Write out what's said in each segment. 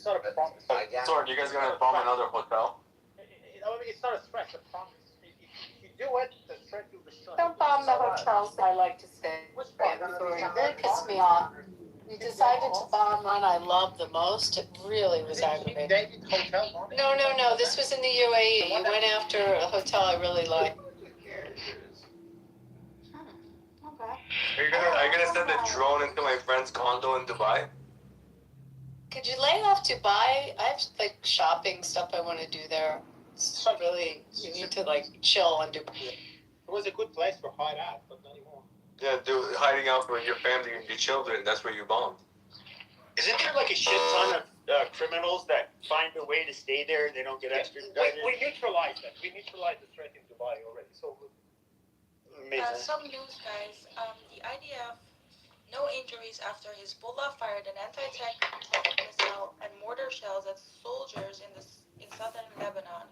it's not a promise. So are you guys gonna bomb another hotel? It's not a threat, it's a promise. If you do it, the threat will be shot. Don't bomb the hotels I like to stay in. That pissed me off. You decided to bomb one I love the most. It really was aggravating. David Hotel bombing? No. This was in the UAE. You went after a hotel I really like. Okay. Are you gonna send a drone into my friend's condo in Dubai? Could you lay off Dubai? I have like shopping stuff I want to do there. It's really, you need to like chill and do. It was a good place for hideout, but not anymore. Yeah, dude, hiding out with your family and your children, that's where you bombed. Isn't there like a shit ton of criminals that find a way to stay there and they don't get extradited? We neutralized that. We neutralized the threat in Dubai already. So good. Amazing. Some news, guys. The IDF, no injuries after Hezbollah fired an anti-tank missile and mortar shells at soldiers in southern Lebanon.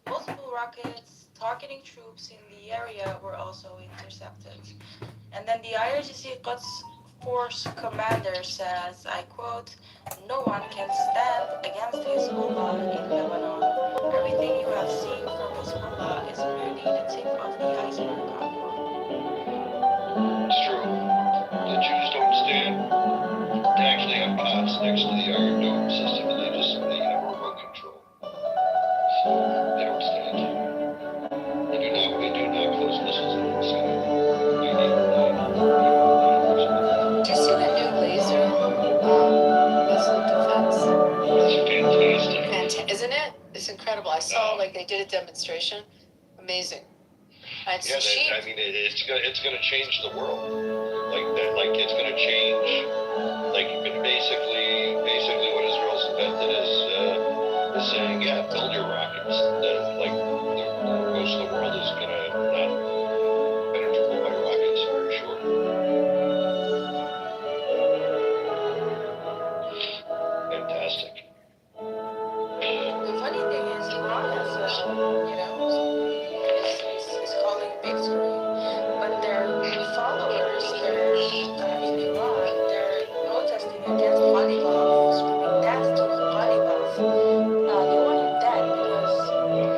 Multiple rockets targeting troops in the area were also intercepted. And then the IRGC Quds Force commander says, I quote, "No one can stand against Hezbollah in Lebanon. Everything you have seen from Hezbollah is merely the tip of the iceberg." It's true. The Jews don't stand. They actually have cots next to the Iron Dome system, and they have remote control. So they don't stand. We do not close missiles in the sky. Did you see the new laser missile defense? It's fantastic. Isn't it? It's incredible. I saw like they did a demonstration. Amazing. It's cheap. It's gonna change the world. Like it's gonna change. Like basically what Israel's invented is saying, yeah, build your rockets. Most of the world is gonna not penetrable by rockets for sure. Fantastic. The funny thing is, Iran is, is calling victory, but their followers, in Iran, they're protesting against Ghalibaf, screaming death to Ghalibaf. They want him dead because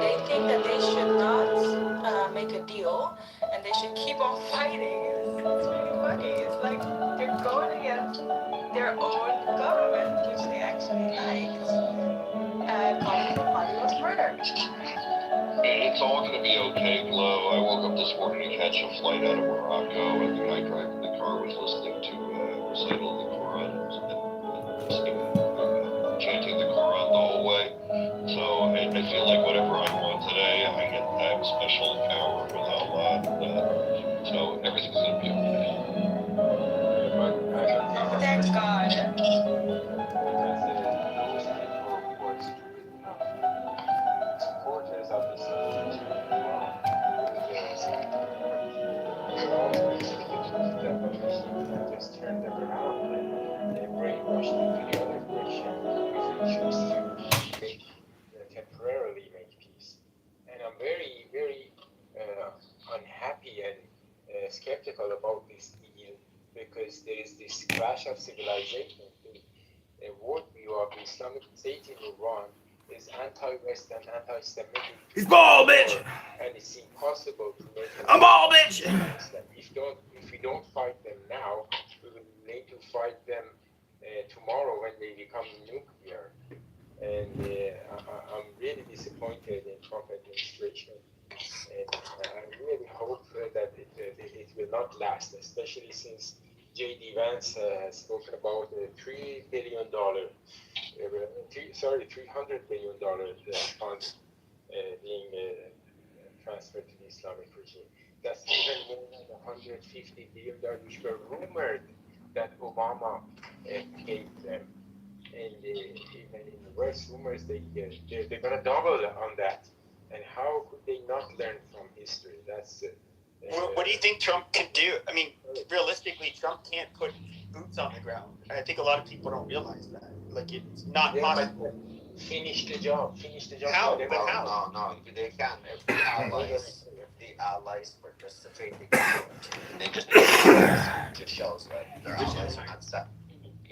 they think that they should not make a deal and they should keep on fighting. It's really funny. It's like they're going against their own government, which they actually liked, calling for Ghalibaf's murder. It's all going to be okay, Glow. I woke up this morning to catch a flight out of Morocco, and the guy driving the car was listening to a recital of the Quran and chanting the Quran the whole way. So I feel like whatever I want today, I have a special encounter with Allah. So everything's going to be okay. Thank God. Supporters of Islam just turned them around and they brainwashed them to the other direction. We choose to temporarily make peace. And I'm very, very unhappy and skeptical about this deal because there is this crash of civilization. The worldview of the Islamic State in Iran is anti-Western, anti-Semitic. He's bald, bitch. And it's impossible to make. I'm bald, bitch. If we don't fight them now, we will need to fight them tomorrow when they become nuclear. And I'm really disappointed in Trump administration. And I really hope that it will not last, especially since J.D. Vance has spoken about $300 billion funds being transferred to the Islamic regime. That's even more than $150 billion, which were rumored that Obama gave them. And even in the worst rumors, they're going to double on that. And how could they not learn from history? That's what do you think Trump can do? I mean, realistically, Trump can't put boots on the ground. I think a lot of people don't realize that. Like, it's not possible. Finish the job. How? But how? No, they can. If the allies participate, they just shows that their allies are not set.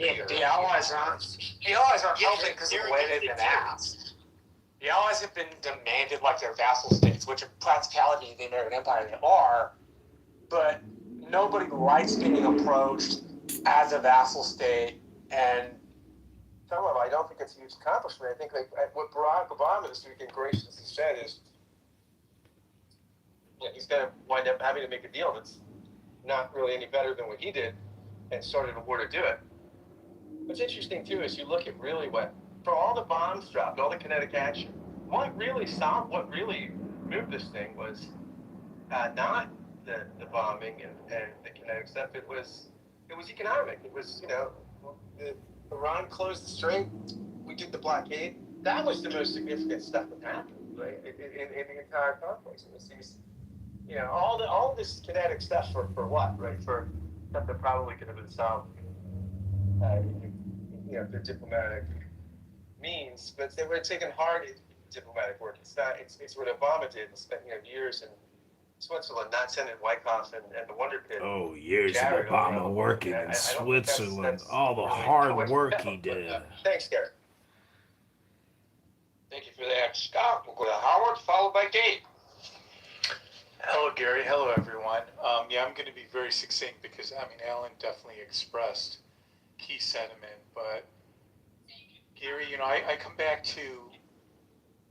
The Allies aren't helping because of the way they've been asked. The Allies have been demanded like they're vassal states, which in practicality, the American Empire, they are, but nobody likes being approached as a vassal state. And Some of it, I don't think it's a huge accomplishment. I think what Barack Obama this weekend graciously said is, he's going to wind up having to make a deal that's not really any better than what he did, and started a war to do it. What's interesting too is you look at really for all the bombs dropped, all the kinetic action, what really moved this thing was not the bombing and the kinetic stuff. It was economic. It was, Iran closed the strait, we did the blockade. That was the most significant stuff that happened, right, in the entire conflict. It was these, all this kinetic stuff for what, right? For stuff that probably could have been solved, through diplomatic means, but they were taking hard diplomatic work. It's not. It's what Obama did and spent years in Switzerland, not sending Wyckoff and the Wonder Kid. Oh, years of Jared Obama over working I in don't think Switzerland. that's All the really hard much work help, he did. Thanks, Gary. Thank you for that, Scott. We'll go to Howard, followed by Dave. Hello, Gary. Hello, everyone. I'm going to be very succinct because, Alan definitely expressed key sentiment. But, Gary, I come back to...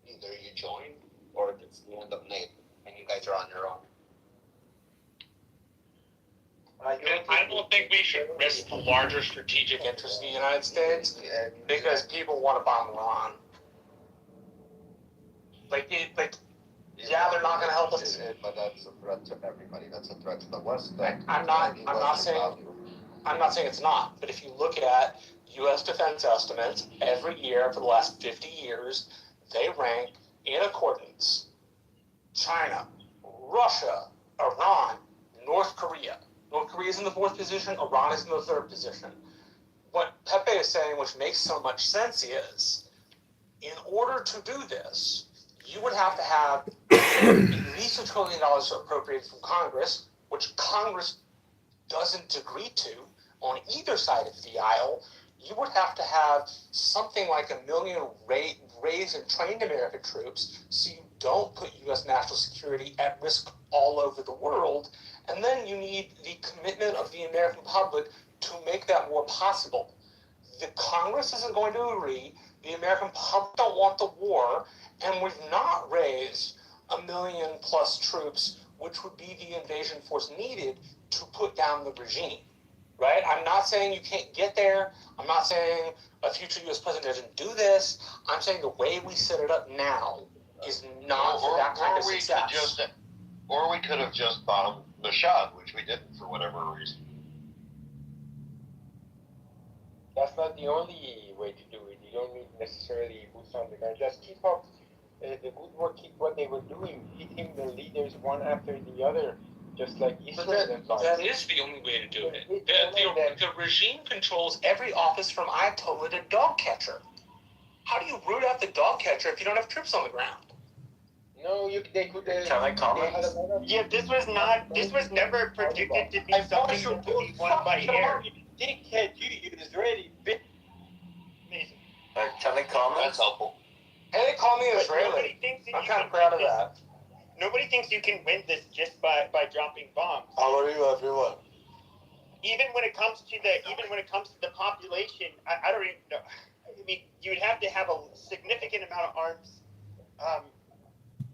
either you join or it's the end of NATO, and you guys are on your own. I don't think we should risk the larger strategic Interest in the United States because people want to bomb Iran. Yeah, they're not going to help us. But that's a threat to everybody. That's a threat to the West. I'm not saying it's not. But if you look at U.S. defense estimates, every year for the last 50 years, they rank in accordance: China, Russia, Iran, North Korea. North Korea is in the 4th position. Iran is in the 3rd position. What Pepe is saying, which makes so much sense, is in order to do this, you would have to have at least $1 trillion appropriated from Congress, which Congress doesn't agree to on either side of the aisle. You would have to have something like 1 million raised and trained American troops so you don't put U.S. national security at risk all over the world. And then you need the commitment of the American public to make that war possible. The Congress isn't going to agree. The American public don't want the war. And we've not raised 1 million plus troops, which would be the invasion force needed to put down the regime, right? I'm not saying you can't get there. I'm not saying a future U.S. president doesn't do this. I'm saying the way we set it up now is not for that kind of success. Or we could have just bombed Mashhad, which we didn't for whatever reason. That's not the only way to do it. You don't need necessarily boots on the ground. Just keep up the good work, keep what they were doing, hitting the leaders one after the other, just like Israel. That is the only way to do it. The regime controls Every office from Ayatollah to dog catcher. How do you root out the dog catcher if you don't have troops on the ground? No, they could. Can I comment? Yeah, this was never predicted to be something that would be won by air. Dickhead, you Israeli bitch. Amazing. Can I comment? That's helpful. And they call me But Israeli. nobody thinks that I'm you kind can of proud win of this. that. Nobody thinks you can win this just by dropping bombs. How are you, everyone? Even when it comes to the population, I don't even know. I mean, you would have to have a significant amount of arms,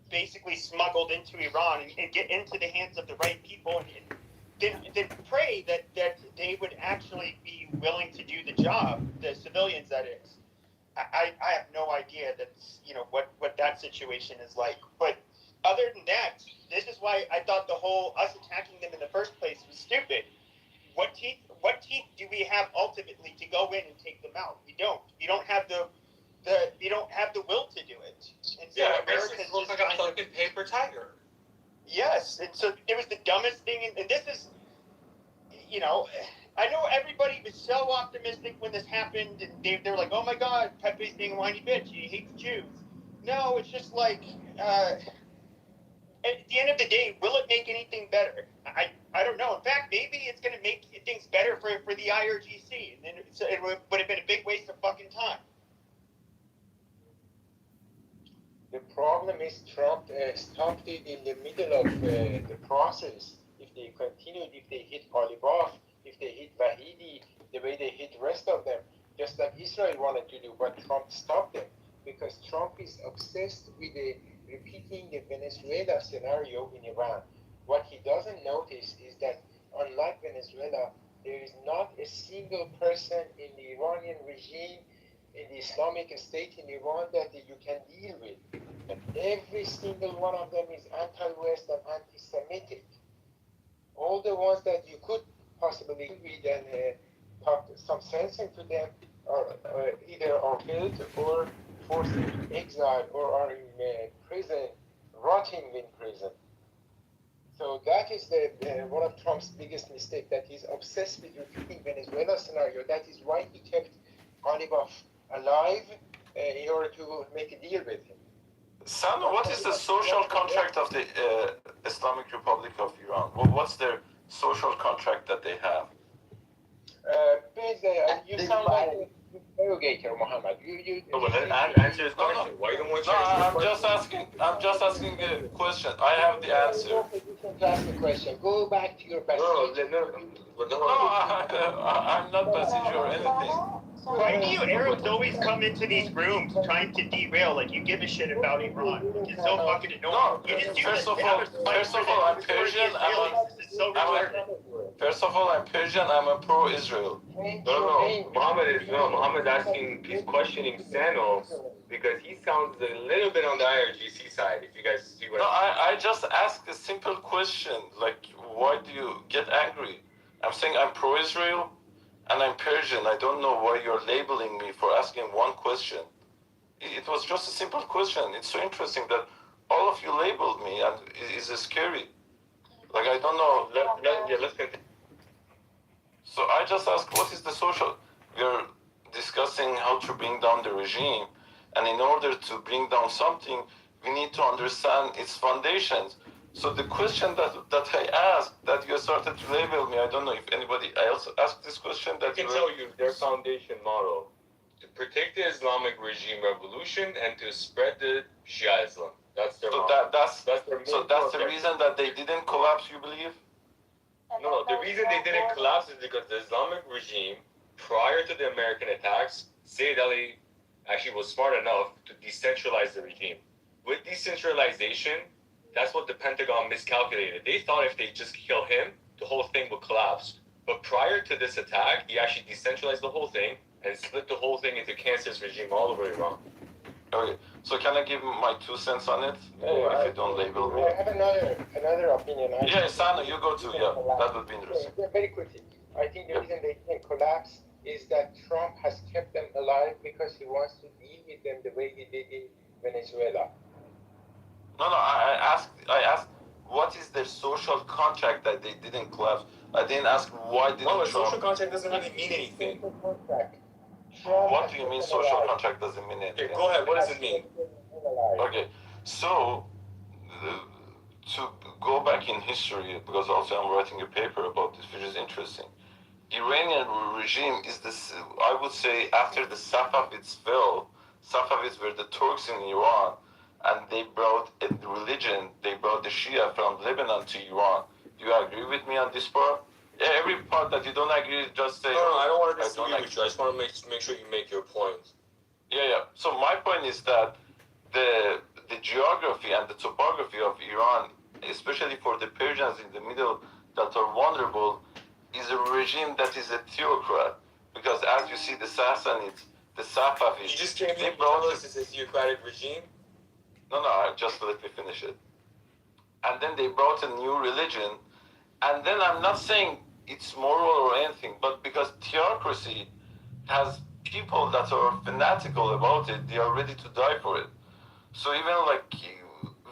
basically smuggled into Iran and get into the hands of the right people, and then pray that they would actually be willing to do the job, the civilians, that is. I have no idea what that situation is like. But other than that, this is why I thought the whole us attacking them in the first place was stupid. What teeth do we have ultimately to go in and take them out? We don't. We don't have the will to do it. And so America looks like a fucking paper tiger. Yes, and so it was the dumbest thing, and this is, I know everybody was so optimistic when this happened, and they were like, oh my God, Pepe's being a whiny bitch, he hates Jews. No, it's just like, at the end of the day, will it make anything better? I don't know. In fact, maybe it's going to make things better for the IRGC, and then it would have been a big waste of fucking time. The problem is Trump stopped it in the middle of the process. If they continued, if they hit Alibaba, if they hit Vahidi, the way they hit the rest of them, just like Israel wanted to do, but Trump stopped them because Trump is obsessed with repeating the Venezuela scenario in Iran. What he doesn't notice is that unlike Venezuela, there is not a single person in the Iranian regime, in the Islamic State in Iran that you can deal with. And every single one of them is anti-West and anti-Semitic. All the ones that you could possibly read and talk some sense into them are either are killed or forced into exile or are in prison, rotting in prison. So that is one of Trump's biggest mistake, that he's obsessed with repeating Venezuela scenario. That is why he kept Ghalibaf alive in order to make a deal with him. Sano, what is the social contract of the Islamic Republic of Iran? What's their social contract that they have? Please, you sound like an interrogator, Muhammad. Answer his question. Why you don't want to answer I'm just asking a question. I have the answer. Ask the question. Go back to your No, I'm not passenger or anything. Why do you Arabs always come into these rooms trying to derail? Like you give a shit about Iran? It's so fucking annoying. No, You just do first this. of all, I'm Persian. First of all, I'm Persian. I'm a pro-Israel. No. Muhammad asking, he's questioning Sano because he sounds a little bit on the IRGC side. If you guys see what. No, I just asked a simple question. Like, why do you get angry? I'm saying I'm pro-Israel. And I'm Persian. I don't know why you're labeling me for asking one question. It was just a simple question. It's so interesting that all of you labeled me, and it's scary. Like, I don't know. Let's continue. So I just asked, what is the social? We're discussing how to bring down the regime. And in order to bring down something, we need to understand its foundations. So the question that I asked, that you started to label me, I don't know if anybody else asked this question. I can tell you their foundation model: to protect the Islamic regime revolution and to spread the Shia Islam. That's their model. That's the reason that they didn't collapse, you believe? No, the reason they didn't collapse is because the Islamic regime, prior to the American attacks, Sayyid Ali actually was smart enough to decentralize the regime. With decentralization, that's what the Pentagon miscalculated. They thought if they just kill him, the whole thing would collapse. But prior to this attack, he actually decentralized the whole thing and split the whole thing into cancerous regime all over Iran. Okay, so can I give my 2 cents on it? If you don't label me. I have another opinion. Yeah, Sana, you go too. Yeah, that would be interesting. Very quickly, I think the reason they didn't collapse is that Trump has kept them alive because he wants to deal with them the way he did in Venezuela. No, I asked, what is their social contract that they didn't collapse? I didn't ask why didn't Well, a Trump... social contract doesn't really mean anything. What do you mean social contract doesn't mean anything? Okay, go ahead. What does it mean? Okay, so to go back in history, because also I'm writing a paper about this, which is interesting. Iranian regime is this, I would say, after the Safavids fell, Safavids were the Turks in Iran, and they brought a religion, they brought the Shia from Lebanon to Iran. Do you agree with me on this part? Yeah, every part that you don't agree, just say... No, I don't want to disagree with you. I just want to make sure you make your point. Yeah. So my point is that the geography and the topography of Iran, especially for the Persians in the middle that are vulnerable, is a regime that is a theocrat. Because as you see, the Sassanids, the Safavids... You just came in and told us it's a theocratic regime? No, just let me finish it. And then they brought a new religion, and then I'm not saying it's moral or anything, but because theocracy has people that are fanatical about it, they are ready to die for it. So even like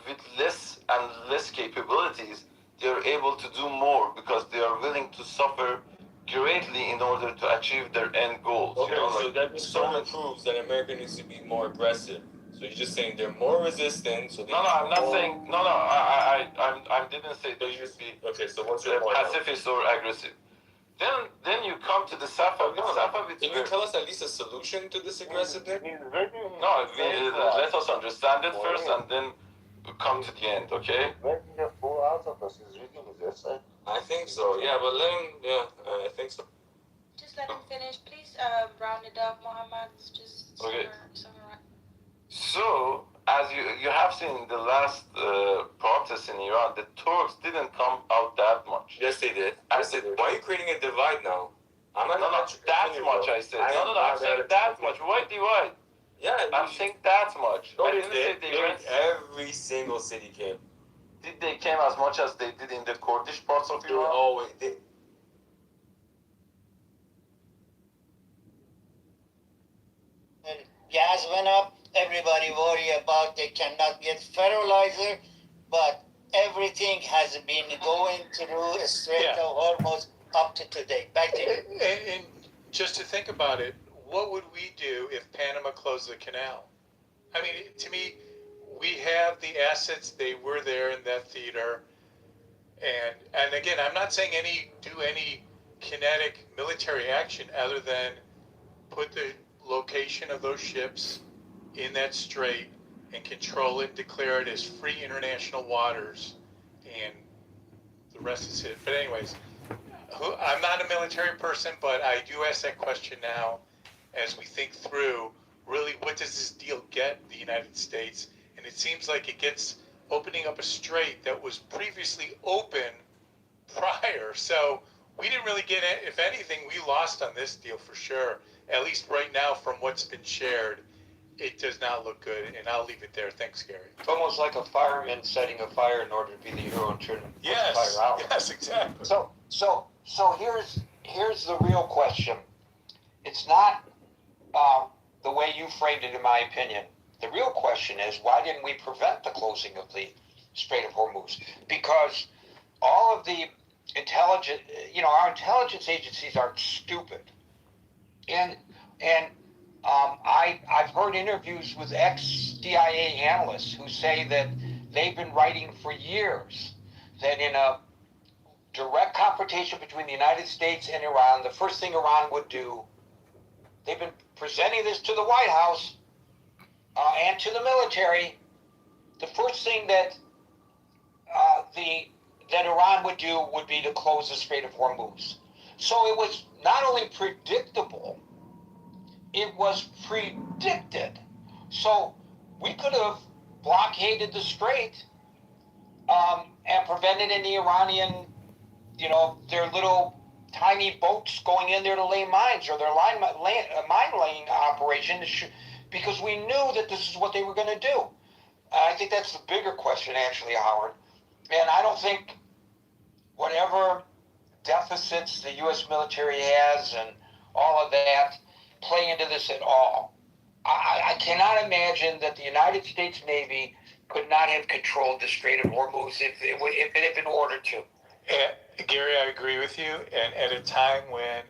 with less and less capabilities, they are able to do more because they are willing to suffer greatly in order to achieve their end goals. Okay, you know, so like, that just further proves that America needs to be more aggressive. So you're just saying they're more resistant. So No, I'm not saying. No, I didn't say they should be. Okay, so what's your point? Pacifist or aggressive. Then you come to the Safavids. Can you tell us at least a solution to this aggressiveness? No, let us understand it first, and then come to the end. Okay? I think so. Yeah, but let him. Yeah, I think so. Just let him finish. Please round it up, Mohammed. Just Okay. summarize. So, as you have seen in the last protests in Iran, the Turks didn't come out that much. Yes, they did. Yes, they did. Why are you creating a divide now? I'm not. No, that much I said. No, I'm saying that much. Why divide? Yeah, I'm saying that much. No, I they didn't did. say they went. Every single city came. Did they came as much as they did in the Kurdish parts of Iran? Always. They, When gas went up, everybody worry about they cannot get fertilizer, but everything has been going through a Strait of Hormuz up to today. Back to you. And just to think about it, what would we do if Panama closed the canal? I mean, to me, we have the assets. They were there in that theater. And again, I'm not saying do any kinetic military action other than put the location of those ships in that strait and control it, declare it as free international waters, and the rest is it. But anyways, I'm not a military person, but I do ask that question now as we think through really what does this deal get the United States? And it seems like it gets opening up a strait that was previously open prior. So we didn't really get it. If anything, we lost on this deal for sure. At least right now, from what's been shared, it does not look good. And I'll leave it there. Thanks, Gary. It's almost like a fireman setting a fire in order to be the hero and turn the Yes, fire out. yes, exactly. So here's the real question. It's not the way you framed it, in my opinion. The real question is, why didn't we prevent the closing of the Strait of Hormuz? Because all of the intelligence, our intelligence agencies aren't stupid. And I've heard interviews with ex-CIA analysts who say that they've been writing for years that in a direct confrontation between the United States and Iran, the first thing Iran would do, they've been presenting this to the White House and to the military, the first thing that Iran would do would be to close the Strait of Hormuz. So it was not only predictable, it was predicted. So we could have blockaded the strait and prevented any Iranian, their little tiny boats going in there to lay mines or their mine-laying operation, because we knew that this is what they were going to do. I think that's the bigger question, actually, Howard. And I don't think whatever deficits the U.S. military has and all of that play into this at all. I cannot imagine that the United States Navy could not have controlled the Strait of Hormuz if it had been ordered to. Gary, I agree with you. And at a time when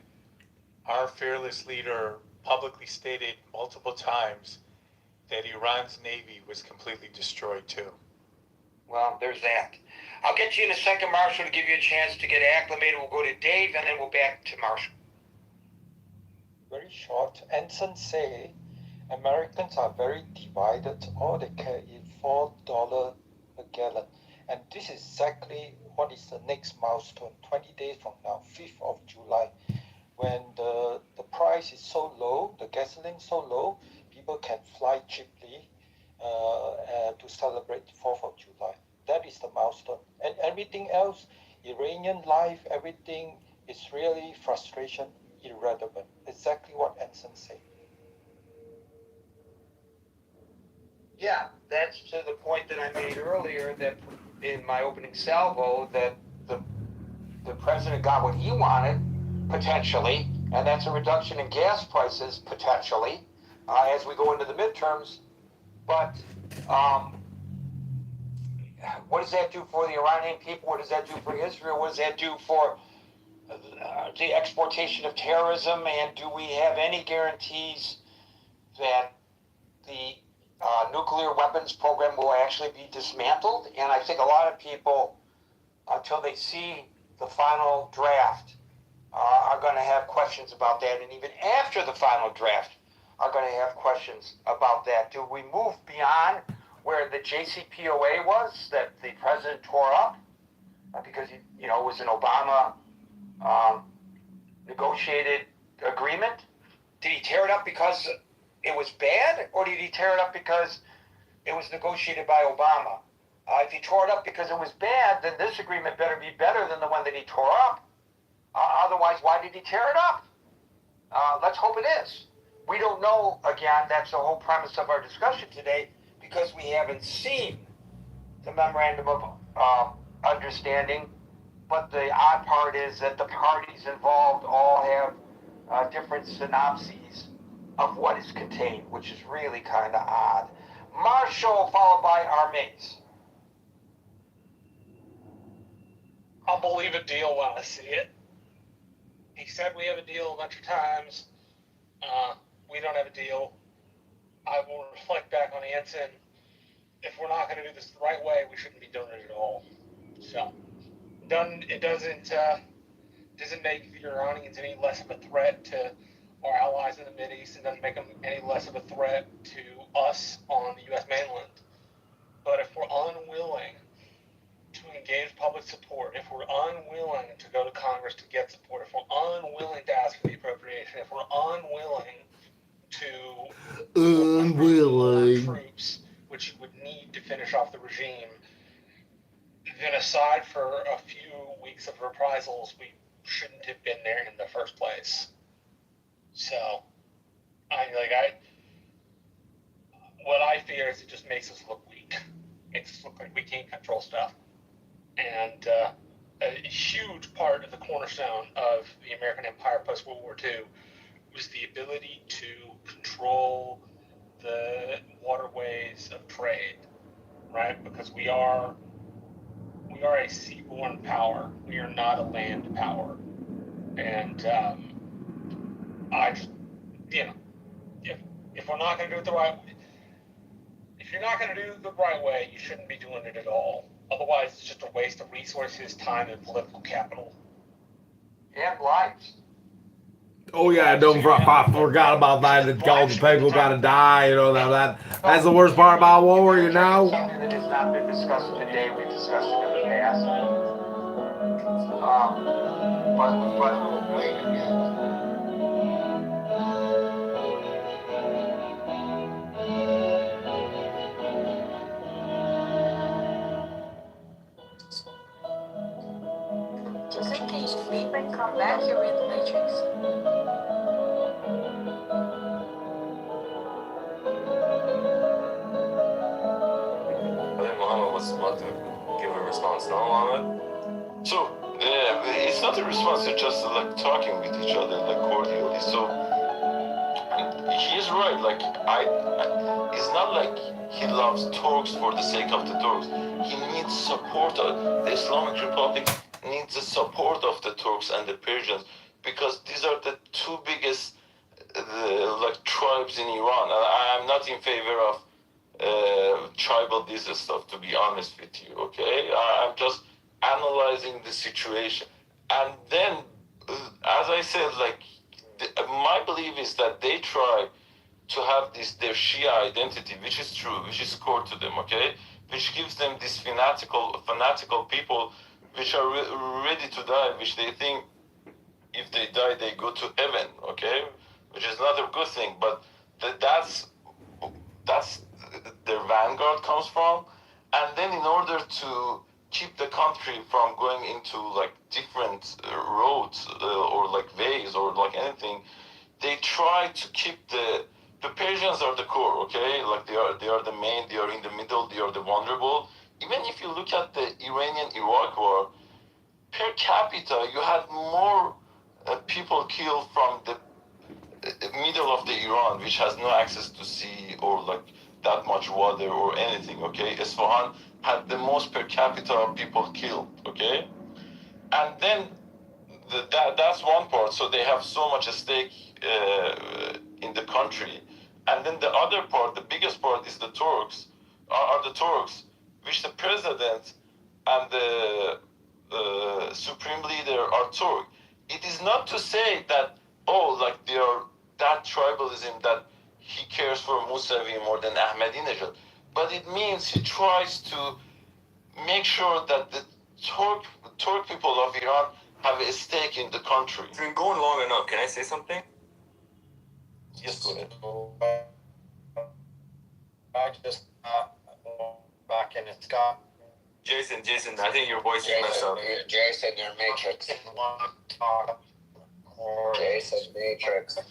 our fearless leader publicly stated multiple times that Iran's Navy was completely destroyed too. Well, there's that. I'll get you in a second, Marshall, to give you a chance to get acclimated. We'll go to Dave, and then we'll back to Marshall. Very short. Anson say Americans are very divided. All they care is $4 a gallon. And this is exactly what is the next milestone, 20 days from now, 5th of July. When the price is so low, the gasoline so low, people can fly cheaply to celebrate 4th of July. That is the milestone. And everything else, Iranian life, everything is really frustration, irrelevant. Exactly what Anson said. Yeah, that's to the point that I made earlier that in my opening salvo that the president got what he wanted, potentially, and that's a reduction in gas prices, potentially, as we go into the midterms. But what does that do for the Iranian people? What does that do for Israel? What does that do for the exportation of terrorism? And do we have any guarantees that the nuclear weapons program will actually be dismantled. And I think a lot of people, until they see the final draft, are going to have questions about that. And even after the final draft, are going to have questions about that. Do we move beyond where the JCPOA was that the president tore up because it was an Obama negotiated agreement? Did he tear it up because it was bad, or did he tear it up because it was negotiated by Obama? If he tore it up because it was bad, then this agreement better be better than the one that he tore up. Otherwise, why did he tear it up? Let's hope it is. We don't know. Again, that's the whole premise of our discussion today, because we haven't seen the memorandum of understanding. But the odd part is that the parties involved all have different synopses of what is contained, which is really kind of odd. Marshall, followed by Armaze. I'll believe a deal when I see it. He said we have a deal a bunch of times. We don't have a deal. I will reflect back on Anson. If we're not going to do this the right way, we shouldn't be doing it at all. So, it doesn't make the Iranians any less of a threat to our allies in the Mideast, and doesn't make them any less of a threat to us on the U.S. mainland. But if we're unwilling to engage public support, if we're unwilling to go to Congress to get support, if we're unwilling to ask for the appropriation, if we're unwilling to troops, which you would need to finish off the regime, then aside for a few weeks of reprisals, we shouldn't have been there in the first place. So, what I fear is it just makes us look weak. Makes us look like we can't control stuff. And a huge part of the cornerstone of the American empire post-World War II was the ability to control the waterways of trade, right? Because we are a seaborne power. We are not a land power. And if we're not going to do it the right way, if you're not going to do it the right way, you shouldn't be doing it at all. Otherwise, it's just a waste of resources, time, and political capital. And lives. Oh yeah, I forgot about that. That all the people gotta die. That's the worst part about war. Something that has not been discussed today. We've discussed it in the past. Joseph, can you sleep and come back? You're in the Matrix. I think Muhammad was about to give a response. No, Muhammad? So, it's not a response, it's just like talking with each other, like cordially. So, he's right, like, it's not like he loves Turks for the sake of the Turks. He needs support. The Islamic Republic needs the support of the Turks and the Persians, because these are the two biggest tribes in Iran. And I'm not in favor of tribal this stuff, to be honest with you, okay? I'm just analyzing the situation. And then, as I said, my belief is that they try to have their Shia identity, which is true, which is core to them, okay? Which gives them this fanatical people which are ready to die, which they think if they die, they go to heaven, okay? Which is not a good thing, but that's their vanguard comes from. And then in order to keep the country from going into different roads or ways or anything, they try to keep the Persians are the core, okay? They are the main, they are in the middle, they are the vulnerable. Even if you look at the Iranian-Iraq war, per capita, you had more people killed from the middle of the Iran, which has no access to sea or that much water or anything, okay? Isfahan had the most per capita people killed, okay? And then that's one part. So they have so much at stake in the country. And then the other part, the biggest part, is the Turks, are the Turks, which the president and the supreme leader are Turk. It is not to say that, oh, like they are that tribalism that he cares for Musavi more than Ahmadinejad. But it means he tries to make sure that the Turk people of Iran have a stake in the country. It's been going long enough. Can I say something? Yes, go ahead. I just back in it's got Jason, I think your voice is messed up. Jason, you're Matrix. Jason, Matrix.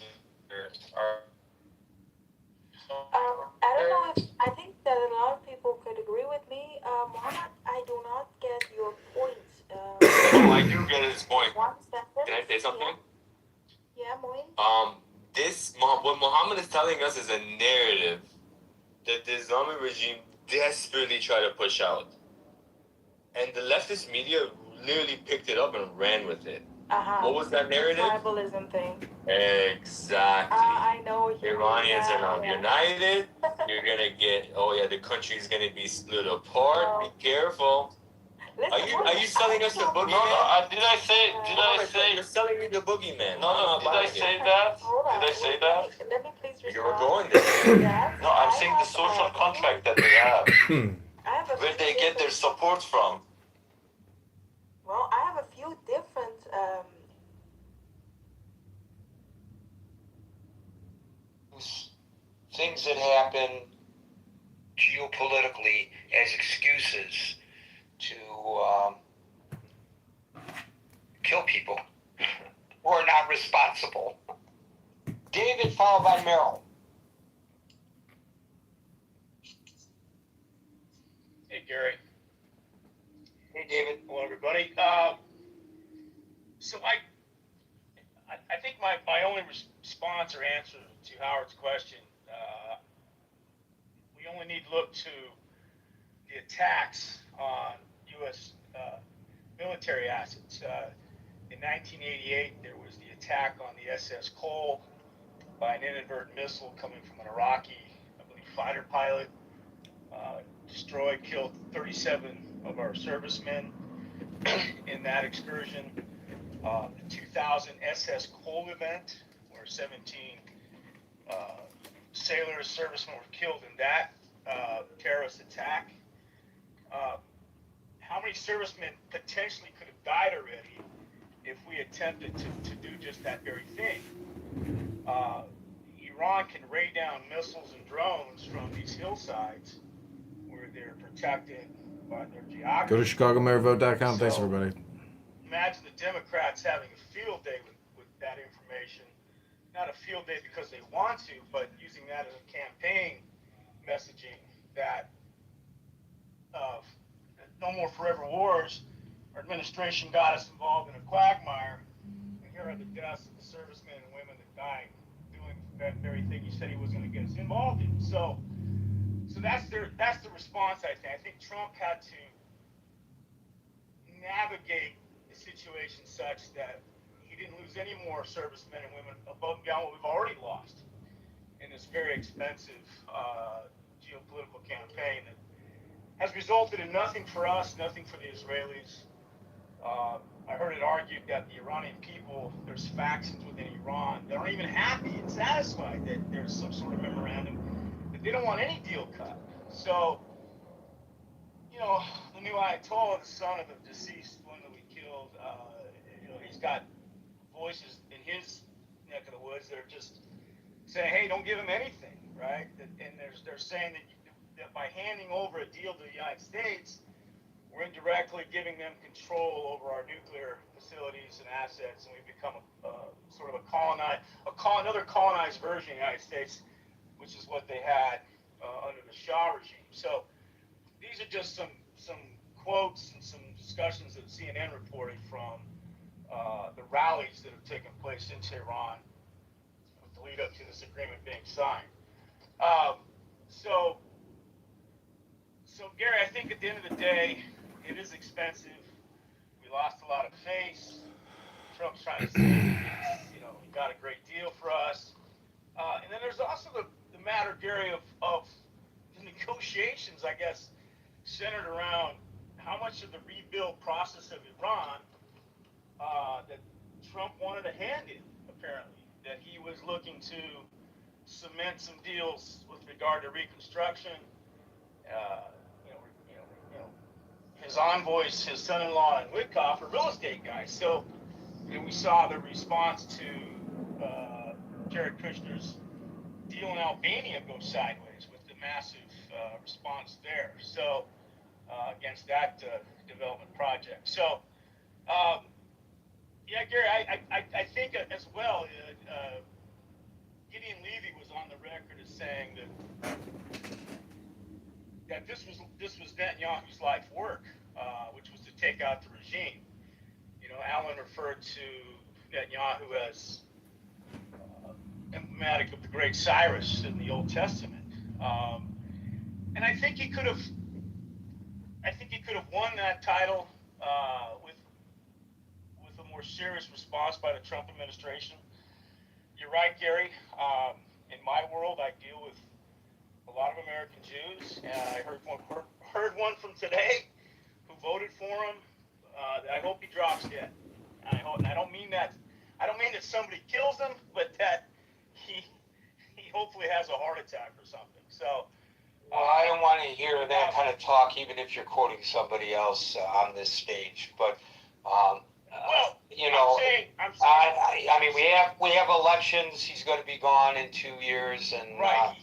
I don't know if I think that a lot of people could agree with me. Mohammed, I do not get your point. Oh, I do get his point. One sentence. Can I say something? Yeah, Moin. What Muhammad is telling us is a narrative that the Islamic regime desperately tried to push out. And the leftist media literally picked it up and ran with it. What was that narrative? The tribalism thing. Exactly. I know what you mean. Iranians are now united. You're gonna get, oh yeah, the country's gonna be split apart. Be careful. Listen, Are you selling us the boogeyman? No, did I say? You're selling me the boogeyman. No, did I say that? Did I say that? Let me please respond. You were going there. Yes, No, I'm saying the social contract that they have, I have a where few they get their different- support from. Well, I have a few different things that happen geopolitically as excuses to kill people who are not responsible. David followed by Merrill. Hey, Gary. Hey, David. Hello, everybody. So I think my only response or answer to Howard's question, we only need to look to the attacks on U.S. Military assets. In 1988, there was the attack on the SS Cole by an inadvertent missile coming from an Iraqi, I believe, fighter pilot. Destroyed, killed 37 of our servicemen in that excursion. The 2000 SS Cole event, where 17 sailors, servicemen were killed in that terrorist attack. How many servicemen potentially could have died already if we attempted to do just that very thing? Iran can rain down missiles and drones from these hillsides where they're protected by their geography. Go to ChicagoMayorVote.com. Thanks, everybody. Imagine the Democrats having a field day with that information. Not a field day because they want to, but using that as a campaign messaging that no more forever wars. Our administration got us involved in a quagmire, and here are the deaths of the servicemen and women that died doing that very thing he said he was going to get us involved in. So that's the response. I think Trump had to navigate the situation such that he didn't lose any more servicemen and women above and beyond what we've already lost in this very expensive geopolitical campaign that has resulted in nothing for us, nothing for the Israelis. I heard it argued that the Iranian people, there's factions within Iran that aren't even happy and satisfied that there's some sort of memorandum, that they don't want any deal cut. So, the new Ayatollah, the son of the deceased one that we killed, he's got voices in his neck of the woods that are just saying, hey, don't give him anything, right? And they're saying that by handing over a deal to the United States, we're indirectly giving them control over our nuclear facilities and assets, and we've become sort of another colonized version of the United States, which is what they had under the Shah regime. So these are just some quotes and some discussions that CNN reported from the rallies that have taken place in Tehran with the lead up to this agreement being signed. So Gary, I think at the end of the day, it is expensive. We lost a lot of face. Trump's trying to say, he got a great deal for us. And then there's also the matter, Gary, of the negotiations, I guess, centered around how much of the rebuild process of Iran that Trump wanted a hand in, apparently, that he was looking to cement some deals with regard to reconstruction. His envoys, his son-in-law and Witkoff are real estate guys. So, we saw the response to Jared Kushner's deal in Albania go sideways with the massive response there. So, against that development project. So, yeah, Gary, I think as well, Gideon Levy was on the record as saying that this was Netanyahu's life work, which was to take out the regime. Alan referred to Netanyahu as emblematic of the great Cyrus in the Old Testament, and I think he could have won that title with a more serious response by the Trump administration. You're right, Gary. In my world, I deal with a lot of American Jews, and I heard one from today who voted for him. I hope he drops dead. And I don't mean that somebody kills him, but that he hopefully has a heart attack or something. So. Well, I don't want to hear that kind of talk, even if you're quoting somebody else on this stage. But I mean, we have elections. He's going to be gone in 2 years, and right.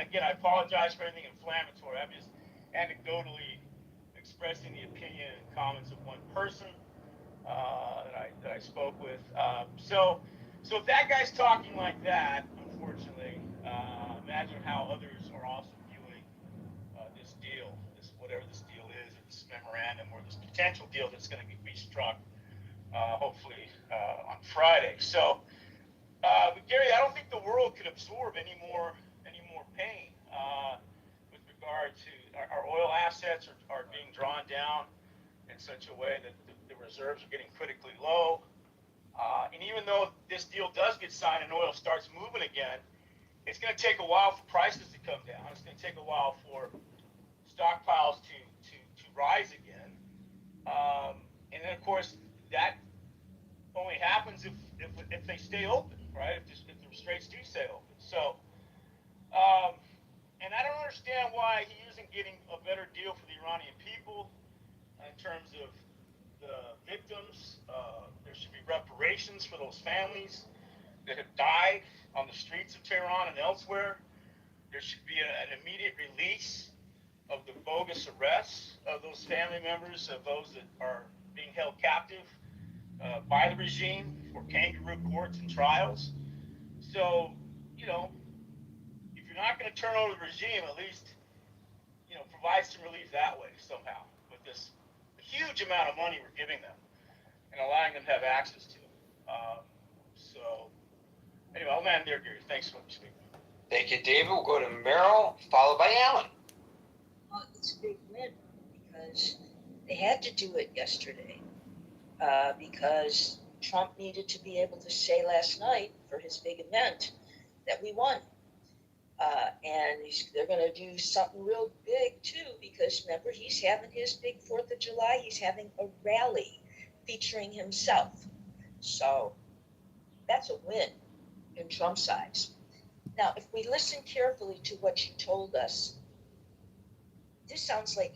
Again, I apologize for anything inflammatory. I'm just anecdotally expressing the opinion and comments of one person that I spoke with. So if that guy's talking like that, unfortunately, imagine how others are also viewing this deal, whatever this deal is, or this memorandum, or this potential deal that's going to be struck, hopefully on Friday. So, but Gary, I don't think the world could absorb any more pain with regard to our oil assets are being drawn down in such a way that the reserves are getting critically low. And even though this deal does get signed and oil starts moving again, it's going to take a while for prices to come down. It's going to take a while for stockpiles to rise again. And then, of course, that only happens if they stay open, right? If the straits do stay open. So, and I don't understand why he isn't getting a better deal for the Iranian people in terms of the victims. There should be reparations for those families that have died on the streets of Tehran and elsewhere. There should be an immediate release of the bogus arrests of those family members, of those that are being held captive by the regime for kangaroo courts and trials. So, if you're not going to turn over the regime, at least, provide some relief that way somehow with this huge amount of money we're giving them and allowing them to have access to. So, anyway, I'll land there, Gary. Thanks so much. Thank you, David. We'll go to Merrill, followed by Alan. Well, it's a big win because they had to do it yesterday because Trump needed to be able to say last night for his big event that we won. And they're going to do something real big, too, because remember, he's having his big 4th of July. He's having a rally featuring himself. So that's a win in Trump's eyes. Now, if we listen carefully to what you told us, this sounds like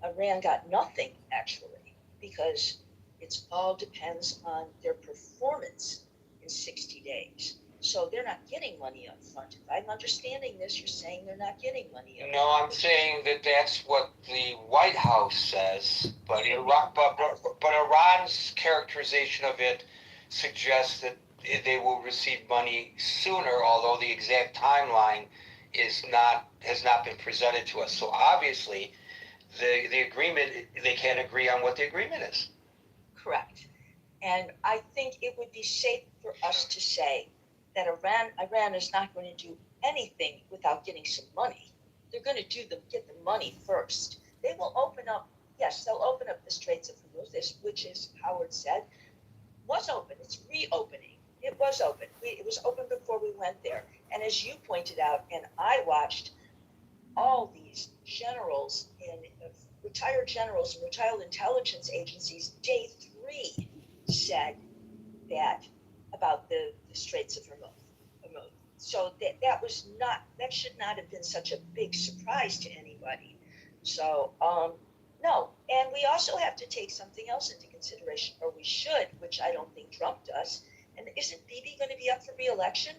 Iran got nothing, actually, because it all depends on their performance in 60 days. So they're not getting money up front. If I'm understanding this, you're saying they're not getting money up front. No, I'm saying that that's what the White House says, but Iran's characterization of it suggests that they will receive money sooner, although the exact timeline has not been presented to us. So obviously, the agreement, they can't agree on what the agreement is. Correct. And I think it would be safe for us to say that Iran is not going to do anything without getting some money. They're going to get the money first. They will open up, yes, they'll open up the Straits of Hormuz, which, as Howard said, was open. It's reopening. It was open. It was open before we went there. And as you pointed out, and I watched, all these generals and retired generals and retired intelligence agencies, day 3 said that about the Straits of Hormuz. So that should not have been such a big surprise to anybody. So, no. And we also have to take something else into consideration, or we should, which I don't think Trump does. And isn't Bibi going to be up for re-election?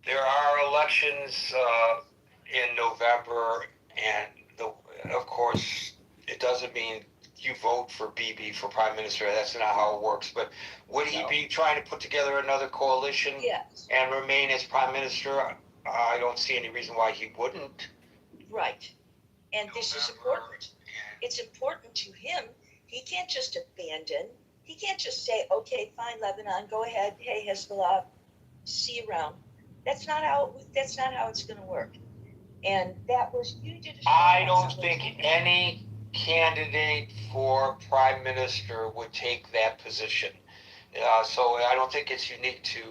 There are elections in November, and of course, it doesn't mean you vote for Bibi for prime minister. That's not how it works. But would he be trying to put together another coalition and remain as prime minister? I don't see any reason why he wouldn't. Right. And this is important. It's important to him. He can't just abandon. He can't just say, okay, fine, Lebanon, go ahead. Hey, Hezbollah, see you around. That's not how it's going to work. And that was, you did a I don't think any candidate for prime minister would take that position. So I don't think it's unique to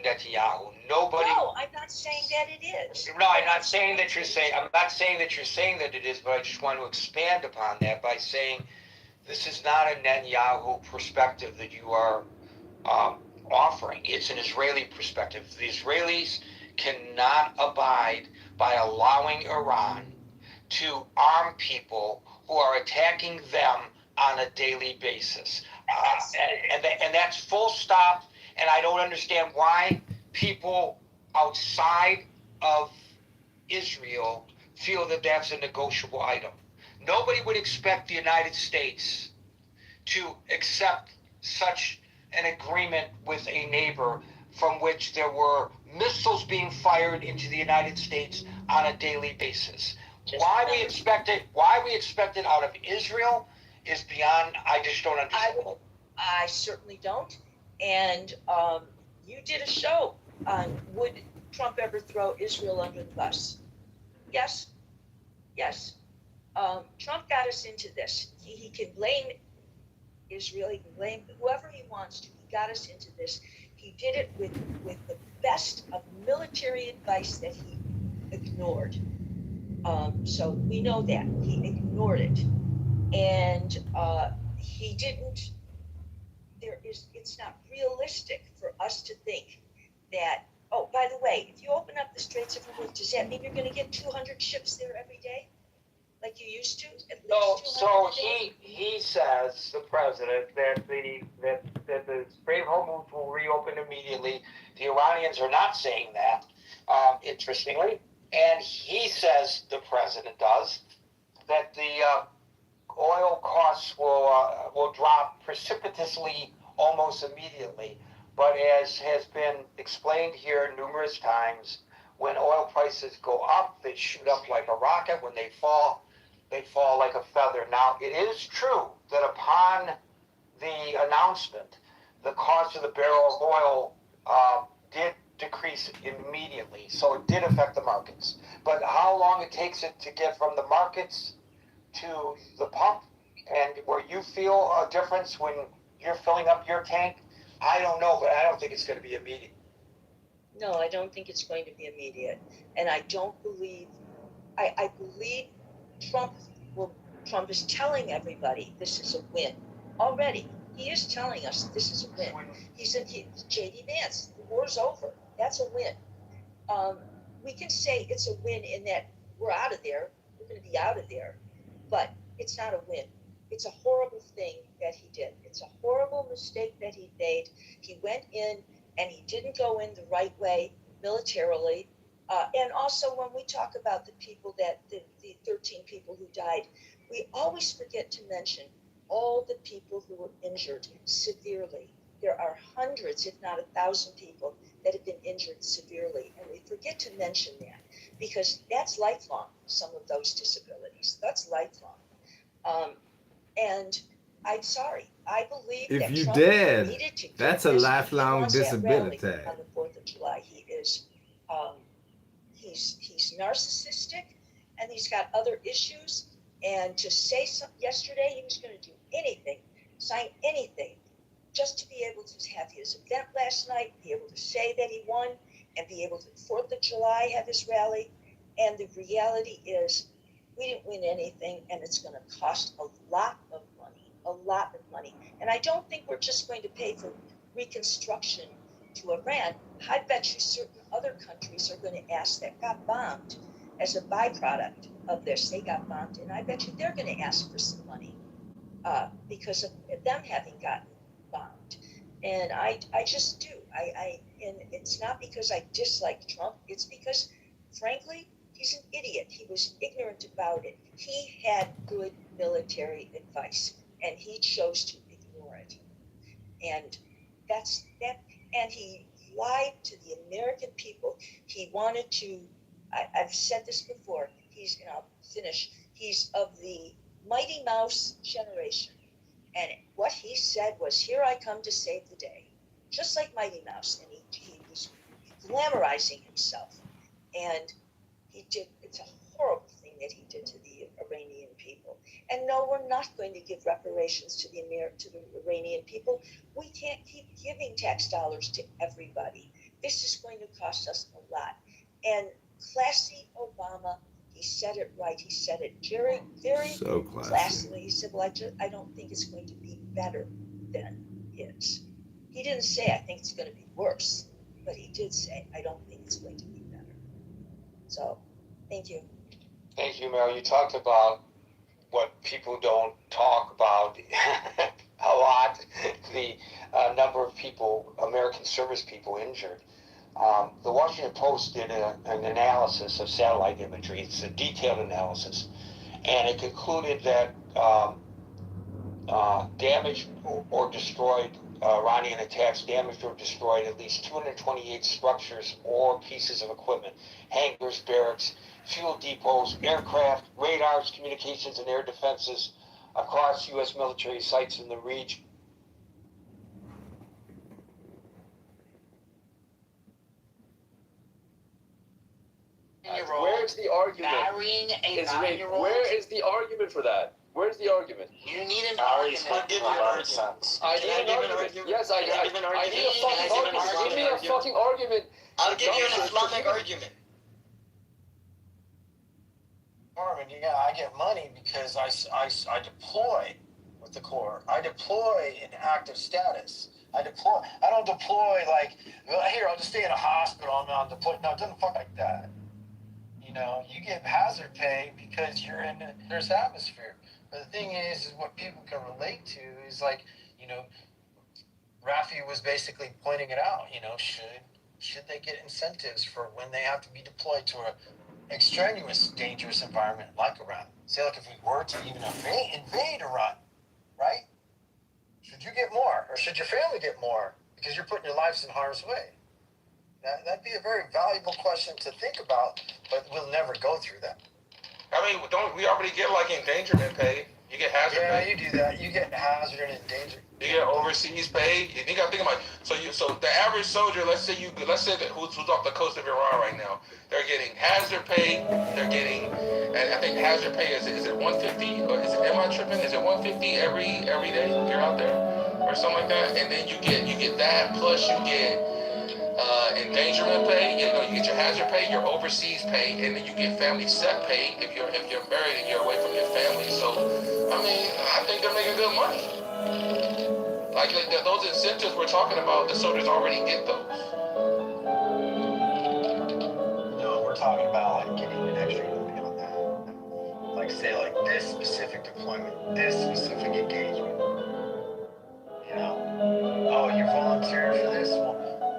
Netanyahu. Nobody. No, I'm not saying that it is. No, I'm not saying that you're saying. I'm not saying that you're saying that it is, but I just want to expand upon that by saying this is not a Netanyahu perspective that you are offering. It's an Israeli perspective. The Israelis cannot abide by allowing Iran to arm people who are attacking them on a daily basis. And that's full stop. And I don't understand why people outside of Israel feel that that's a negotiable item. Nobody would expect the United States to accept such an agreement with a neighbor from which there were missiles being fired into the United States on a daily basis. Why we expect it out of Israel is beyond, I just don't understand. I certainly don't. And you did a show on would Trump ever throw Israel under the bus? Yes. Trump got us into this. He can blame Israel, he can blame whoever he wants to. He got us into this. He did it with the best of military advice that he ignored. So we know that. He ignored it. And he didn't, it's not realistic for us to think that, oh, by the way, if you open up the Straits of Hormuz, does that mean you're going to get 200 ships there every day? Like you used to? No, so he says, the president, that the Strait of Hormuz will reopen immediately. The Iranians are not saying that, interestingly. And he says, the president does, that the oil costs will drop precipitously almost immediately. But as has been explained here numerous times, when oil prices go up, they shoot up like a rocket. When they fall like a feather. Now, it is true that upon the announcement, the cost of the barrel of oil did decrease immediately. So it did affect the markets. But how long it takes it to get from the markets to the pump, and where you feel a difference when you're filling up your tank, I don't know, but I don't think it's going to be immediate. No, I don't think it's going to be immediate. And I don't believe, I believe Trump is telling everybody this is a win. Already, he is telling us this is a win. He said, J.D. Vance, the war's over. That's a win. We can say it's a win in that we're out of there. We're going to be out of there. But it's not a win. It's a horrible thing that he did. It's a horrible mistake that he made. He went in and he didn't go in the right way militarily. And also when we talk about the people that, the 13 people who died, we always forget to mention all the people who were injured severely. There are hundreds, if not 1,000 people that have been injured severely. And we forget to mention that because that's lifelong, some of those disabilities. That's lifelong. And I'm sorry, I believe if that you Trump did, needed to that's a lifelong disability. on the 4th of July. He is, he's narcissistic and he's got other issues. And to say yesterday he was going to do anything, sign anything just to be able to have his event last night, be able to say that he won, and be able to 4th of July have his rally. And the reality is we didn't win anything, and it's going to cost a lot of money. And I don't think we're just going to pay for reconstruction to Iran. I bet you certain other countries are going to ask that got bombed as a byproduct of this. They got bombed, and I bet you they're going to ask for some money because of them having gotten bombed. And I just do. And it's not because I dislike Trump. It's because, frankly, he's an idiot. He was ignorant about it. He had good military advice, and he chose to ignore it. And that's that. And he lied to the American people. He wanted to. I've said this before. And I'll finish. He's of the Mighty Mouse generation. And what he said was, "Here I come to save the day," just like Mighty Mouse. And he was glamorizing himself. And it's a horrible thing that he did to the Iranian people. And no, we're not going to give reparations to the Iranian people. We can't keep giving tax dollars to everybody. This is going to cost us a lot. And classy Obama, he said it right. He said it very, very So classy. classily. He said, well, I don't think it's going to be better than his. He didn't say, I think it's going to be worse. But he did say, I don't think it's going to be better. So, thank you. Thank you, Mel. You talked about what people don't talk about a lot, the number of people, American service people injured. The Washington Post did an analysis of satellite imagery. It's a detailed analysis. And it concluded that damaged or destroyed, Iranian attacks damaged or destroyed at least 228 structures or pieces of equipment, hangars, barracks, fuel depots, aircraft, radars, communications, and air defenses across U.S. military sites in the region. Where's the argument? Marrying a 9-year-old? Where is the argument for that? Where's the argument? You need an Ari's argument. I'll give you an argument. I need an argument. Yes, I need a fucking argument. Give me a fucking argument. I'll give you an Islamic argument. Armin, yeah, I get money because I deploy with the Corps. I deploy in active status. I don't deploy like, well, here, I'll just stay in a hospital. I'm on deploy. No, it doesn't fuck like that. You know, you get hazard pay because you're in Earth's atmosphere. But the thing is what people can relate to is like, you know, Rafi was basically pointing it out. You know, should they get incentives for when they have to be deployed to a extraneous, dangerous environment like Iran? Say, like, if we were to even invade Iran, right? Should you get more, or should your family get more because you're putting your lives in harm's way? That'd be a very valuable question to think about, but we'll never go through that. I mean, don't we already get like endangerment pay? You get hazard pay. Yeah, you do that. You get hazard and endangerment. You get overseas pay. You got to think about so the average soldier. Let's say that who's off the coast of Iran right now. They're getting hazard pay. They're getting, and I think hazard pay is it 150 or is it, am I tripping? Is it 150 every day you're out there or something like that? And then you get that plus you get endangerment pay. You know, you get your hazard pay, your overseas pay, and then you get family set pay if you're married and you're away from your family. So I mean, I think they're making good money. Like those incentives we're talking about, the soldiers already get those. No, we're talking about like getting an extra on that. Like say like this specific deployment, this specific engagement. You know? Oh, you're volunteering for this?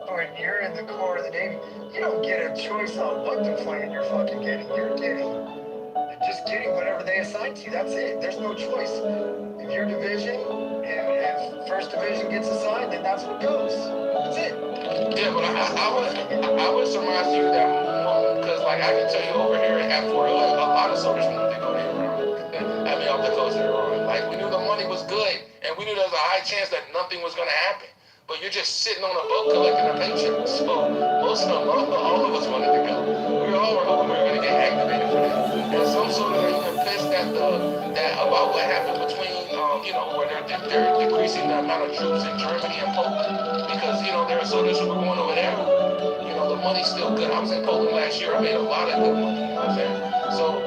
Or you're in the Corps or the Navy. You don't get a choice on what deployment you're fucking getting. You're just getting whatever they assign to you. That's it. There's no choice. If your division and first division gets assigned, then that's what goes. That's it. Yeah, but I would surmise to you that because like I can tell you over here at Fort Hood, a lot of soldiers wanted to go to Iran. I mean, off the coast of Iran. Like we knew the money was good, and we knew there was a high chance that nothing was going to happen. But you're just sitting on a boat collecting a paycheck. So most of them, all of us wanted to go. We all were hoping we were going to get activated for that. And some soldiers are even pissed at about what happened between where they're decreasing the amount of troops in Germany and Poland because there are soldiers who were going over there who the money's still good. I was in Poland last year. I made a lot of good money. You know what I'm saying? So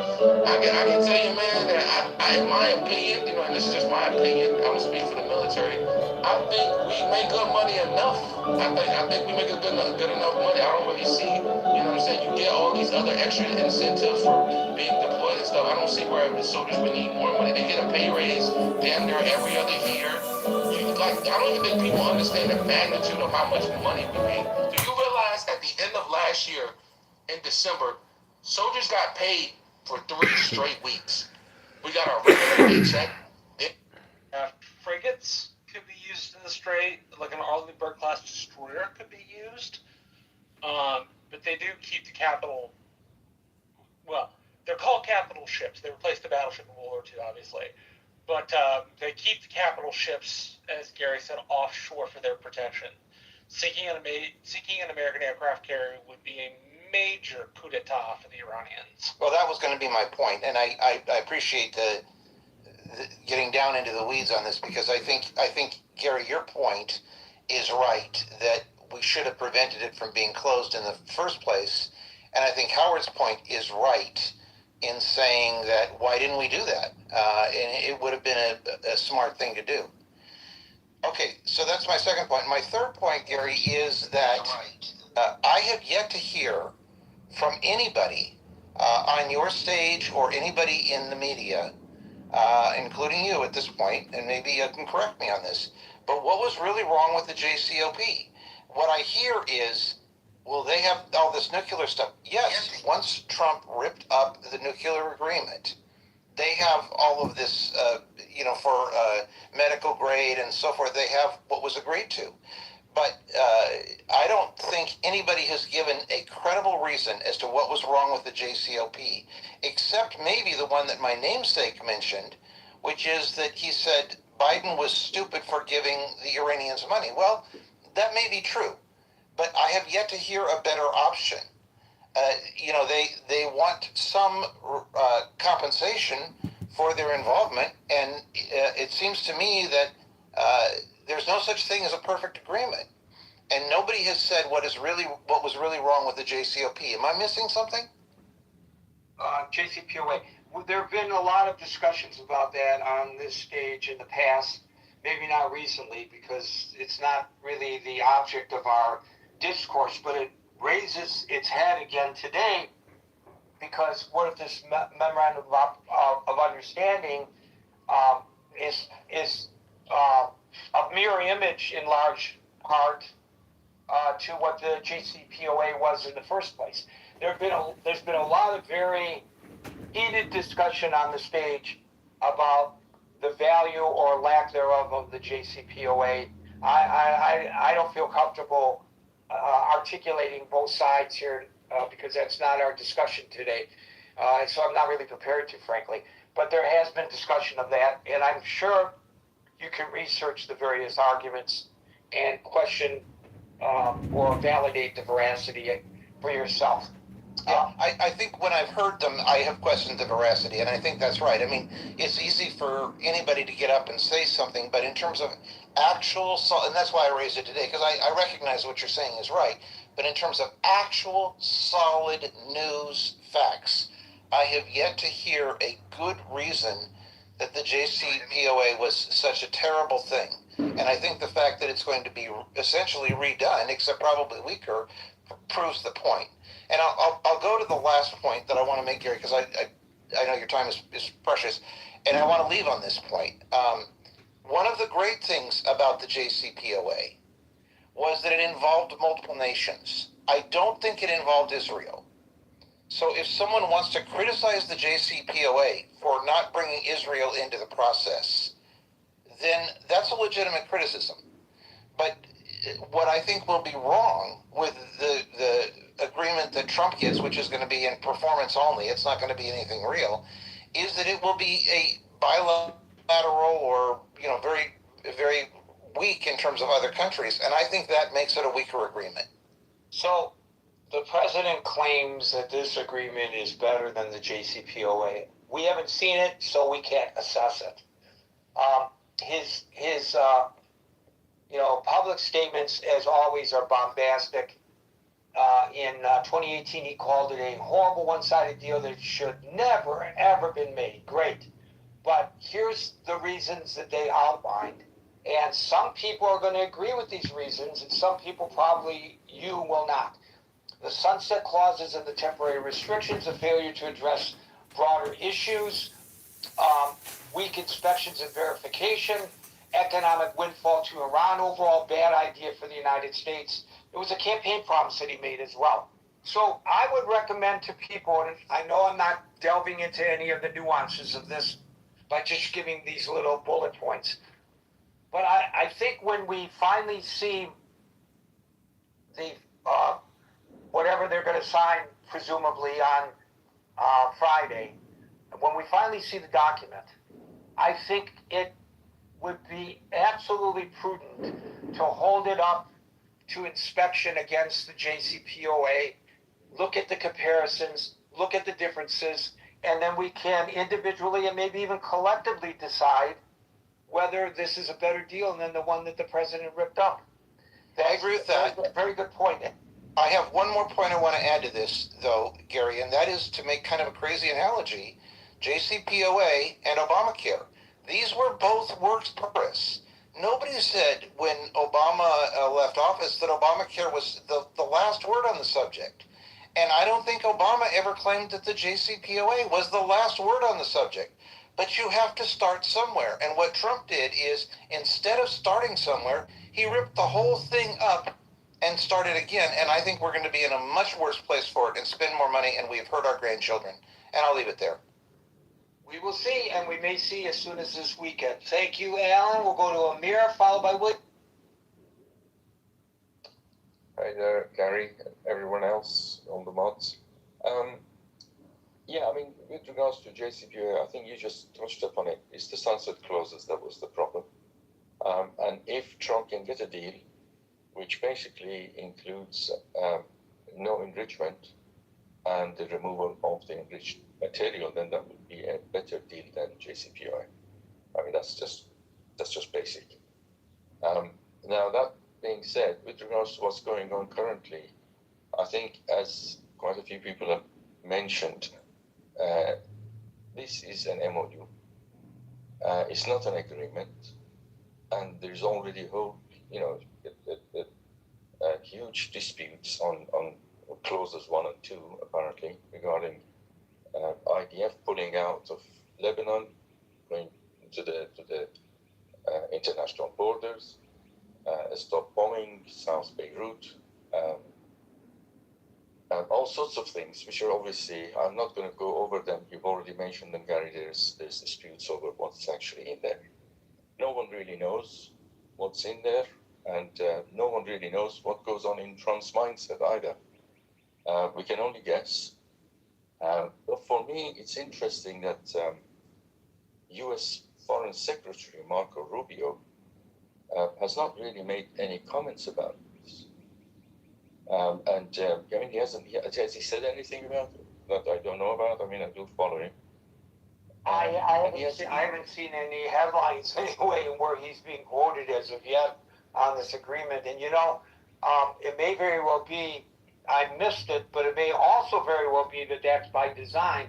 I can tell you, man, that in my opinion, and this is just my opinion, I'm gonna speak for the military. I think we make good money enough. I think we make good enough money. I don't really see, what I'm saying? You get all these other extra incentives for being deployed and stuff. I don't see where the soldiers would need more money. They get a pay raise damn near every other year. I don't even think people understand the magnitude of how much money we make. Do you realize at the end of last year, in December, soldiers got paid for 3 straight weeks? We got our regular paycheck. Frigates could be used in the strait, like an Arleigh class destroyer could be used. But they do keep the capital. Well, they're called capital ships. They replaced the battleship in World War II, obviously. But they keep the capital ships, as Gary said, offshore for their protection. Sinking an American aircraft carrier would be a major coup d'etat for the Iranians. Well, that was going to be my point, and I appreciate the getting down into the weeds on this because I think Gary, your point is right that we should have prevented it from being closed in the first place, and I think Howard's point is right in saying that why didn't we do that? And it would have been a smart thing to do. Okay, so that's my second point. My third point, Gary, is that I have yet to hear from anybody on your stage or anybody in the media, including you at this point, and maybe you can correct me on this, but what was really wrong with the JCPOA? What I hear is, well, they have all this nuclear stuff. Yes, once Trump ripped up the nuclear agreement, they have all of this, for medical grade and so forth. They have what was agreed to. But I don't think anybody has given a credible reason as to what was wrong with the JCPOA, except maybe the one that my namesake mentioned, which is that he said Biden was stupid for giving the Iranians money. Well, that may be true, but I have yet to hear a better option. They want some compensation for their involvement, and it seems to me that there's no such thing as a perfect agreement, and nobody has said what was really wrong with the JCPOA. Am I missing something? JCPOA. There have been a lot of discussions about that on this stage in the past. Maybe not recently, because it's not really the object of our discourse, but it raises its head again today, because what if this memorandum of understanding is a mirror image in large part to what the JCPOA was in the first place. There's been a lot of very heated discussion on the stage about the value or lack thereof of the JCPOA. I don't feel comfortable articulating both sides here because that's not our discussion today. And so I'm not really prepared to, frankly. But there has been discussion of that, and I'm sure you can research the various arguments and question or validate the veracity for yourself. Yeah, I think when I've heard them, I have questioned the veracity, and I think that's right. I mean, it's easy for anybody to get up and say something, but in terms of actual, and that's why I raised it today, because I recognize what you're saying is right, but in terms of actual solid news facts, I have yet to hear a good reason that the JCPOA was such a terrible thing. And I think the fact that it's going to be essentially redone, except probably weaker, proves the point. And I'll go to the last point that I want to make, Gary, because I know your time is precious, and I want to leave on this point. One of the great things about the JCPOA was that it involved multiple nations. I don't think it involved Israel. So if someone wants to criticize the JCPOA for not bringing Israel into the process, then that's a legitimate criticism. But what I think will be wrong with the agreement that Trump gets, which is going to be in performance only, it's not going to be anything real, is that it will be a bilateral or, very, very weak in terms of other countries. And I think that makes it a weaker agreement. So the president claims that this agreement is better than the JCPOA. We haven't seen it, so we can't assess it. His public statements, as always, are bombastic. In 2018, he called it a horrible one-sided deal that should never, ever been made. Great. But here's the reasons that they outlined. And some people are going to agree with these reasons, and some people probably you will not. The sunset clauses and the temporary restrictions, a failure to address broader issues, weak inspections and verification, economic windfall to Iran, overall bad idea for the United States. It was a campaign promise that he made as well. So I would recommend to people, and I know I'm not delving into any of the nuances of this by just giving these little bullet points, but I think when we finally see the whatever they're going to sign, presumably on Friday, when we finally see the document, I think it would be absolutely prudent to hold it up to inspection against the JCPOA, look at the comparisons, look at the differences, and then we can individually and maybe even collectively decide whether this is a better deal than the one that the president ripped up. I agree with that. Very good point. I have one more point I want to add to this, though, Gary, and that is to make kind of a crazy analogy. JCPOA and Obamacare. These were both works purpose. Nobody said when Obama left office that Obamacare was the last word on the subject. And I don't think Obama ever claimed that the JCPOA was the last word on the subject. But you have to start somewhere. And what Trump did is, instead of starting somewhere, he ripped the whole thing up and started again. And I think we're going to be in a much worse place for it and spend more money, and we've hurt our grandchildren. And I'll leave it there. We will see, and we may see as soon as this weekend. Thank you, Alan. We'll go to Amir, followed by Wood. Hi there, Gary, and everyone else on the mods. Yeah, I mean, with regards to JCPOA, I think you just touched upon it. It's the sunset clauses that was the problem. And if Trump can get a deal, which basically includes no enrichment and the removal of the enriched material, then that would be a better deal than JCPOA. I mean, that's just basic. Now, that being said, with regards to what's going on currently, I think, as quite a few people have mentioned, this is an MOU. It's not an agreement, and there's already huge disputes on clauses 1 and 2, apparently, regarding IDF pulling out of Lebanon, going to the international borders, stop bombing South Beirut, and all sorts of things, which are obviously, I'm not going to go over them. You've already mentioned them, Gary. There's disputes over what's actually in there. No one really knows what's in there, and no one really knows what goes on in Trump's mindset either. We can only guess. But for me, it's interesting that U.S. Foreign Secretary Marco Rubio has not really made any comments about this. I mean, has he said anything about it that I don't know about? I mean, I do follow him. I haven't seen any headlines anyway where he's being quoted as of yet on this agreement. And it may very well be, I missed it, but it may also very well be that that's by design,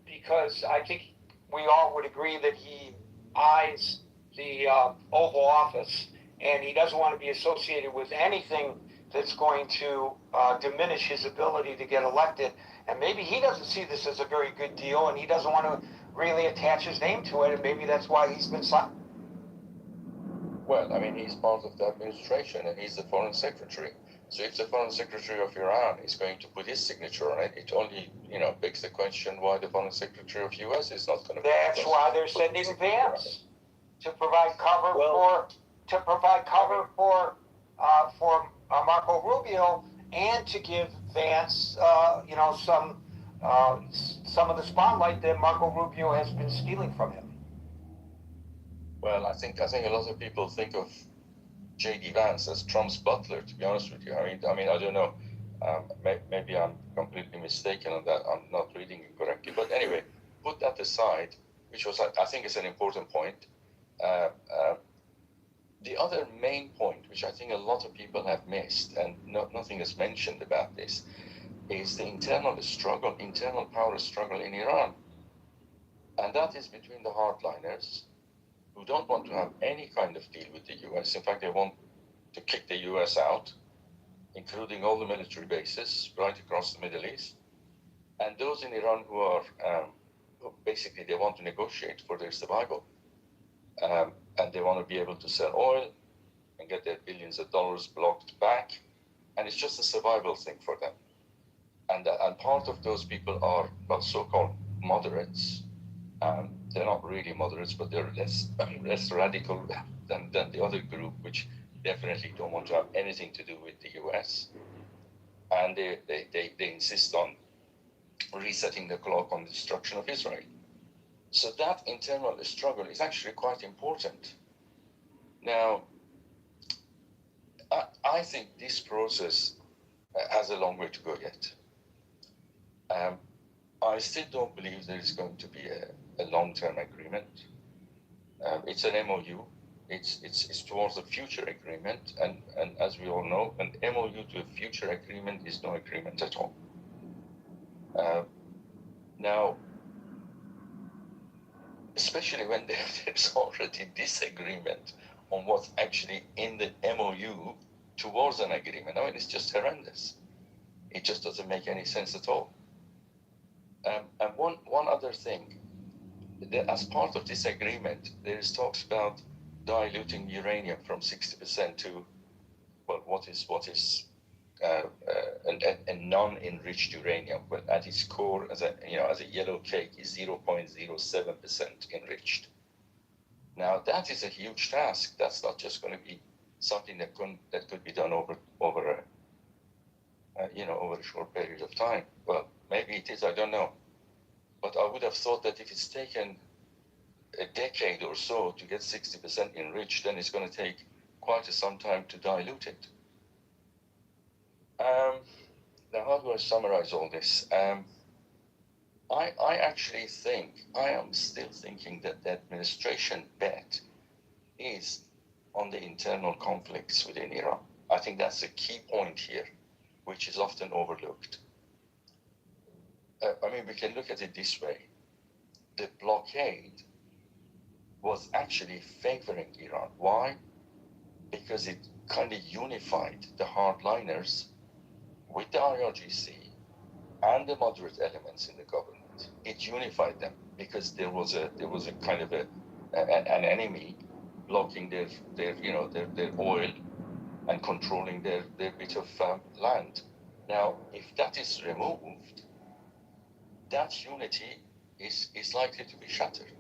because I think we all would agree that he eyes the Oval Office, and he doesn't want to be associated with anything that's going to diminish his ability to get elected. And maybe he doesn't see this as a very good deal, and he doesn't want to really attach his name to it, and maybe that's why he's been silent. Well, I mean, he's part of the administration, and he's the foreign secretary. So if the foreign secretary of Iran is going to put his signature on it, it only, begs the question why the foreign secretary of U.S. is not going to. That's why they're sending Vance to provide cover for Marco Rubio, and to give Vance, some of the spotlight that Marco Rubio has been stealing from him. Well, I think a lot of people think of J.D. Vance as Trump's butler, to be honest with you. I mean, I don't know. Maybe I'm completely mistaken on that. I'm not reading it correctly. But anyway, put that aside, which was, I think, is an important point. The other main point, which I think a lot of people have missed, and nothing is mentioned about this, is the internal power struggle in Iran. And that is between the hardliners, who don't want to have any kind of deal with the US. In fact, they want to kick the US out, including all the military bases right across the Middle East. And those in Iran who are, who basically, they want to negotiate for their survival. And they want to be able to sell oil and get their billions of dollars blocked back. And it's just a survival thing for them. And part of those people are, well, so-called moderates. They're not really moderates, but they're less radical than the other group, which definitely don't want to have anything to do with the US. And they insist on resetting the clock on the destruction of Israel. So that internal struggle is actually quite important. Now, I think this process has a long way to go yet. I still don't believe there is going to be a long-term agreement. It's an MOU. It's towards a future agreement, and as we all know, an MOU to a future agreement is no agreement at all. Now, especially when there's already disagreement on what's actually in the MOU towards an agreement. I mean, it's just horrendous. It just doesn't make any sense at all. And one other thing, as part of this agreement, there is talks about diluting uranium from 60% to, well, what is a non-enriched uranium, but at its core, as a yellow cake, is 0.07% enriched. Now that is a huge task. That's not just going to be something that could be done over a short period of time. Well, maybe it is. I don't know. But I would have thought that if it's taken a decade or so to get 60% enriched, then it's going to take quite some time to dilute it. Now, how do I summarize all this? I actually think, I am still thinking that the administration bet is on the internal conflicts within Iran. I think that's a key point here, which is often overlooked. I mean, we can look at it this way. The blockade was actually favoring Iran. Why? Because it kind of unified the hardliners with the IRGC and the moderate elements in the government. It unified them because there was a kind of an enemy blocking their oil and controlling their bit of land. Now, if that is removed, that unity is likely to be shattered.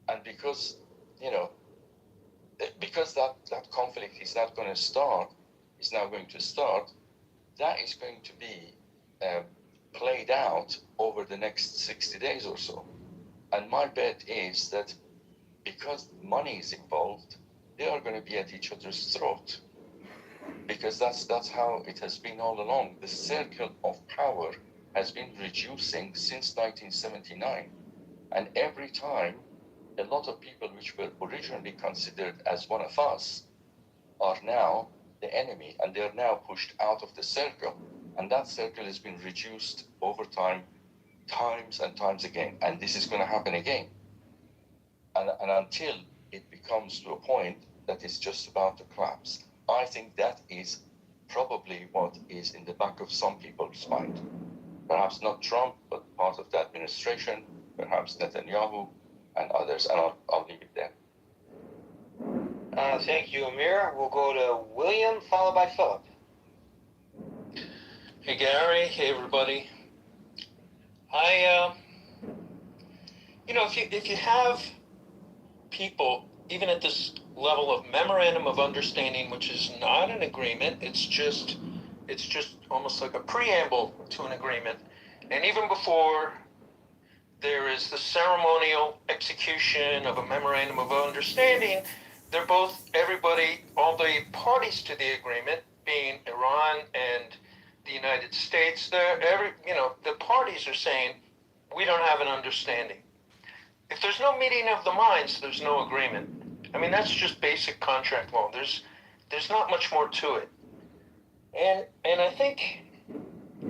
And because that conflict is now going to start, that is going to be played out over the next 60 days or so. And my bet is that because money is involved, they are going to be at each other's throat. Because that's how it has been all along. The circle of power has been reducing since 1979. And every time, a lot of people which were originally considered as one of us are now the enemy, and they're now pushed out of the circle. And that circle has been reduced over time, times and times again. And this is going to happen again. And until it becomes to a point that is just about to collapse. I think that is probably what is in the back of some people's mind. Perhaps not Trump, but part of the administration, perhaps Netanyahu and others. And I'll leave it there. Thank you, Amir. We'll go to William, followed by Philip. Hey, Gary. Hey, everybody. If you have people, even at this level of memorandum of understanding, which is not an agreement, it's just almost like a preamble to an agreement. And even before there is the ceremonial execution of a memorandum of understanding, they're both, all the parties to the agreement, being Iran and the United States, the parties are saying, we don't have an understanding. if there's no meeting of the minds, there's no agreement. I mean, that's just basic contract law. There's not much more to it. And I think,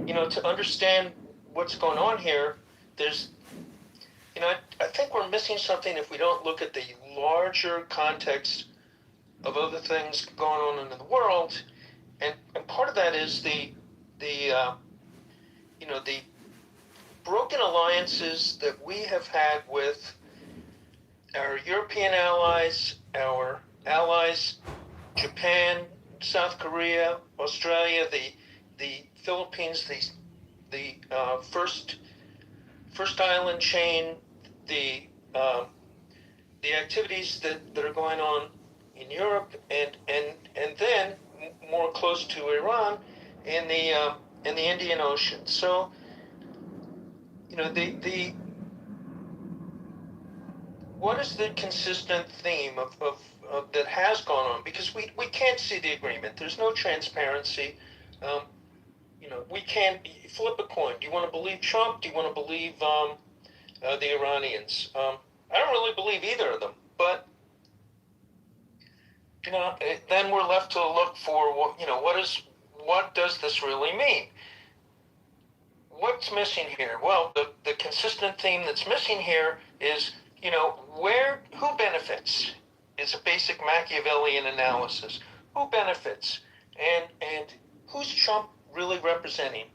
to understand what's going on here, I think we're missing something if we don't look at the larger context of other things going on in the world. And part of that is the broken alliances that we have had with our European allies, our allies, Japan, South Korea, Australia, the Philippines, the first island chain, the activities that are going on in Europe, and then more close to Iran in the Indian Ocean. So what is the consistent theme of that has gone on? Because we can't see the agreement. There's no transparency. We can't flip a coin. Do you want to believe Trump? Do you want to believe the Iranians? I don't really believe either of them. But then we're left to look for what does this really mean? What's missing here? Well, the consistent theme that's missing here is who benefits? Is a basic Machiavellian analysis. Who benefits? And who's Trump really representing?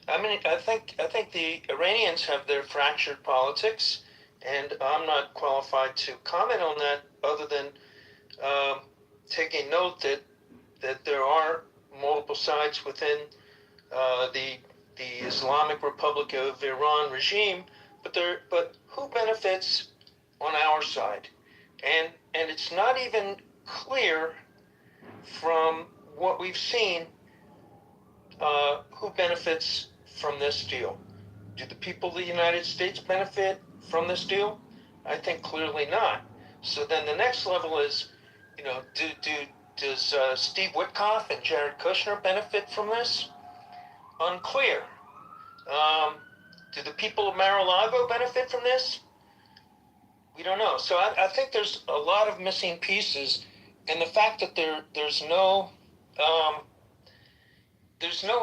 I mean, I think the Iranians have their fractured politics, and I'm not qualified to comment on that other than taking note that there are multiple sides within the Islamic Republic of Iran regime, but who benefits on our side? And it's not even clear from what we've seen who benefits from this deal. Do the people of the United States benefit from this deal? I think clearly not. So then the next level is, does Steve Witkoff and Jared Kushner benefit from this? Unclear. Do the people of Mar-a-Lago benefit from this? We don't know. So I think there's a lot of missing pieces, and the fact that there's no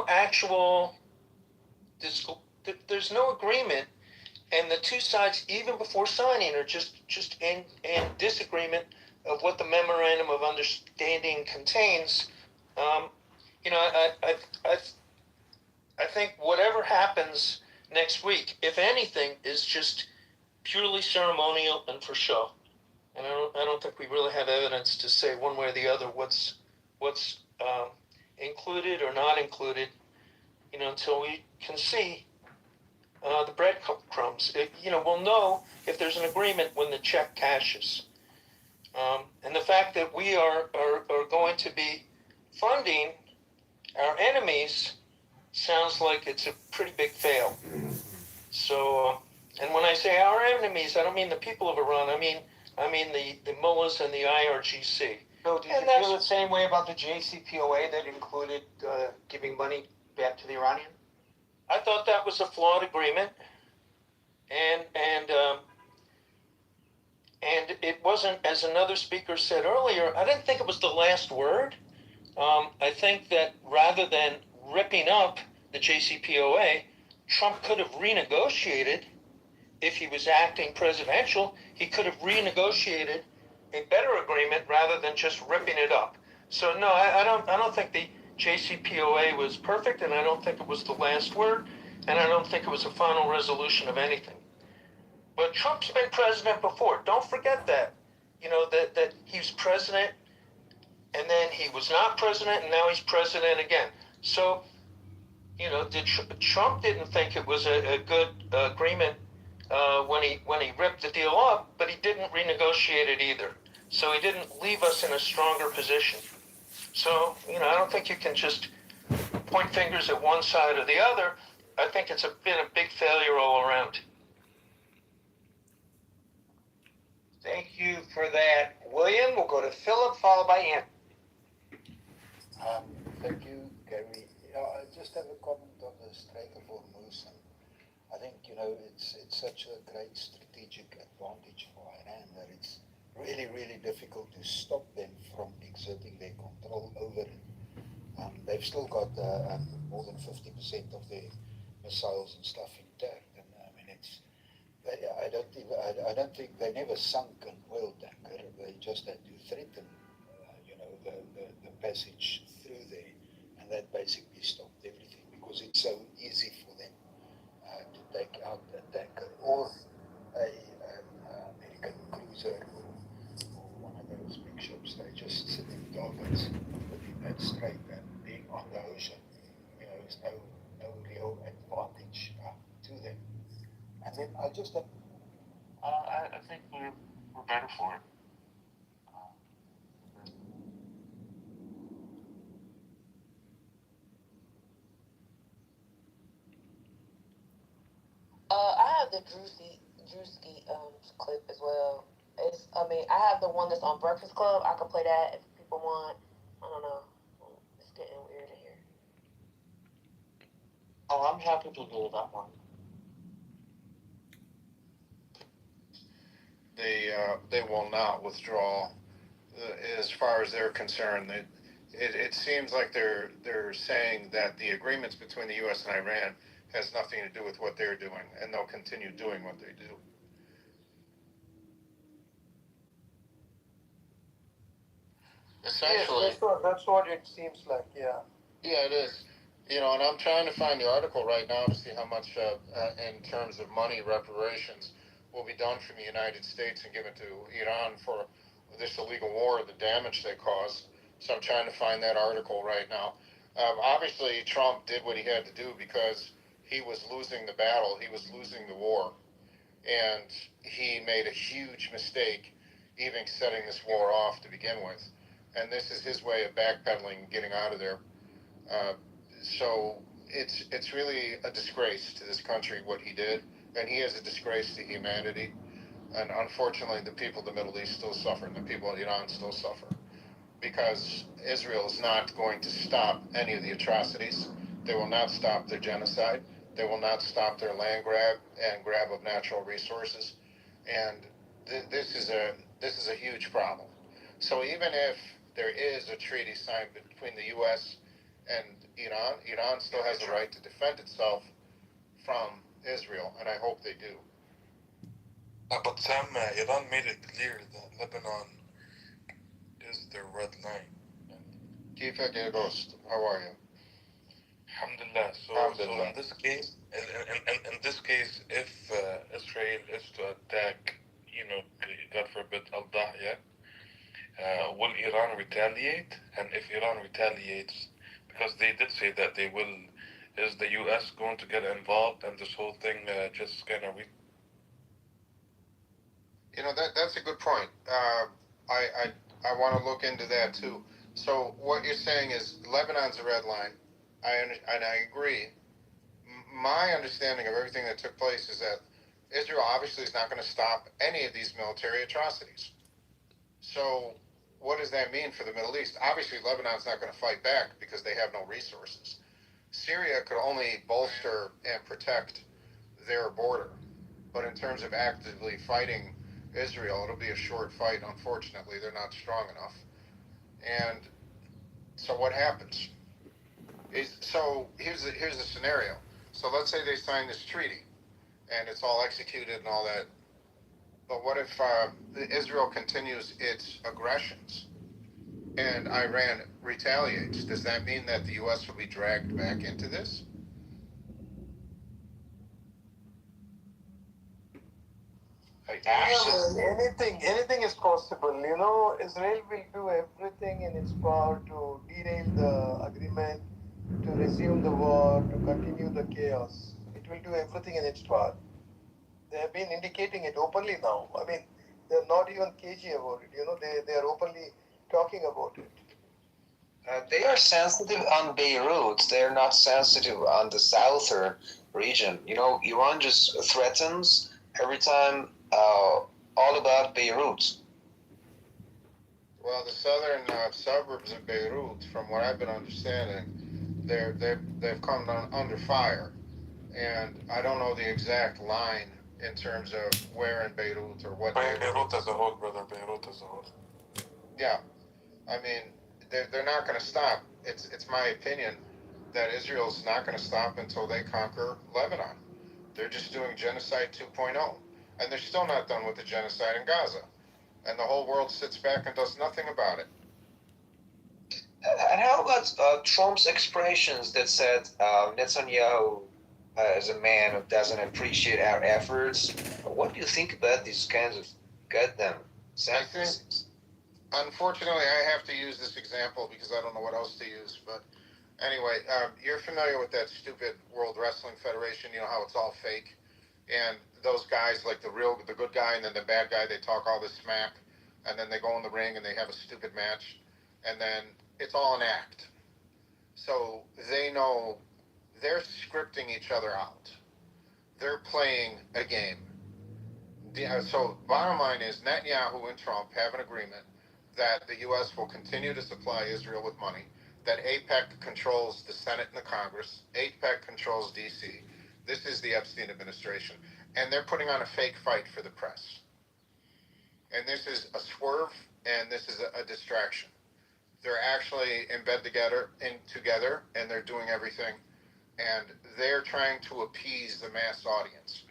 actual there's no agreement, and the two sides, even before signing, are just in disagreement of what the memorandum of understanding contains. I think whatever happens next week, if anything, is just purely ceremonial and for show. And I don't think we really have evidence to say one way or the other what's included or not included, until we can see the breadcrumbs. We'll know if there's an agreement when the check cashes. And the fact that we are going to be funding our enemies sounds like it's a pretty big fail. So, and when I say our enemies, I don't mean the people of Iran. I mean the mullahs and the IRGC. So did you feel the same way about the JCPOA that included giving money back to the Iranian? I thought that was a flawed agreement, and it wasn't, as another speaker said earlier, I didn't think it was the last word. I think that rather than ripping up the JCPOA, Trump could have renegotiated. If he was acting presidential, he could have renegotiated a better agreement rather than just ripping it up. So no, I don't think the JCPOA was perfect, and I don't think it was the last word, and I don't think it was a final resolution of anything. But Trump's been president before. Don't forget that. That he was president, and then he was not president, and now he's president again. So, Trump didn't think it was a good agreement when he ripped the deal up, but he didn't renegotiate it either. So he didn't leave us in a stronger position. So, I don't think you can just point fingers at one side or the other. I think it's been a big failure all around. Thank you for that, William. We'll go to Philip, followed by Ann. Thank you, Gary. I just have a comment on the Strait of Hormuz. And I think it's such a great strategic advantage for Iran that it's really difficult to stop them from exerting their control over it. They've still got more than 50% of their missiles and stuff intact, and I mean I don't think they never sunk an oil tanker. They just had to threaten, the passage through there, and that basically stopped everything because it's so easy for them to take out a tanker or a American cruiser or one of those big ships. They just sit in targets within that strait, and being on the ocean, is no real advantage to them. And then I just I think we're better for it. I have the Drewski clip as well. I have the one that's on Breakfast Club. I could play that if people want. I don't know. It's getting weird in here. Oh, I'm happy to do that one. They will not withdraw. As far as they're concerned, it seems like they're saying that the agreements between the U.S. and Iran has nothing to do with what they're doing, and they'll continue doing what they do. Essentially, yes, that's what it seems like. Yeah. Yeah, it is. And I'm trying to find the article right now to see how much, in terms of money reparations, will be done from the United States and given to Iran for this illegal war, the damage they caused. So I'm trying to find that article right now. Obviously, Trump did what he had to do because he was losing the battle. He was losing the war. And he made a huge mistake even setting this war off to begin with. And this is his way of backpedaling, getting out of there. So it's really a disgrace to this country what he did, and he is a disgrace to humanity. And unfortunately, the people of the Middle East still suffer, and the people of Iran still suffer, because Israel is not going to stop any of the atrocities. They will not stop their genocide. They will not stop their land grab and grab of natural resources. And this is a huge problem. So even if there is a treaty signed between the U.S. and Iran still has the right to defend itself from Israel, and I hope they do. But Sam, Iran made it clear that Lebanon is their red line. Kifak Ghost, how are you? Alhamdulillah. So in this case, in this case, if Israel is to attack, God forbid, Al-Dahya, will Iran retaliate? And if Iran retaliates, because they did say that they will, is the U.S. going to get involved and this whole thing just kind of... That's a good point. I want to look into that too. So what you're saying is Lebanon's a red line. I agree. My understanding of everything that took place is that Israel obviously is not going to stop any of these military atrocities. So what does that mean for the Middle East? Obviously, Lebanon's not going to fight back because they have no resources. Syria could only bolster and protect their border. But in terms of actively fighting Israel, it'll be a short fight. Unfortunately, they're not strong enough. And so what happens? So here's the scenario. So let's say they sign this treaty, and it's all executed and all that. But what if Israel continues its aggressions and Iran retaliates? Does that mean that the U.S. will be dragged back into this? Anything is possible. Israel will do everything in its power to derail the agreement, to resume the war, to continue the chaos. It will do everything in its power. They have been indicating it openly now. I mean, they're not even cagey about it. They are openly talking about it. They are sensitive on Beirut. They're not sensitive on the southern region. Iran just threatens every time all about Beirut. Well, the southern suburbs of Beirut, from what I've been understanding, they've come under fire, and I don't know the exact line in terms of where in Beirut or what. Beirut as a whole, brother. Beirut as a whole. Yeah, I mean, they're not going to stop. It's my opinion that Israel's not going to stop until they conquer Lebanon. They're just doing genocide 2.0, and they're still not done with the genocide in Gaza. And the whole world sits back and does nothing about it. And how about Trump's expressions that said Netanyahu is a man who doesn't appreciate our efforts? What do you think about these kinds of goddamn sentences? Unfortunately, I have to use this example because I don't know what else to use. But anyway, you're familiar with that stupid World Wrestling Federation. You know how it's all fake, and those guys, like the good guy and then the bad guy, they talk all this smack, and then they go in the ring and they have a stupid match, and then it's all an act. So they know they're scripting each other out. They're playing a game. So bottom line is Netanyahu and Trump have an agreement that the U.S. will continue to supply Israel with money, that AIPAC controls the Senate and the Congress, AIPAC controls D.C. This is the Epstein administration. And they're putting on a fake fight for the press. And this is a swerve, and this is a distraction. They're actually in bed together, and they're doing everything. And they're trying to appease the mass audience.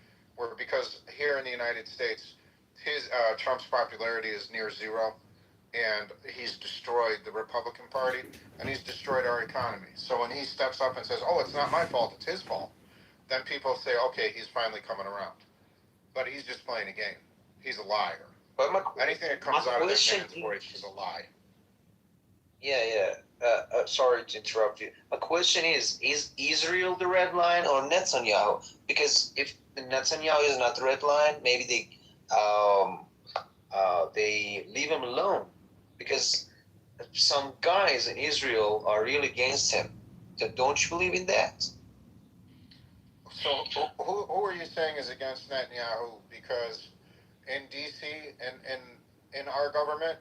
Because here in the United States, Trump's popularity is near zero, and he's destroyed the Republican Party, and he's destroyed our economy. So when he steps up and says, "Oh, it's not my fault, it's his fault," then people say, "Okay, he's finally coming around." But he's just playing a game. He's a liar. But anything that comes out of his man's voice is a lie. Yeah. Sorry to interrupt you. My question is Israel the red line or Netanyahu? Because if Netanyahu is not the red line, maybe they leave him alone. Because some guys in Israel are really against him. Don't you believe in that? So who are you saying is against Netanyahu? Because in D.C. and in our government,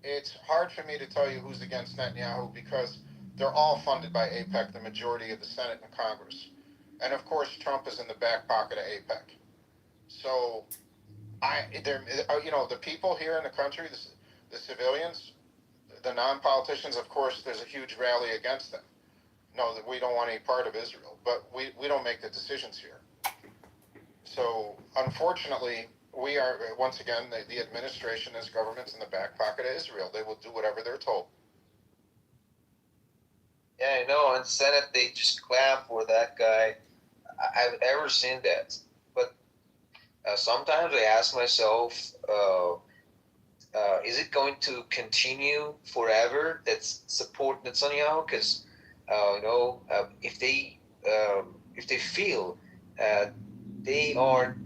it's hard for me to tell you who's against Netanyahu because they're all funded by AIPAC, the majority of the Senate and Congress. And of course, Trump is in the back pocket of AIPAC. So, the people here in the country, the civilians, the non-politicians, of course, there's a huge rally against them. No, that we don't want any part of Israel, but we don't make the decisions here. So, unfortunately, we are, once again, the administration is government's in the back pocket of Israel. They will do whatever they're told. Yeah, I know. In the Senate, they just clap for that guy. I've ever seen that. But sometimes I ask myself, is it going to continue forever that support Netanyahu? Because, if they feel they are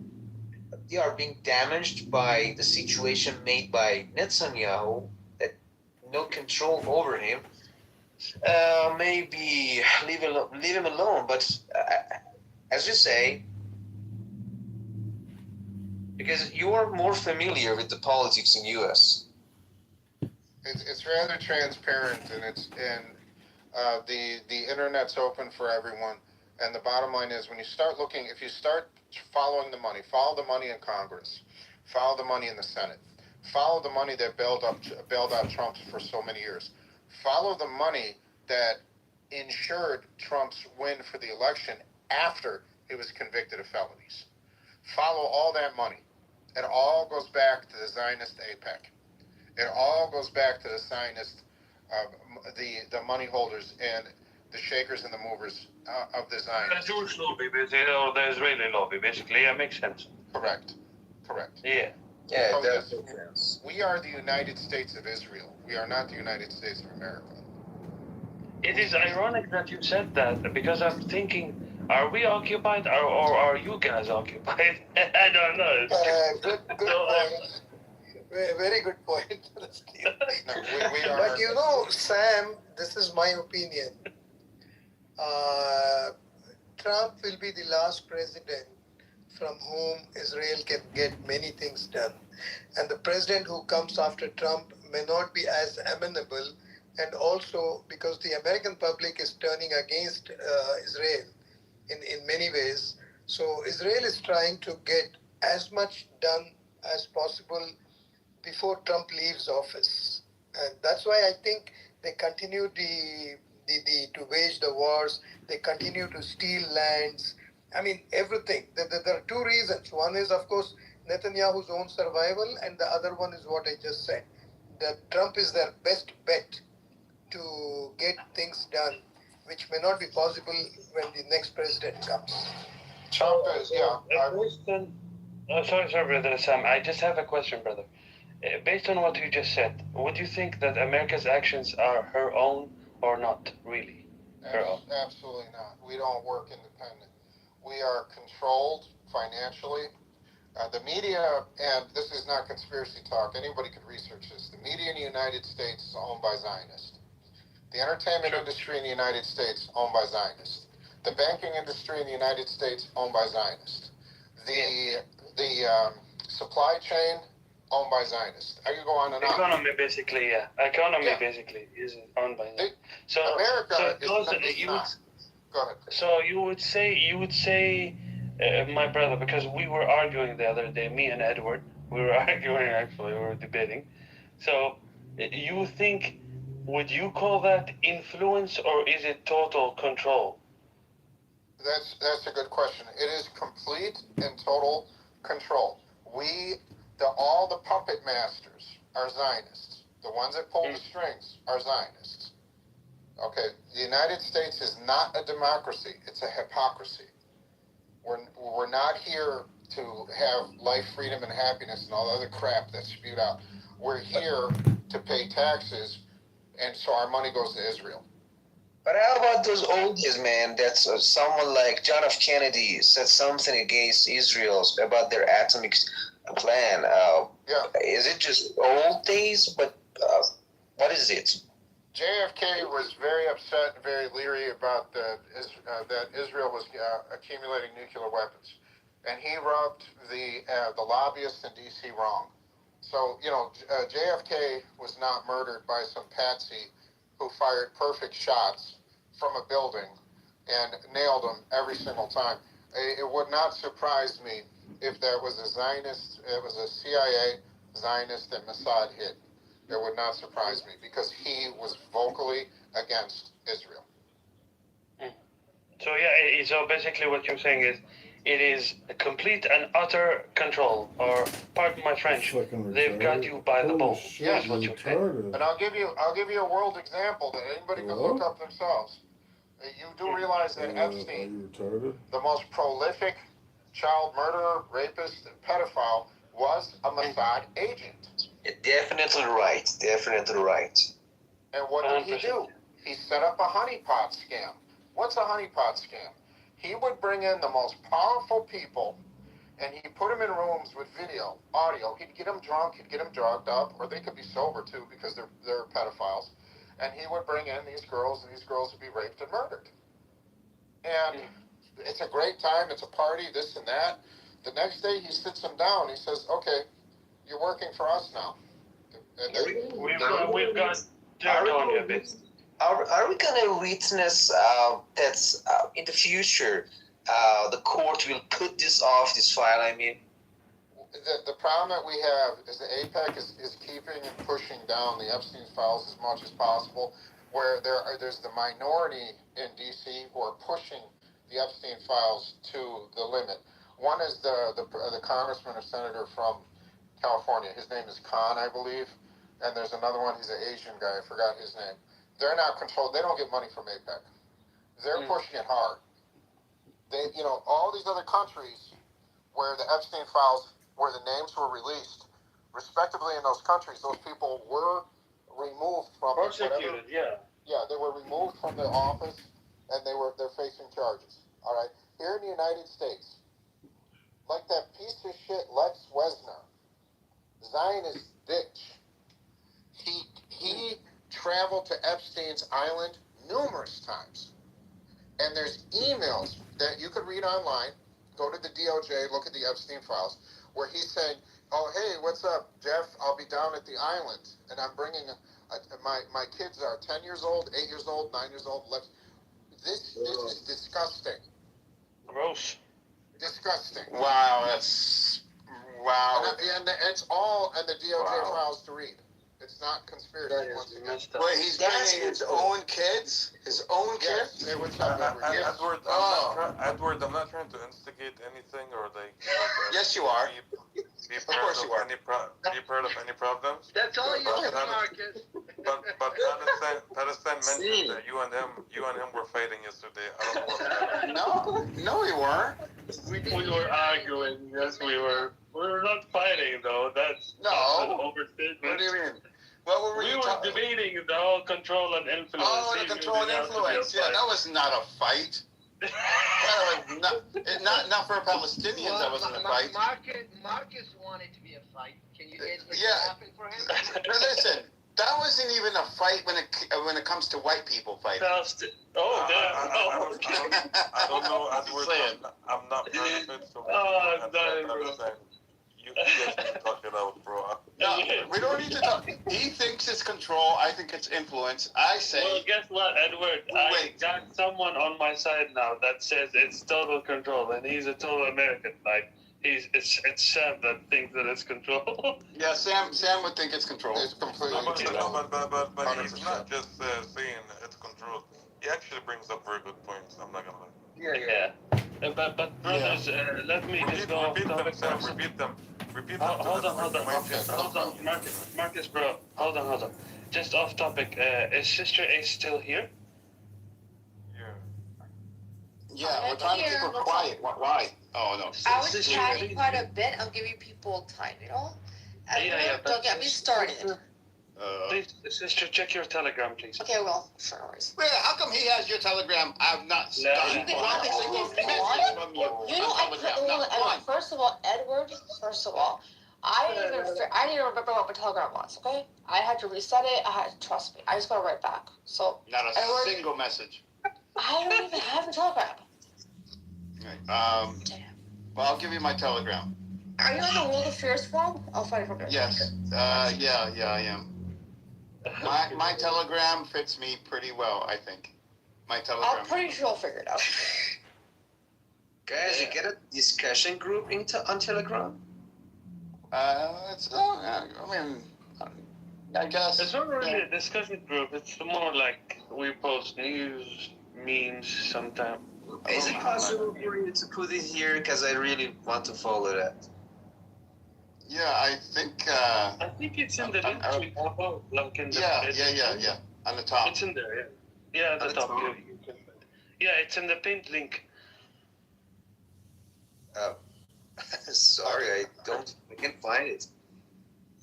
being damaged by the situation made by Netanyahu, that no control over him, maybe leave him alone. But as you say, because you are more familiar with the politics in U.S. It's rather transparent, and the internet's open for everyone. And the bottom line is, if you start following the money, follow the money in Congress, follow the money in the Senate, follow the money that bailed out Trump for so many years, follow the money that ensured Trump's win for the election after he was convicted of felonies. Follow all that money. It all goes back to the Zionist AIPAC. It all goes back to the Zionist, the money holders and the shakers and the movers of the Zionists. The Jewish lobby, or the Israeli lobby, basically. Yeah, makes sense. Correct. Yeah. Yeah, So, that yes, makes sense. we are the United States of Israel. We are not the United States of America. It is ironic that you said that, because I'm thinking, are we occupied or are you guys occupied? I don't know. Good point. Very good point. But Sam, this is my opinion. Trump will be the last president from whom Israel can get many things done. And the president who comes after Trump may not be as amenable, and also because the American public is turning against Israel, in many ways. So Israel is trying to get as much done as possible before Trump leaves office. And that's why I think they continue to wage the wars. They continue to steal lands. I mean, everything. There are two reasons. One is, of course, Netanyahu's own survival, and the other one is what I just said. That Trump is their best bet to get things done, which may not be possible when the next president comes. Trump is, yeah. Sorry, brother Sam. I just have a question, brother. Based on what you just said, would you think that America's actions are her own or not really her own? Absolutely not. We don't work independent. We are controlled financially. The media, and this is not conspiracy talk, anybody could research this. The media in the United States is owned by Zionists. The entertainment industry in the United States owned by Zionists. The banking industry in the United States owned by Zionists. The supply chain owned by Zionists. I could go on and on. Economy, basically, yeah. Economy, basically, is owned by them. So America so is not. Go ahead. So you would say, my brother, because we were arguing the other day, me and Edward, we were arguing actually, we were debating. So you think, would you call that influence or is it total control? That's a good question. It is complete and total control. All the puppet masters are Zionists. The ones that pull the strings are Zionists. Okay, the United States is not a democracy. It's a hypocrisy. We're not here to have life, freedom, and happiness and all the other crap that's spewed out. We're here to pay taxes, and so our money goes to Israel. But how about those old days, man? That's someone like John F. Kennedy said something against Israel about their atomic plan. Is it just old days? But what is it? JFK was very upset and very leery about that Israel was accumulating nuclear weapons, and he rubbed the lobbyists in D.C. wrong. So JFK was not murdered by some patsy who fired perfect shots from a building and nailed them every single time. It would not surprise me if there was a Zionist, it was a CIA Zionist and Mossad hit. It would not surprise me because he was vocally against Israel. So so basically what you're saying is it is a complete and utter control, or pardon my French, they've got you by the ball. That's what you're saying. And I'll give you a world example that anybody can look up themselves. You do realize that Epstein, the most prolific child murderer, rapist, and pedophile, was a Mossad agent. Definitely right. Definitely right. And what did he do? He set up a honeypot scam. What's a honeypot scam? He would bring in the most powerful people, and he put them in rooms with video, audio. He'd get them drunk, he'd get them drugged up, or they could be sober too because they're pedophiles. And he would bring in these girls, and these girls would be raped and murdered. And it's a great time. It's a party, this and that. The next day, he sits them down. He says, "Okay, you're working for us now." And we've got dirt on you a bit. Are we going to witness that's in the future the court will put this off, this file, I mean? The problem that we have is the APEC is keeping and pushing down the Epstein files as much as possible, where there's the minority in D.C. who are pushing the Epstein files to the limit. One is the congressman or senator from California. His name is Khan, I believe. And there's another one, he's an Asian guy, I forgot his name. They're not controlled. They don't get money from APEC. They're pushing it hard. All these other countries where the Epstein files, where the names were released, respectively in those countries, those people were removed from prosecuted. Yeah, they were removed from their office, and they're facing charges. All right, here in the United States, like that piece of shit Lex Wesner, Zionist bitch. He traveled to Epstein's island numerous times, and there's emails that you could read online. Go to the DOJ, look at the Epstein files, where he's saying, "Oh, hey, what's up, Jeff? I'll be down at the island, and I'm bringing my kids are 10 years old, 8 years old, 9 years old. This is disgusting. Gross. Disgusting. Wow, that's wow. And it's all in the DOJ Wow. files to read. It's not conspiracy. That is Once again. messed up. Wait, he's getting his own kids? His own Yes, kids? they would tell Edward. Yes. Edward, Edward, I'm not trying to instigate anything or like. Yes, you are. Be Of course you are. be part of any problems. That's all you do, Marcus. But Palestine mentioned that you and him were fighting yesterday. I don't know what's happening. No, we weren't. We were arguing. Yes, we were. We were not fighting though. That's an overstatement. What do you mean? What were We were debating the whole control and influence. Oh, the control and influence. Yeah, that was not a fight. not for Palestinians. That wasn't a fight. Marcus wanted to be a fight. Can you guys make it Yeah. happen for him? Now listen, that wasn't even a fight when it comes to white people fighting. I don't know, Edward. I'm not part of it, so Palestine. You guys can talk it out, bro. No, we don't need to talk. He thinks it's control. I think it's influence. I say. Well, guess what, Edward? I got someone on my side now that says it's total control, and he's a total American. Like it's Sam that thinks that it's control. Yeah, Sam would think it's control. It's completely control. But he's not just saying it's control. He actually brings up very good points. I'm not gonna lie. Yeah. But brothers, let me just go off topic. Repeat them. Hold on, Marcus, bro. Hold on. Just off topic. Is Sister Ace still here? Yeah, we're trying to keep her quiet. Why? Oh no. I was chatting quite a bit. I'm giving people time, you know? Don't get me started. Please, sister, check your Telegram, please. Okay, well, sure, no worries. Wait, how come he has your Telegram? I've not gotten one single message from you. You know, I couldn't. First of all, Edward. I didn't even remember what my Telegram was. Okay, I had to reset it. I had to trust me. I just got it right back. So not a Edward, single message. I don't even have a Telegram. Well, I'll give you my Telegram. Are you on the World Affairs forum? I'll find it from there. Yes. Yeah, I am. My Telegram fits me pretty well, I think. My Telegram. I'm pretty sure I'll figure it out. Guys, you get a discussion group on Telegram? I guess. It's not really a discussion group. It's more like we post news, memes sometimes. Is it possible for you to put it here? Because I really want to follow that. Yeah, I think. I think it's in the link tree. Like in the Yeah. On the top. It's in there, yeah. Yeah, at the top. Yeah, it's in the pinned link. Oh, sorry, I can't find it.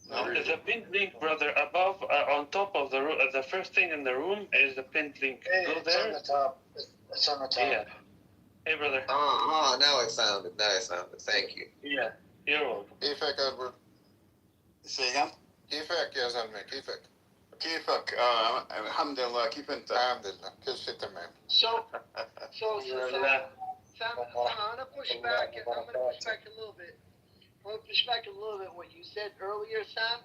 No, the pinned link, brother, above, on top of the room, the first thing in the room is the pinned link. Go there. On the top. It's on the top. Yeah. Hey, brother. Now I found it. Thank you. Yeah, you're welcome. Keyfak, Edward. Say again? Keyfak yazan mı? Keyfak. كيفك؟ الحمد لله. كيف أنت؟ الحمد لله. كل شيء تمام. So Sam, I'm gonna push back. I'm gonna push back a little bit. What you said earlier, Sam.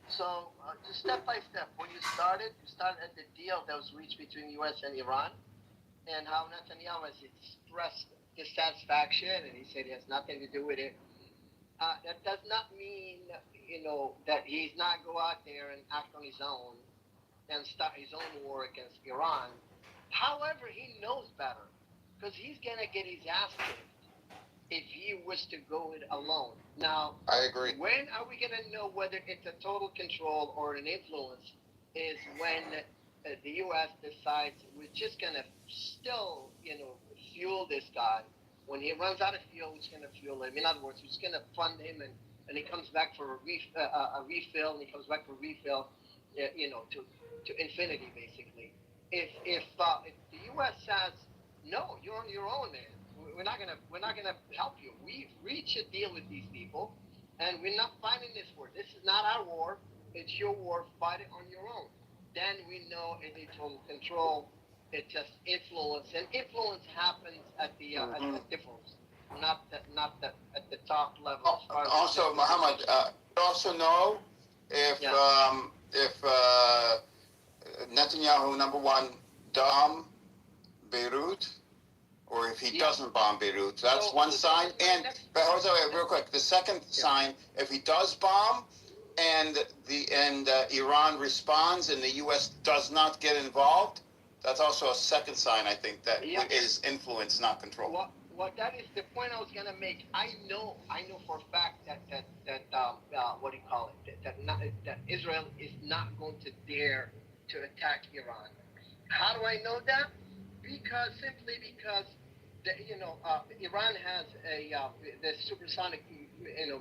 So just step by step. When you started at the deal that was reached between the U.S. and Iran, and how Netanyahu has expressed dissatisfaction, and he said he has nothing to do with it. That does not mean, that he's not go out there and act on his own and start his own war against Iran. However, he knows better, because he's gonna get his ass kicked if he was to go it alone. Now, I agree. When are we gonna know whether it's a total control or an influence? Is when the U.S. decides we're just gonna still, fuel this guy. When he runs out of fuel, we're gonna fuel him. In other words, we're just gonna fund him, and he comes back for a refill, and he comes back for a refill, to infinity, basically. If the U.S. says no, you're on your own, man. We're not gonna help you. We've reached a deal with these people, and we're not fighting this war. This is not our war. It's your war. Fight it on your own. Then we know it's a total control. It's just influence, and influence happens at the at difference, not at the top level. Also, Muhammad, also know if Netanyahu #1 Dom Beirut or if he doesn't bomb Beirut. That's one sign. And but hold on, real quick. The second sign, if he does bomb, and Iran responds, and the U.S. does not get involved, that's also a second sign. I think that is influence, not control. Well, that is the point I was gonna make. I know for a fact that what do you call it? That Israel is not going to dare to attack Iran. How do I know that? Simply because Iran has the supersonic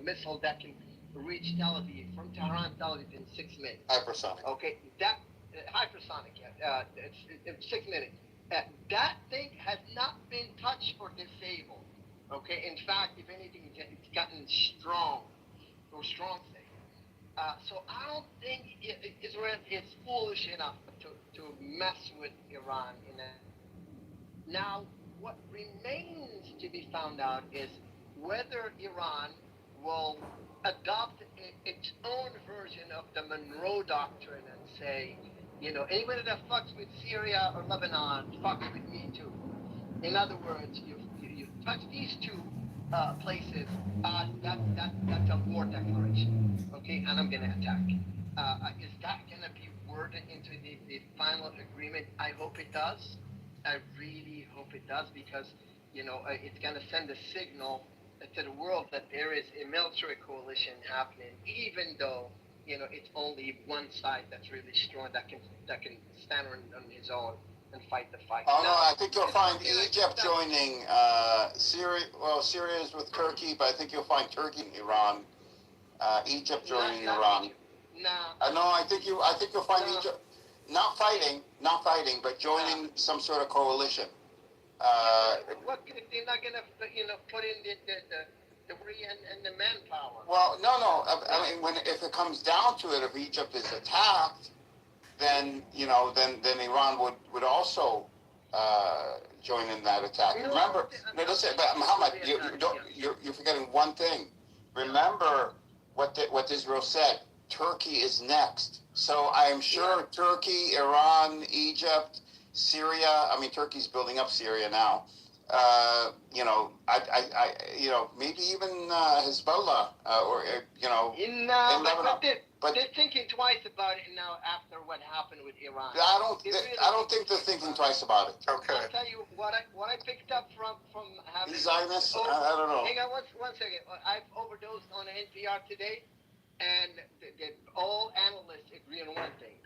missile that can reach Tel Aviv from Tehran to Tel Aviv in 6 minutes. Hypersonic. Okay, that hypersonic. It's 6 minutes. That thing has not been touched or disabled. Okay, in fact, if anything, it's gotten strong, or strong thing. So I don't think Israel is foolish enough to mess with Iran in that. Now, what remains to be found out is whether Iran will adopt its own version of the Monroe Doctrine and say, anybody that fucks with Syria or Lebanon fucks with me too. In other words, you touch these two places, that's a war declaration, okay? And I'm going to attack. Is that going to be worded into the final agreement? I hope it does. I really hope it does, because it's going to send a signal to the world that there is a military coalition happening, even though it's only one side that's really strong that can stand on his own and fight the fight. Oh no, I think you'll find Egypt joining Syria. Well, Syria is with Turkey, but I think you'll find Turkey and Iran. Egypt joining Iran. No, I think you'll find Egypt not fighting, but joining some sort of coalition. What if they're not going to, put in the and the manpower? Well, no. I mean, if it comes down to it, if Egypt is attacked, then then Iran would also join in that attack. Remember, listen, but Muhammad, you're forgetting one thing. Remember what Israel said. Turkey is next. So I am sure Turkey, Iran, Egypt, Syria. I mean, Turkey's building up Syria now. Maybe even Hezbollah, or But they're thinking twice about it now after what happened with Iran. I don't think they're thinking twice about it. Okay. I'll tell you what I picked up from having. Zionists? I don't know. Hang on one second. I've overdosed on NPR today, and all analysts agree on one thing: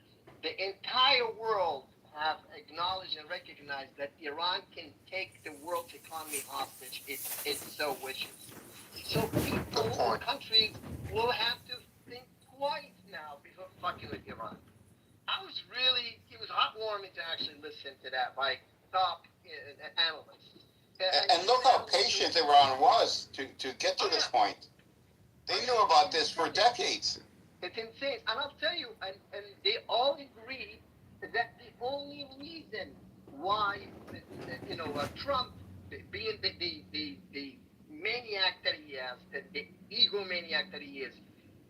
the entire world have acknowledged and recognized that Iran can take the world's economy hostage if it so wishes. So people or countries will have to think twice now before fucking with Iran. It was heartwarming to actually listen to that by top analysts. And look how patient Iran was to get to this point. They knew about this for decades. It's insane. And I'll tell you, and they all agree that the only reason why, Trump, being the maniac that he is, the egomaniac that he is,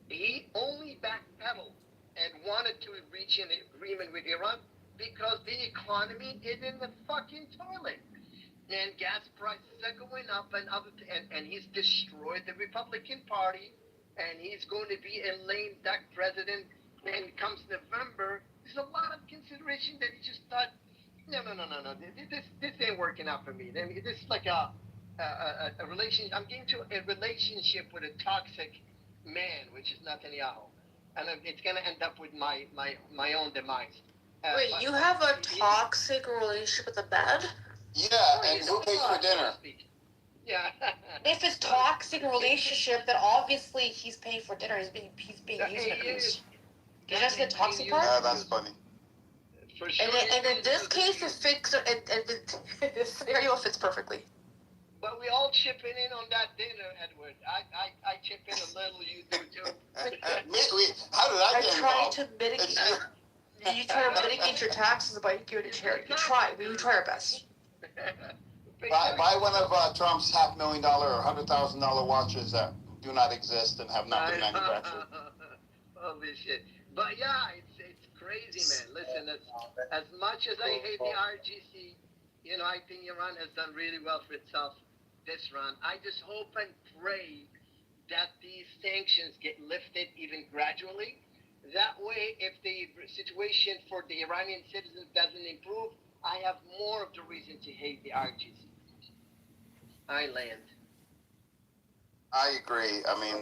he only backpedaled and wanted to reach an agreement with Iran because the economy is in the fucking toilet. And gas prices are going up, and he's destroyed the Republican Party, and he's going to be a lame duck president. And it comes November, there's a lot of consideration that he just thought, no, this ain't working out for me. This is like a relationship. I'm getting to a relationship with a toxic man, which is Netanyahu, and it's going to end up with my own demise. Wait, you have a toxic relationship with a man? Yeah, and who pays for dinner? Yeah. If it's toxic relationship, then obviously he's paying for dinner. He's being used. Did you just get toxic part? That's funny. For sure. And in this case, it fits. And the scenario fits perfectly. But we all chipping in on that dinner, Edward. I chip in a little. You do too. How did I get try involved? to mitigate. You try to mitigate your taxes by giving it to charity. We try our best. Buy one of Trump's $500,000 or $100,000 watches that do not exist and have not been manufactured. Holy shit! But yeah, it's crazy, man. Listen, as much as I hate the RGC, I think Iran has done really well for itself this round. I just hope and pray that these sanctions get lifted even gradually. That way, if the situation for the Iranian citizens doesn't improve, I have more of the reason to hate the RGC. I land. I agree. I mean,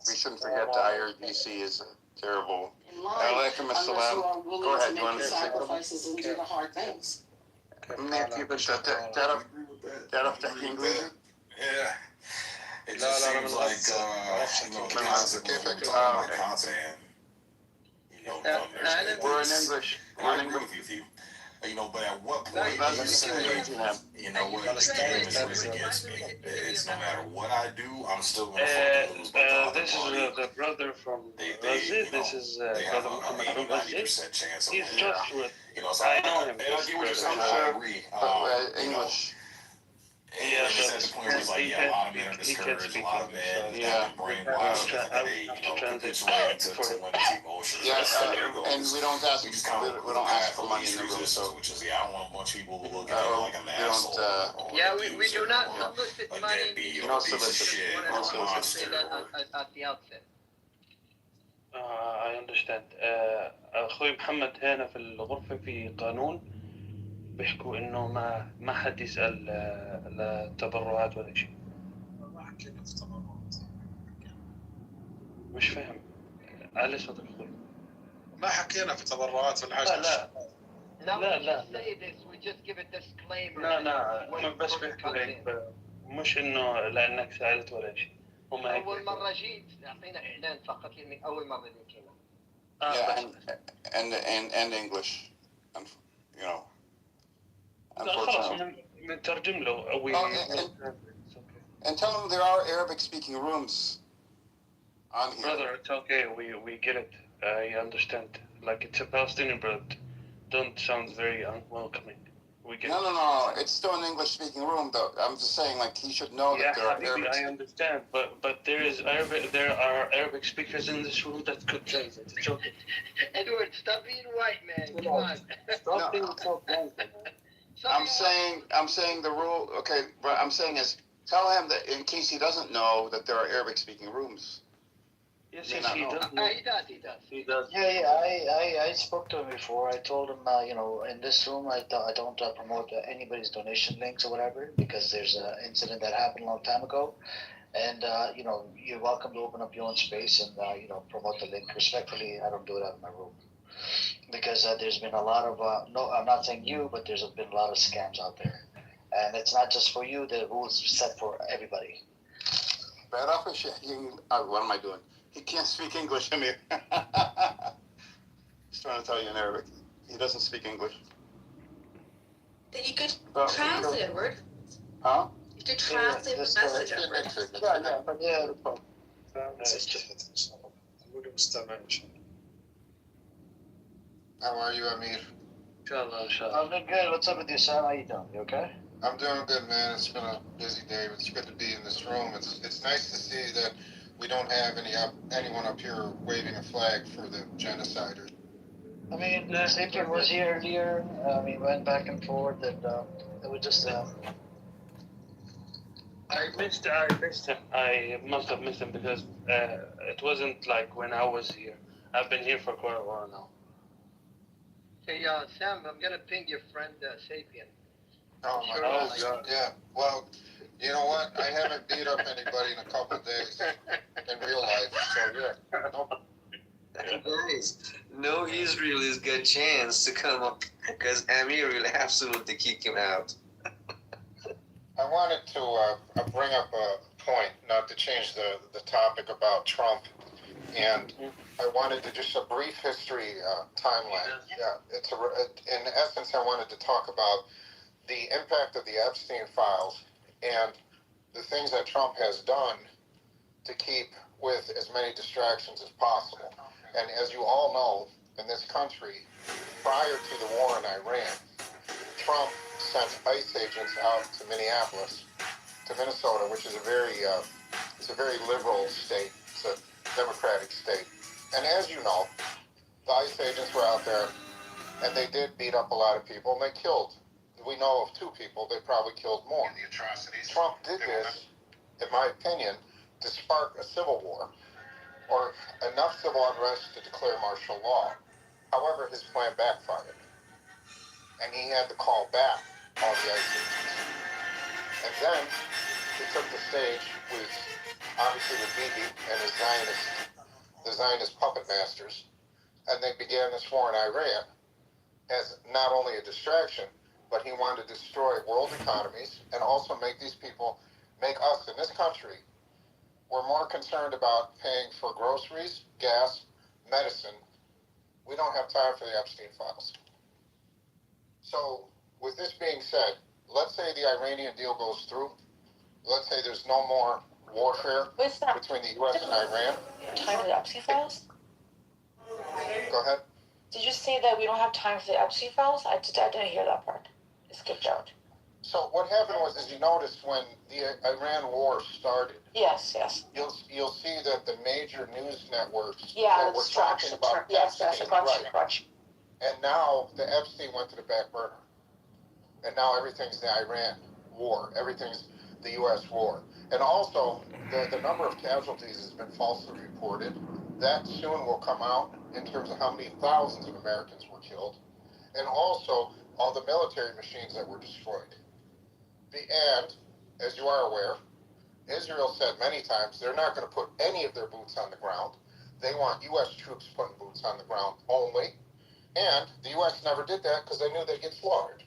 we shouldn't forget the IRGC is terrible. Alaikum assalam. Go ahead. You want to say sacrifices and do the hard things. تعرف تحكي انجليزي؟ Yeah. It just seems like, kids are becoming like content. We're in English. I agree with you. But at what point do you say, what, the game is rigged against me? It's no matter what I do, I'm still going to lose. This is the brother from Brazil. This is brother Muhammad from Brazil. He's trustworthy. I know him. And I get what you're saying. I agree. English. Yeah, at the point where it's like, a lot of men are discouraged, a lot of men have been brainwashed, they capitulate to women's emotions. Yes, and we don't ask. We don't ask for money in the room, so which is, I don't want a bunch of people to look at me like I'm an asshole. We do not solicit money. No solicit. No solicit. At the outset. I understand. أخوي محمد هنا في الغرفة في قانون بيحكوا إنه ما حد يسأل لا تبرعات ولا شيء. ما حكينا في تبرعات. مش فاهم. على صوتك أخوي. ما حكينا في تبرعات ولا حاجة. لا. Say this. We just give a disclaimer. لا هم بس بيحكوا هيك مش إنه لأنك سألت ولا شيء. هم هيك. أول مرة جيت أعطينا إعلان فقط لأنك أول مرة جيت هنا. Yeah, and English, unfortunately. نترجم له. And tell them there are Arabic-speaking rooms on here. Brother, it's okay. We get it. I understand. Like it's a Palestinian, but don't sound very unwelcoming. We get it. No. It's still an English-speaking room, though. I'm just saying, like, he should know that there are Arabic. I understand, but there is Arabic. There are Arabic speakers in this room that could translate. It's okay. Edward, stop being white, man. Come on. Stop being so blank, man. I'm saying the rule. Okay, what I'm saying is tell him that in case he doesn't know that there are Arabic-speaking rooms. Yes, he does. He does. Yeah. I spoke to him before. I told him, in this room, I don't promote anybody's donation links or whatever because there's an incident that happened a long time ago, and you're welcome to open up your own space and promote the link. Respectfully, I don't do it out of my room because there's been a lot of I'm not saying you, but there's been a lot of scams out there, and it's not just for you. The rules are set for everybody. What am I doing? He can't speak English, Amir. He's trying to tell you in Arabic. He doesn't speak English. Then you could translate, Edward. Huh? You could translate the message, Edward. How are you, Amir? I'm doing good. What's up with you, Sam? How you doing? You okay? I'm doing good, man. It's been a busy day. It's good to be in this room. It's nice to see that we don't have anyone up here waving a flag for the genociders. I mean, the same thing was here earlier. We went back and forth, and it was just. I missed him. I must have missed him because it wasn't like when I was here. I've been here for quite a while now. Hey, Sam, I'm gonna ping your friend Sapien. Oh my God! Yeah. Well, you know what? I haven't beat up anybody in a couple of days in real life. So yeah. Nope. Guys, no Israelis get a chance to come up because Amir will absolutely kick him out. I wanted to bring up a point, not to change the topic about Trump, and I wanted to just a brief history timeline. Yeah, in essence, I wanted to talk about the impact of the Epstein files and the things that Trump has done to keep with as many distractions as possible. And as you all know, in this country, prior to the war in Iran, Trump sent ICE agents out to Minneapolis, to Minnesota, which is a very liberal state. It's a democratic state. And as you know, the ICE agents were out there, and they did beat up a lot of people, and they killed we know of 2 people. They probably killed more. The atrocities. Trump did this, in my opinion, to spark a civil war or enough civil unrest to declare martial law. However, his plan backfired, and he had to call back all the ICCs. And then he took the stage with, obviously, with Bibi and the Zionist puppet masters, and they began this war in Iran as not only a distraction, but he wanted to destroy world economies and also make us in this country, we're more concerned about paying for groceries, gas, medicine. We don't have time for the Epstein files. So, with this being said, let's say the Iranian deal goes through. Let's say there's no more warfare between the U.S. and Iran. Time for the Epstein files? Go ahead. Did you say that we don't have time for the Epstein files? I didn't hear that part. It skipped out. So what happened was, as you noticed, when the Iran war started. Yes. You'll see that the major news networks. Yeah, that the were talking distraction. about Yes, Epstein, I got you. And now the Epstein went to the back burner. And now everything's the Iran war. Everything's the U.S. war. And also, the number of casualties has been falsely reported. That soon will come out in terms of how many thousands of Americans were killed. And also, all the military machines that were destroyed. And, as you are aware, Israel said many times they're not going to put any of their boots on the ground. They want U.S. troops putting boots on the ground only. And the U.S. never did that because they knew they'd get slaughtered.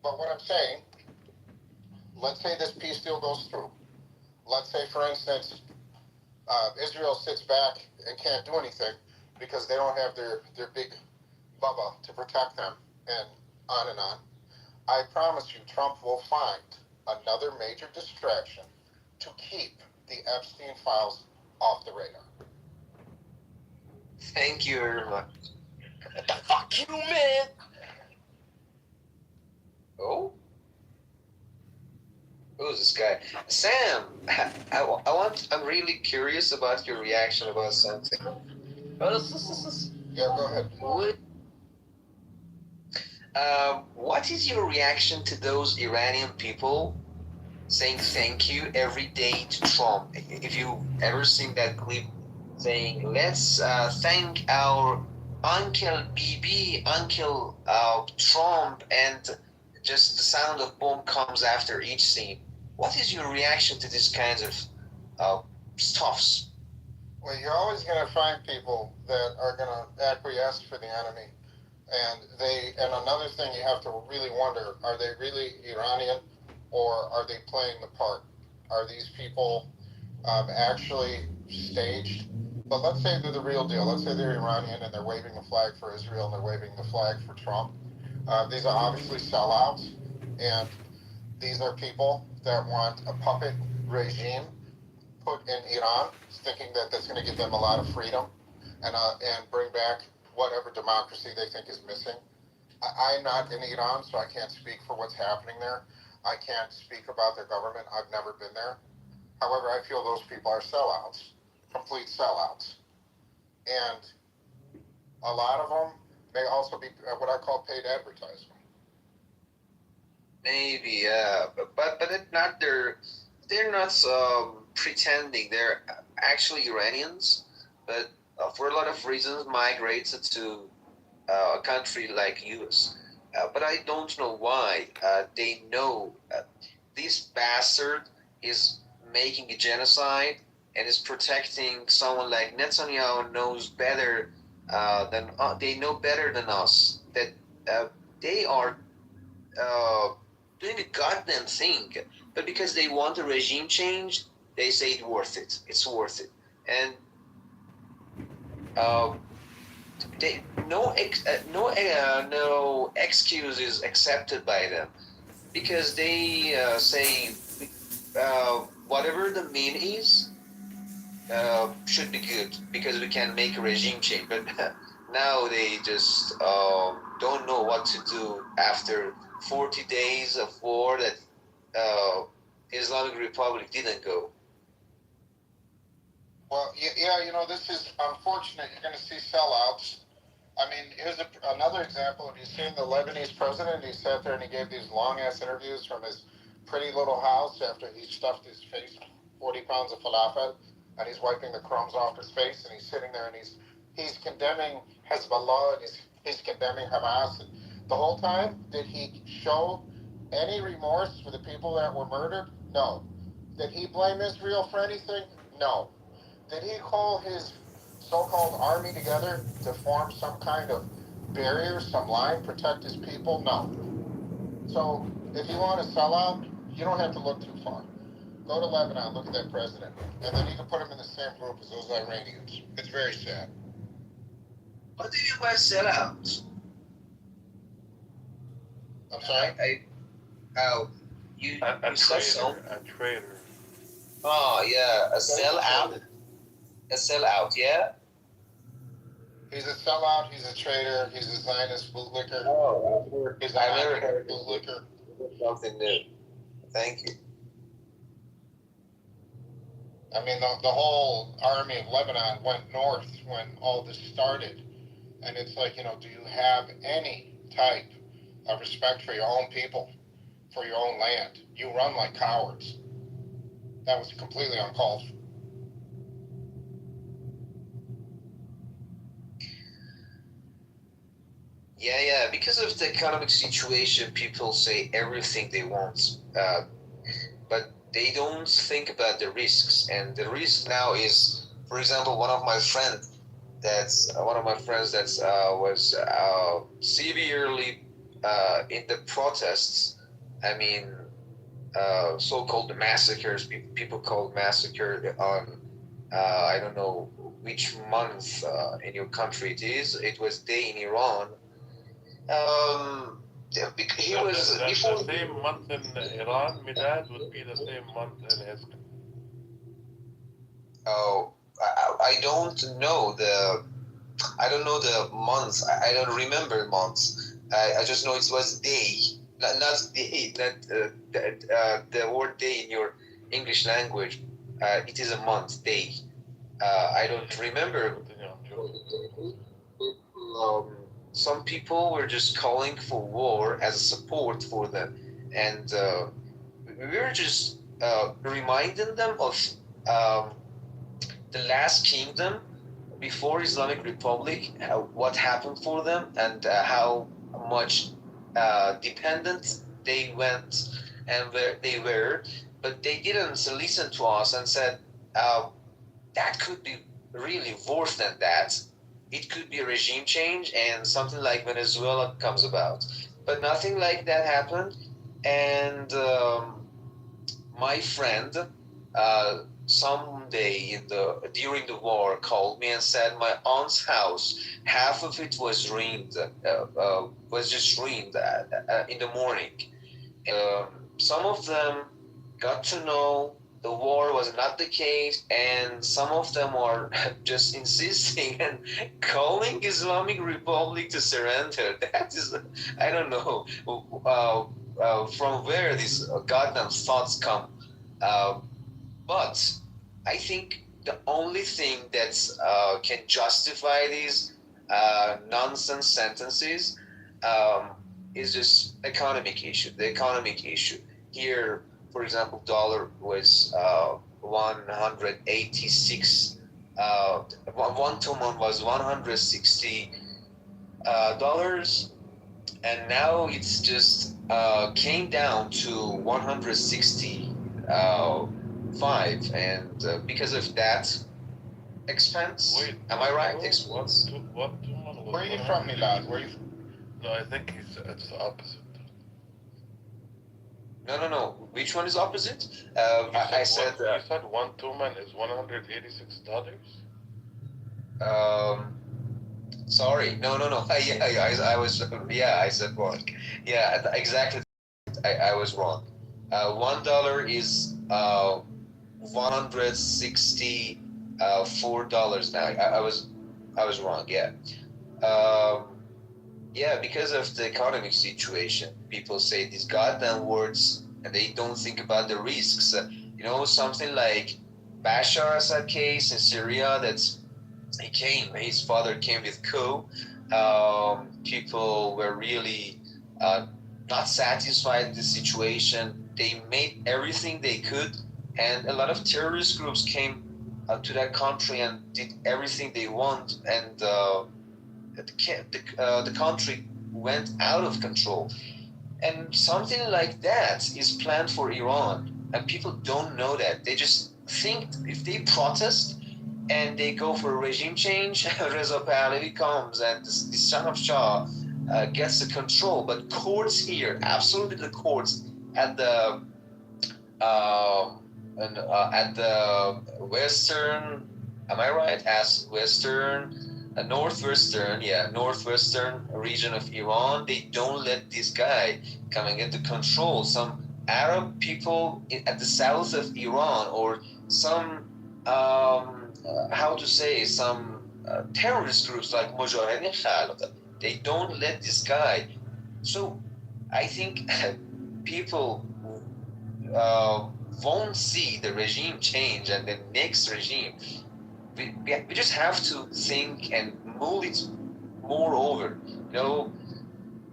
But what I'm saying, let's say this peace deal goes through. Let's say, for instance, Israel sits back and can't do anything because they don't have their big bubba to protect them, and on and on. I promise you, Trump will find another major distraction to keep the Epstein files off the radar. Thank you very much. Fuck you, man! Oh? Who's this guy? Sam! I'm really curious about your reaction about something. Yeah, go ahead. What is your reaction to those Iranian people saying thank you every day to Trump? If you ever seen that clip saying, let's thank our Uncle Bibi, Uncle Trump, and just the sound of bomb comes after each scene. What is your reaction to these kinds of stuffs? Well, you're always going to find people that are going to acquiesce for the enemy. And another thing you have to really wonder, are they really Iranian or are they playing the part? Are these people actually staged? But let's say they're the real deal. Let's say they're Iranian and they're waving the flag for Israel and they're waving the flag for Trump. These are obviously sellouts, and these are people that want a puppet regime put in Iran, thinking that that's going to give them a lot of freedom and bring back whatever democracy they think is missing. I'm not in Iran, so I can't speak for what's happening there. I can't speak about their government. I've never been there. However, I feel those people are sellouts, complete sellouts. And a lot of them may also be what I call paid advertising. Maybe, but it's not they're not pretending. They're actually Iranians, but for a lot of reasons migrated to a country like US. But I don't know why. They know this bastard is making a genocide and is protecting someone like Netanyahu knows better they know better than us that they are doing the goddamn thing, but because they want a regime change, they say it's worth it. It's worth it, and no excuse is accepted by them because they say whatever the mean is should be good because we can make a regime change. But now they just don't know what to do after 40 days of war that Islamic Republic didn't go. Well, yeah, this is unfortunate. You're going to see sellouts. I mean, here's another example. Have you seen the Lebanese president? He sat there and he gave these long-ass interviews from his pretty little house after he stuffed his face 40 pounds of falafel, and he's wiping the crumbs off his face, and he's sitting there and he's condemning Hezbollah, and he's condemning Hamas. And the whole time, did he show any remorse for the people that were murdered? No. Did he blame Israel for anything? No. Did he call his so-called army together to form some kind of barrier, some line, protect his people? No. So if you want to sell out, you don't have to look too far. Go to Lebanon, look at that president, and then you can put him in the same group as those Iranians. It's very sad. What do you mean by sellout? I'm sorry? You A said so. traitor. A traitor. Oh, yeah, a sellout. A sellout, yeah? He's a sellout, he's a traitor, he's a Zionist bootlicker. Oh, he's I never heard bootlicker. Something new. Thank you. I mean, the whole army of Lebanon went north when all this started. And it's like, you know, do you have any type of respect for your own people, for your own land? You run like cowards. That was completely uncalled for. Yeah, because of the economic situation, people say everything they want, but they don't think about the risks. And the risk now is, for example, one of my friends that was severely in the protests. I mean, so-called massacres. People call massacre on I don't know which month in your country it is. It was day in Iran. He was before the same month in Iran. Milad would be the same month in his. Oh, I don't know the months. I don't remember months. I just know it was day, not day. The word day in your English language. It is a month, day. I don't remember. Some people were just calling for war as a support for them, and we were just reminding them of the last kingdom before Islamic Republic, what happened for them, and how much dependent they went and where they were, but they didn't listen to us and said that could be really worse than that. It could be a regime change and something like Venezuela comes about. But nothing like that happened. And my friend, someday during the war, called me and said my aunt's house, half of it was ruined, just ruined in the morning. Some of them got to know the war was not the case, and some of them are just insisting and calling Islamic Republic to surrender. That is, I don't know from where these goddamn thoughts come. But I think the only thing that can justify these nonsense sentences is just economic issue. The economic issue here. For example, dollar was 186. One Toman was $160, and now it's just came down to 165, and because of that expense. Wait, am I right? Expense. Where are you from, Milad? Where are you from? No, I think it's the opposite. No. Which one is opposite? I said you said one Tuman is $186. Sorry, no. I was I said wrong. Yeah, exactly. I was wrong. $1 is $164 now. I was wrong. Yeah. Yeah, because of the economic situation, people say these goddamn words and they don't think about the risks. Something like Bashar Assad case in Syria, his father came with coup, people were really not satisfied with the situation. They made everything they could, and a lot of terrorist groups came to that country and did everything they want, and the country went out of control. And something like that is planned for Iran, and people don't know that. They just think if they protest and they go for a regime change, Reza Pahlavi comes and the son of Shah gets the control. But courts here, absolutely the courts at the at the western, am I right? As western, northwestern region of Iran, they don't let this guy come and get the control. Some Arab people at the south of Iran, or some how to say, some terrorist groups like Mujahideen Khalq, they don't let this guy. So I think people uh, won't see the regime change and the next regime. We just have to think and move it more over. You know,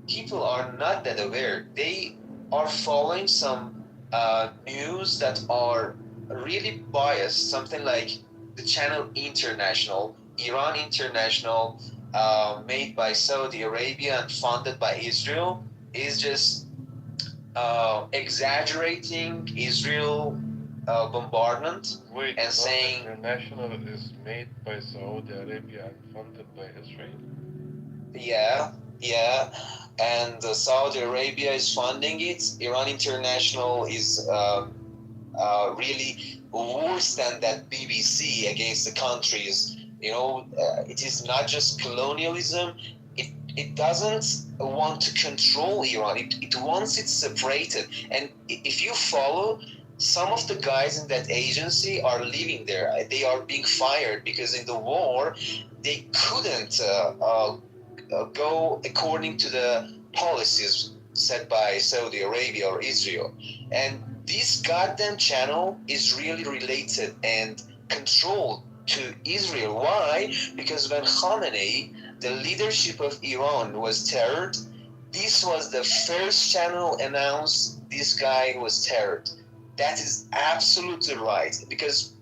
people are not that aware. They are following some news that are really biased. Something like the channel International, Iran International, made by Saudi Arabia and funded by Israel, is just exaggerating Israel bombardment Wait, and saying, International is made by Saudi Arabia and funded by Israel? yeah, yeah, and Saudi Arabia is funding it. Iran International is really worse than that BBC against the countries. You know, it is not just colonialism. It doesn't want to control Iran. It wants it separated. And if you follow, some of the guys in that agency are leaving there. They are being fired because in the war, they couldn't go according to the policies set by Saudi Arabia or Israel. And this goddamn channel is really related and controlled to Israel. Why? Because when Khamenei, the leadership of Iran, was terrored, this was the first channel announced this guy was terrored. That is absolutely right. Because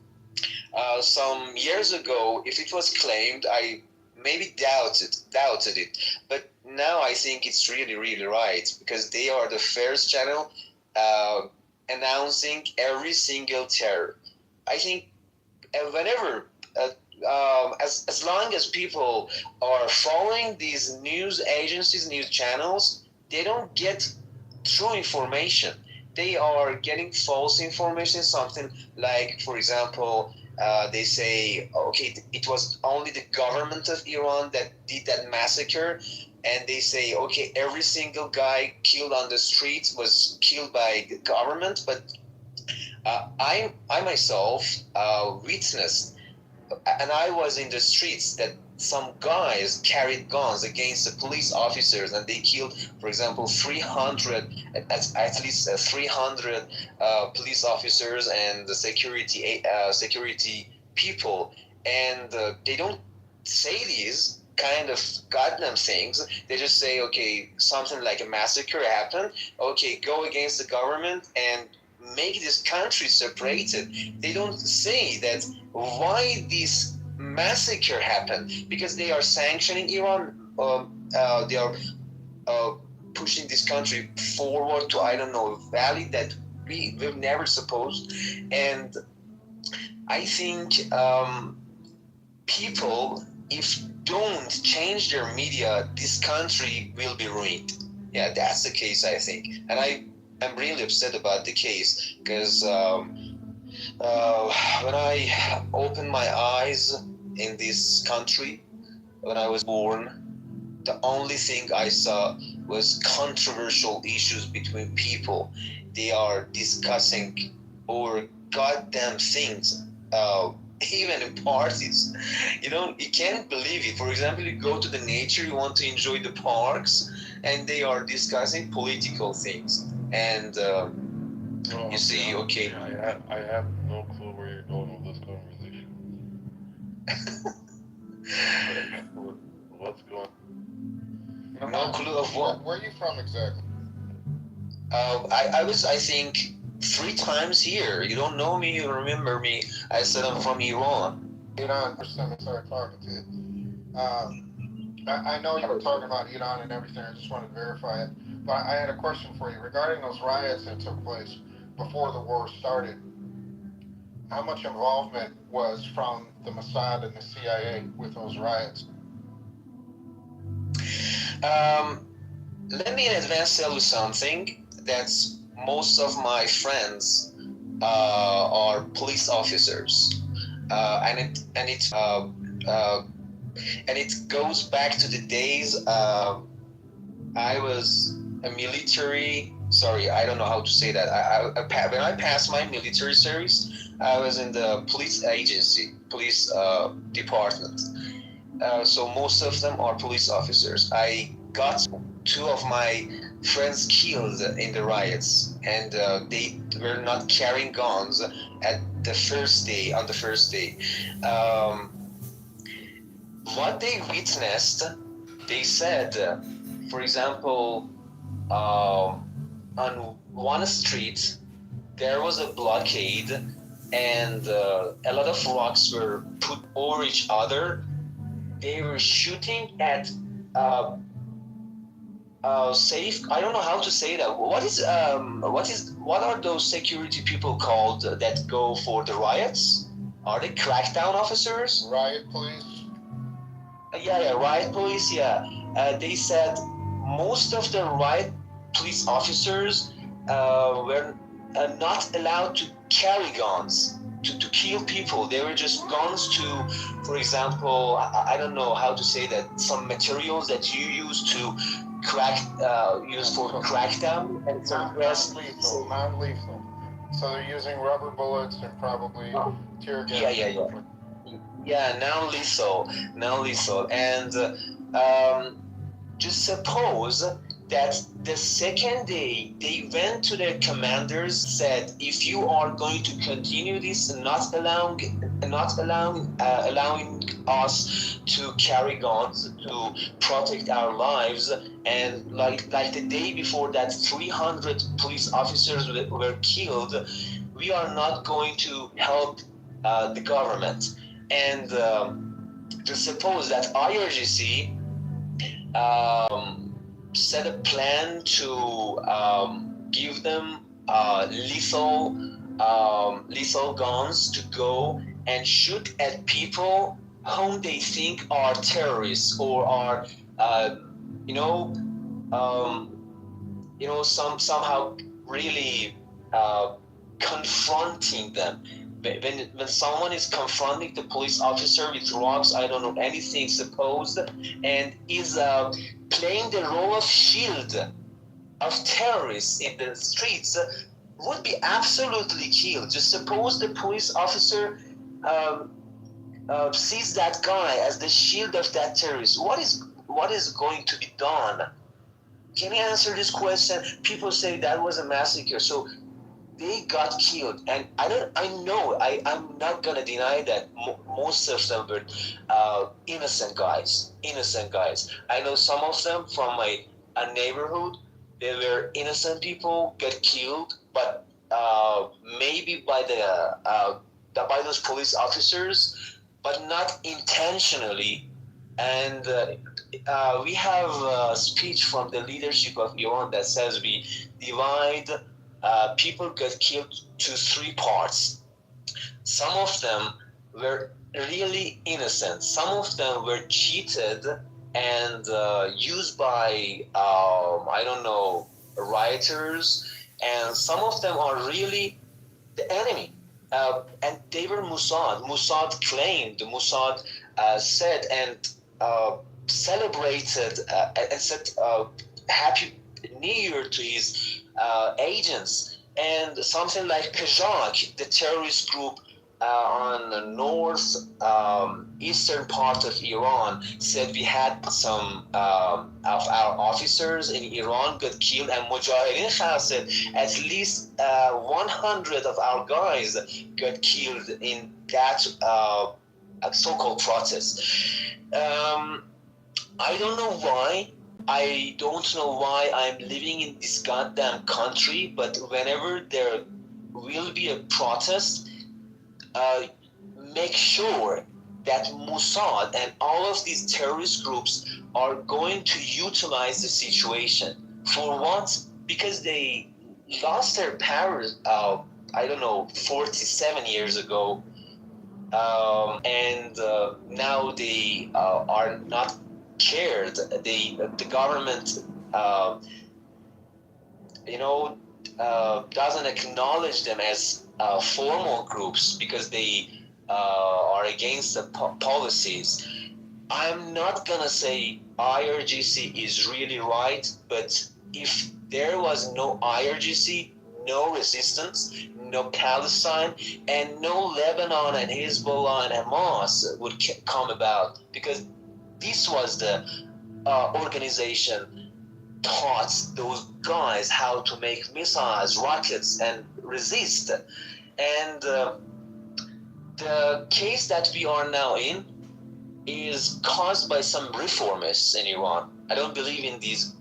some years ago, if it was claimed, I maybe doubted it. But now I think it's really, really right, because they are the first channel uh, announcing every single terror. I think whenever, as long as people are following these news agencies, news channels, they don't get true information. They are getting false information, something like, for example, they say, okay, it was only the government of Iran that did that massacre, and they say, okay, every single guy killed on the streets was killed by the government, but I myself witnessed, and I was in the streets, that some guys carried guns against the police officers, and they killed, for example, 300, at least 300 police officers and the security people, and they don't say these kind of goddamn things. They just say, okay, something like a massacre happened. Okay, go against the government and make this country separated. They don't say that why this massacre happened, because they are sanctioning Iran. They are uh, pushing this country forward to, I don't know, a valley that we've never supposed. And I think people, if don't change their media, this country will be ruined. Yeah, that's the case, I think. And I'm really upset about the case, because when I opened my eyes in this country, when I was born, the only thing I saw was controversial issues between people. They are discussing over goddamn things, even in parties. You know, you can't believe it. For example, you go to the nature, you want to enjoy the parks, and they are discussing political things. And you see, okay. I have no clue where you're going with this conversation. What's going on? no clue of what. Where are you from exactly? I was, I think, 3 times here. You don't know me, you remember me. I said I'm from Iran. Iran, first time I started talking to you. I know you were talking about Iran and everything. I just wanted to verify it. But I had a question for you regarding those riots that took place before the war started. How much involvement was from the Mossad and the CIA with those riots? Let me in advance tell you something. That's most of my friends are police officers, and it goes back to the days I was a military. Sorry, I don't know how to say that. When I passed my military service, I was in the police agency, police department. So most of them are police officers. I got 2 of my friends killed in the riots, and they were not carrying guns at the first day. On the first day, what they witnessed, they said, for example, on one street there was a blockade, and a lot of rocks were put over each other. They were shooting at safe. I don't know how to say that. What are those security people called that go for the riots? Are they crackdown officers? Riot police. Yeah, riot police. Yeah, they said most of the riot police officers were not allowed to carry guns to kill people. They were just guns to, for example, I don't know how to say that, some materials that you use to use for crackdown and suppress. Non-lethal. So they're using rubber bullets and probably tear gas. Yeah, non-lethal, and just suppose that the second day they went to their commanders, said, if you are going to continue this, not allowing us to carry guns to protect our lives, and like the day before that 300 police officers were killed, we are not going to help the government. And just suppose that IRGC set a plan to give them lethal guns to go and shoot at people whom they think are terrorists, or are somehow really confronting them. When someone is confronting the police officer with rocks, I don't know anything supposed, and is playing the role of shield of terrorists in the streets, would be absolutely killed. Just suppose the police officer sees that guy as the shield of that terrorist. What is going to be done? Can you answer this question? People say that was a massacre, so they got killed, and I'm not gonna deny that most of them were innocent guys. I know some of them from my neighborhood. They were innocent people, get killed, but maybe by those police officers, but not intentionally. And we have a speech from the leadership of Iran that says we divide people get killed to 3 parts. Some of them were really innocent. Some of them were cheated and used by, rioters. And some of them are really the enemy. And they were Mossad. Mossad claimed, Mossad said and celebrated and said Happy New Year to his agents. And something like Kajak, the terrorist group on the north eastern part of Iran, said we had some of our officers in Iran got killed, and Mujahideen Khalid said at least 100 of our guys got killed in that so-called protest. I don't know why I don't know why I'm living in this goddamn country, but whenever there will be a protest, make sure that Mossad and all of these terrorist groups are going to utilize the situation. For what? Because they lost their power, I don't know, 47 years ago. And now they are not cared. The government, you know, doesn't acknowledge them as formal groups because they are against the policies. I'm not gonna say IRGC is really right, but if there was no IRGC, no resistance, no Palestine, and no Lebanon and Hezbollah and Hamas would come about, because this was the organization taught those guys how to make missiles, rockets, and resist. And the case that we are now in is caused by some reformists in Iran. I don't believe in these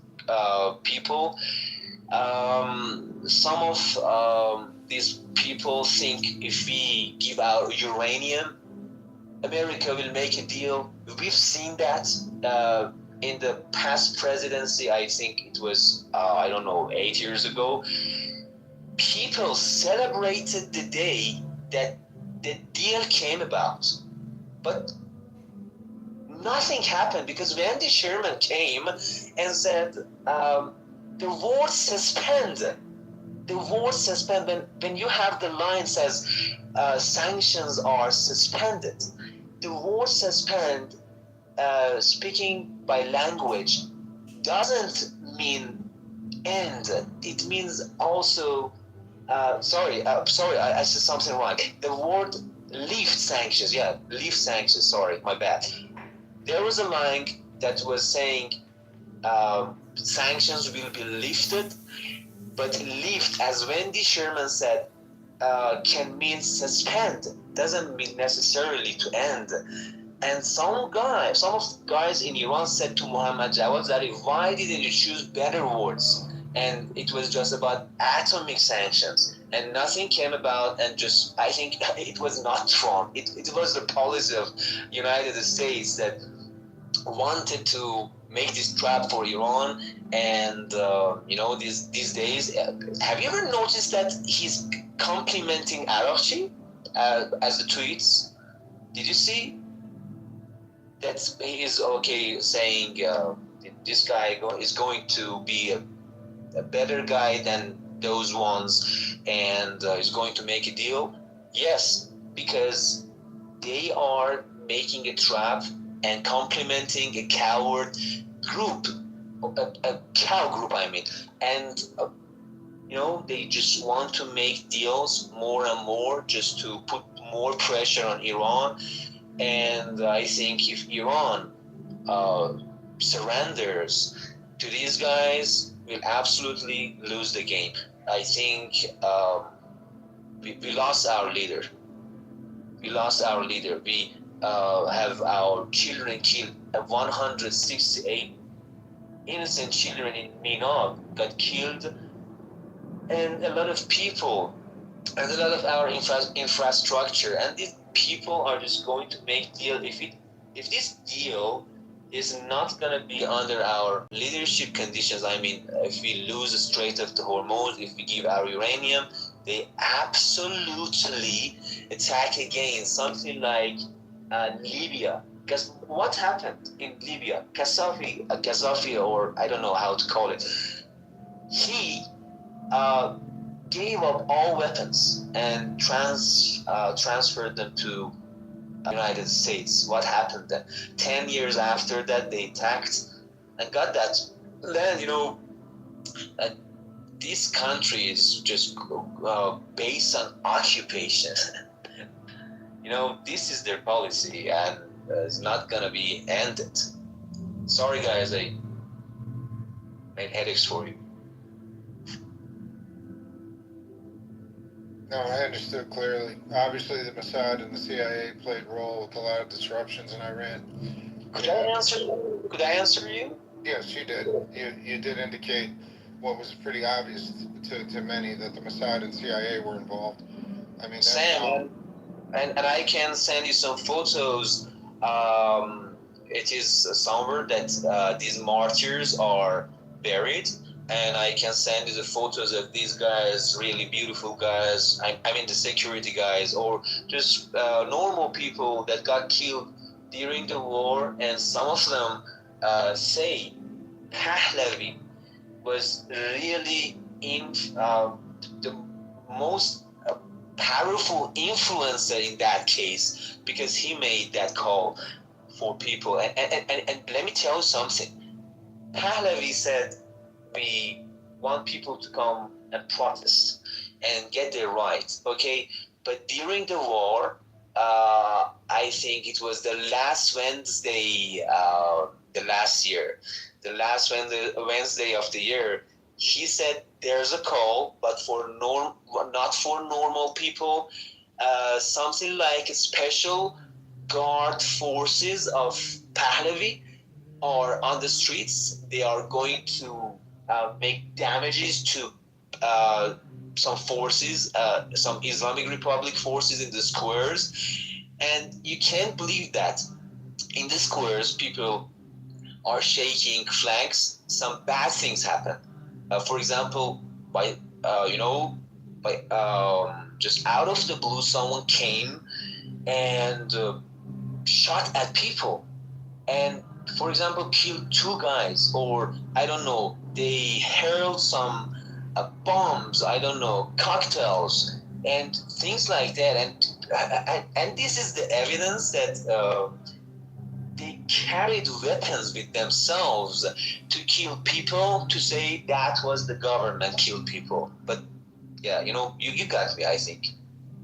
people. Some of these people think if we give out uranium, America will make a deal. We've seen that in the past presidency. I think it was, I don't know, 8 years ago. People celebrated the day that the deal came about. But nothing happened because Randy Sherman came and said, the war suspend. The war suspend. When you have the line says sanctions are suspended, the war suspend, speaking by language, doesn't mean end. It means also, sorry, I said something wrong. The word lift sanctions, lift sanctions, sorry, my bad. There was a line that was saying sanctions will be lifted, but lift, as Wendy Sherman said, can mean suspend, doesn't mean necessarily to end. And some of the guys in Iran said to Muhammad Jawad Zarif, why didn't you choose better words? And it was just about atomic sanctions. And nothing came about, and just, I think it was not Trump. It was the policy of United States that wanted to make this trap for Iran. And these days, have you ever noticed that he's complimenting Araghchi as the tweets? Did you see that he is saying this guy is going to be a better guy than those ones, and is going to make a deal? Yes, because they are making a trap and complimenting a coward group, a cow group, I mean. And, they just want to make deals more and more just to put more pressure on Iran. And I think if Iran surrenders to these guys, we'll absolutely lose the game. I think we lost our leader. We lost our leader. We have our children killed. 168 innocent children in Mina got killed, and a lot of people, and a lot of our infrastructure. And these people are just going to make deal. If this deal is not going to be under our leadership conditions, I mean, if we lose the Strait of the Hormuz, if we give our uranium, they absolutely attack again, something like Libya. Because what happened in Libya? Gaddafi, or I don't know how to call it, he gave up all weapons and transferred them to United States. What happened then? 10 years after that, they attacked and got that land. This country is just based on occupation. This is their policy, and it's not gonna be ended. Sorry guys, I made headaches for you. No, I understood clearly. Obviously, the Mossad and the CIA played a role with a lot of disruptions in Iran. Could I answer you? Yes, you did. You did indicate what was pretty obvious to many, that the Mossad and CIA were involved. I mean, that's Sam, how. and I can send you some photos. It is somewhere that these martyrs are buried, and I can send you the photos of these guys, really beautiful guys. I mean the security guys, or just normal people that got killed during the war, and some of them say Pahlavi was really the most powerful influencer in that case, because he made that call for people. And let me tell you something. Pahlavi said, we want people to come and protest and get their rights, okay? But during the war, I think it was the last Wednesday, the last year, the last Wednesday of the year, he said there's a call, but not for normal people, something like special guard forces of Pahlavi are on the streets. They are going to make damages to some forces, some Islamic Republic forces in the squares. And you can't believe that in the squares, people are shaking flags. Some bad things happen. For example, by by just out of the blue, someone came and shot at people, and for example killed two guys, or I don't know, they hurled some bombs, I don't know, cocktails and things like that. And this is the evidence that they carried weapons with themselves to kill people, to say that was the government killed people. But yeah, you got me, I think.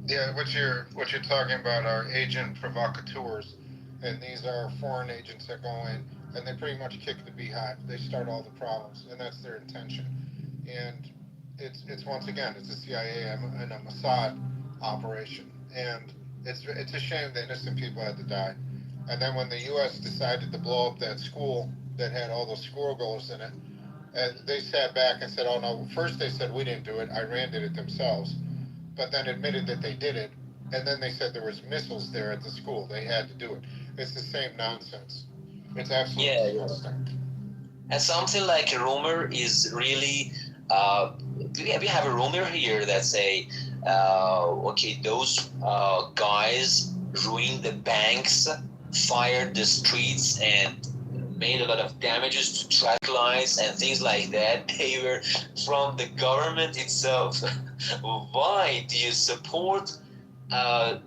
Yeah, what you're talking about are agent provocateurs, and these are foreign agents that go in and they pretty much kick the beehive. They start all the problems, and that's their intention. And it's once again, it's a CIA and a Mossad operation, and it's a shame that innocent people had to die. And then when the U.S. decided to blow up that school that had all those schoolgirls in it, and they sat back and said, "Oh no!" First they said we didn't do it. Iran did it themselves, but then admitted that they did it. And then they said there was missiles there at the school. They had to do it. It's the same nonsense. It's absolutely disgusting. And something like a rumor is really, we have a rumor here that say, okay, those guys ruined the banks, fired the streets, and made a lot of damages to traffic lights and things like that. They were from the government itself. Why do you support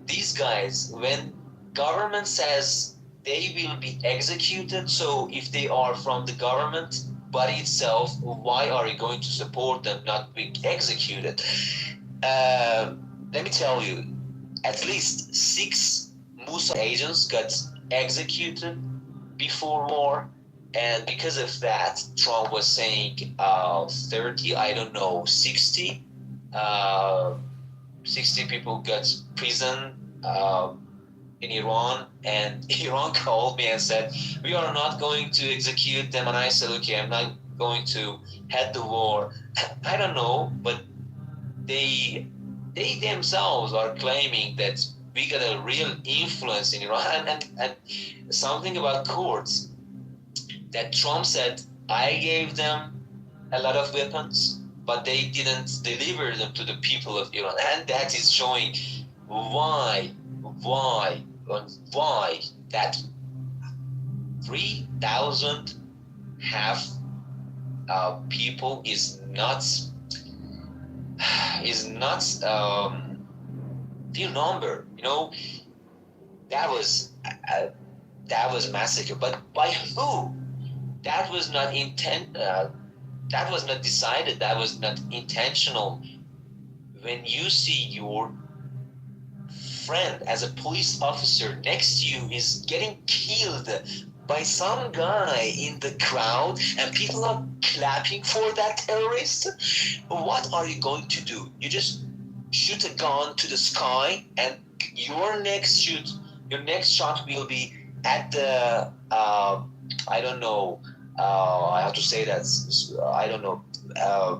these guys when government says they will be executed? So if they are from the government body itself, why are you going to support them not being executed? Let me tell you, at least 6 Mossad agents got executed before war, and because of that, Trump was saying 30, I don't know, 60. 60 people got prison in Iran, and Iran called me and said, we are not going to execute them. And I said, okay, I'm not going to head the war. I don't know, but they themselves are claiming that we got a real influence in Iran. And something about courts, that Trump said, I gave them a lot of weapons, but they didn't deliver them to the people of Iran. And that is showing why that 3,000 half people is not few number. That was massacre, but by who? That was not that was not decided. That was not intentional. When you see your friend as a police officer next to you is getting killed by some guy in the crowd, and people are clapping for that terrorist, what are you going to do? You just shoot a gun to the sky, and your next shot will be at the I don't know, I have to say that, I don't know,